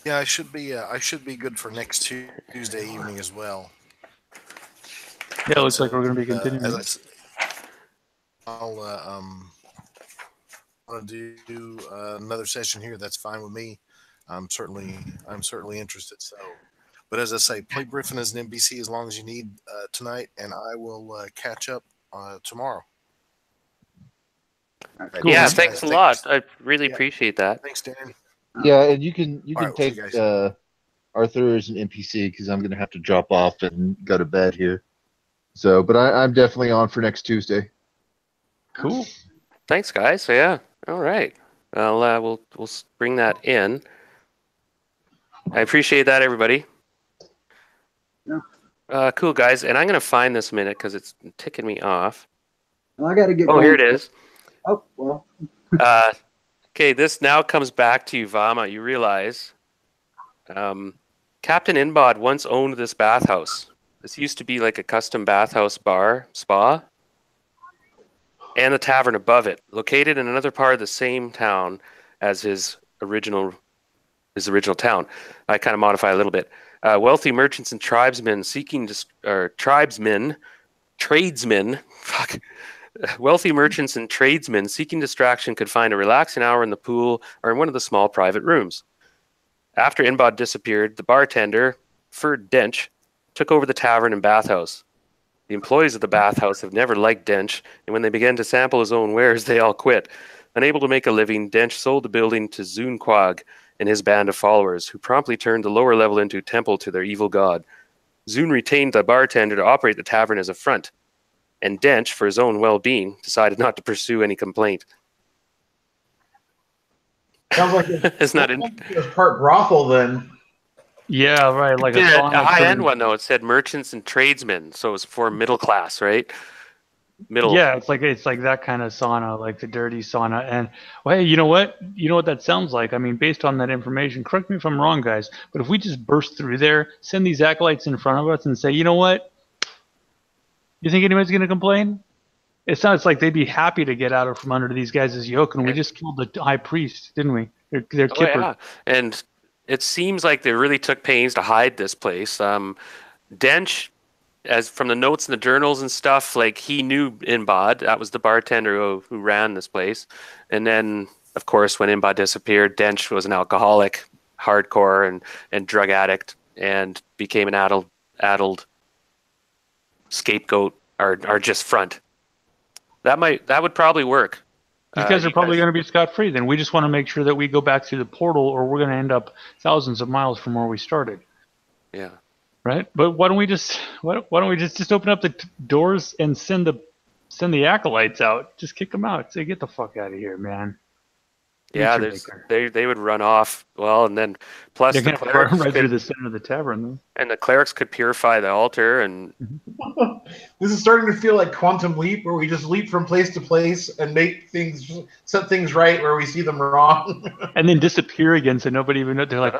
Yeah, I should be good for next Tuesday evening as well. Yeah, it looks like we're gonna be As continuing. I s- I'll want to do another session here. That's fine with me. I'm certainly interested. So, but as I say, play Griffin as an NBC as long as you need tonight, and I will catch up tomorrow. Cool. Yeah, man. thanks a lot. I really appreciate that. Thanks, Dan. Yeah, and you can All right, we'll see take you guys. Arthur as an NPC because I'm gonna have to drop off and go to bed here. So, but I'm definitely on for next Tuesday. Cool. Thanks, guys. Yeah. All right. Well, we'll bring that in. I appreciate that, everybody. Yeah. Cool, guys. And I'm gonna find this minute because it's ticking me off. Well, I got to get. Oh, going. here it is. Oh well. Okay, this now comes back to you, Vama. You realize Captain Nbod once owned this bathhouse. This used to be like a custom bathhouse bar, spa, and the tavern above it, located in another part of the same town as his original town. I kind of modify a little bit. Wealthy merchants and tradesmen Wealthy merchants and tradesmen seeking distraction could find a relaxing hour in the pool or in one of the small private rooms. After Nbod disappeared, the bartender, Ferd Dench, took over the tavern and bathhouse. The employees of the bathhouse have never liked Dench, and when they began to sample his own wares, they all quit. Unable to make a living, Dench sold the building to Zun Quag and his band of followers, who promptly turned the lower level into a temple to their evil god. Zun retained the bartender to operate the tavern as a front, and Dench, for his own well-being, decided not to pursue any complaint. Sounds like it Isn't that was part brothel then. Yeah, right. Like a a sauna high-end turned- one, though? It said merchants and tradesmen, so it's for middle class, right? Middle. Yeah, it's like that kind of sauna, like the dirty sauna. And well, hey, you know what? You know what that sounds like? I mean, based on that information, correct me if I'm wrong, guys, but if we just burst through there, send these acolytes in front of us and say, you know what? You think anybody's going to complain? It sounds like they'd be happy to get out from under these guys' yoke, and we just killed the high priest, didn't we? They're kipper. Yeah. And it seems like they really took pains to hide this place. Dench, as from the notes in the journals and stuff, like he knew Nbod. That was the bartender who ran this place. And then, of course, when Nbod disappeared, Dench was an alcoholic, hardcore, and drug addict, and became an addled scapegoat or just front. That would probably work. These guys are probably going to be scot-free. Then we just want to make sure that we go back through the portal, or we're going to end up thousands of miles from where we started. Yeah. Right. But why don't we just open up the doors and send the acolytes out? Just kick them out. Say, get the fuck out of here, man. Yeah, they would run off. Well, and then plus they're going to run right through the center of the tavern, though. And the clerics could purify the altar. And this is starting to feel like Quantum Leap, where we just leap from place to place and set things right where we see them wrong, and then disappear again, so nobody even knows. They're like,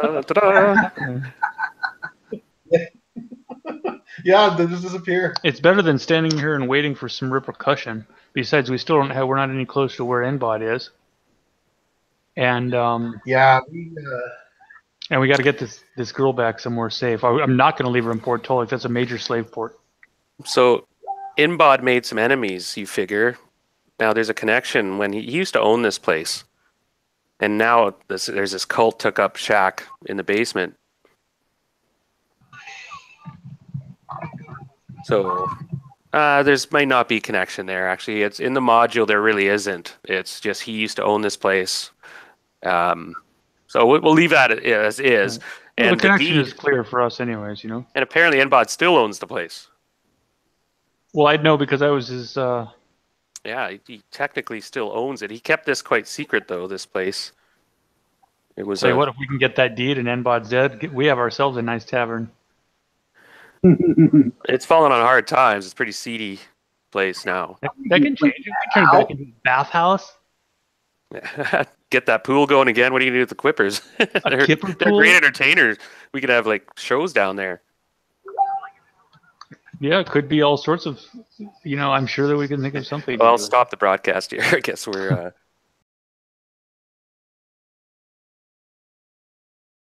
yeah, they just disappear. It's better than standing here and waiting for some repercussion. Besides, we're not any close to where Nbod is. And and we got to get this girl back somewhere safe. I'm not going to leave her in Port Tolic. That's a major slave port. So, Nbod made some enemies. You figure. Now there's a connection when he used to own this place, and now there's this cult took up shack in the basement. So, there's might not be connection there. Actually, it's in the module. There really isn't. It's just he used to own this place. So we'll leave that as is. Well, And the connection is clear for us, anyways. You know. And apparently, Nbod still owns the place. Well, I'd know because I was his. Yeah, he technically still owns it. He kept this quite secret, though. This place. It was. Say, what if we can get that deed and Nbod's dead? We have ourselves a nice tavern. It's fallen on hard times. It's a pretty seedy place now. That can change. We can turn it back into a bathhouse. Get that pool going again. What are you gonna do with the quippers? they're great entertainers. We could have like shows down there. Yeah, it could be all sorts of. I'm sure that we can think of something. Well, I'll stop the broadcast here. I guess we're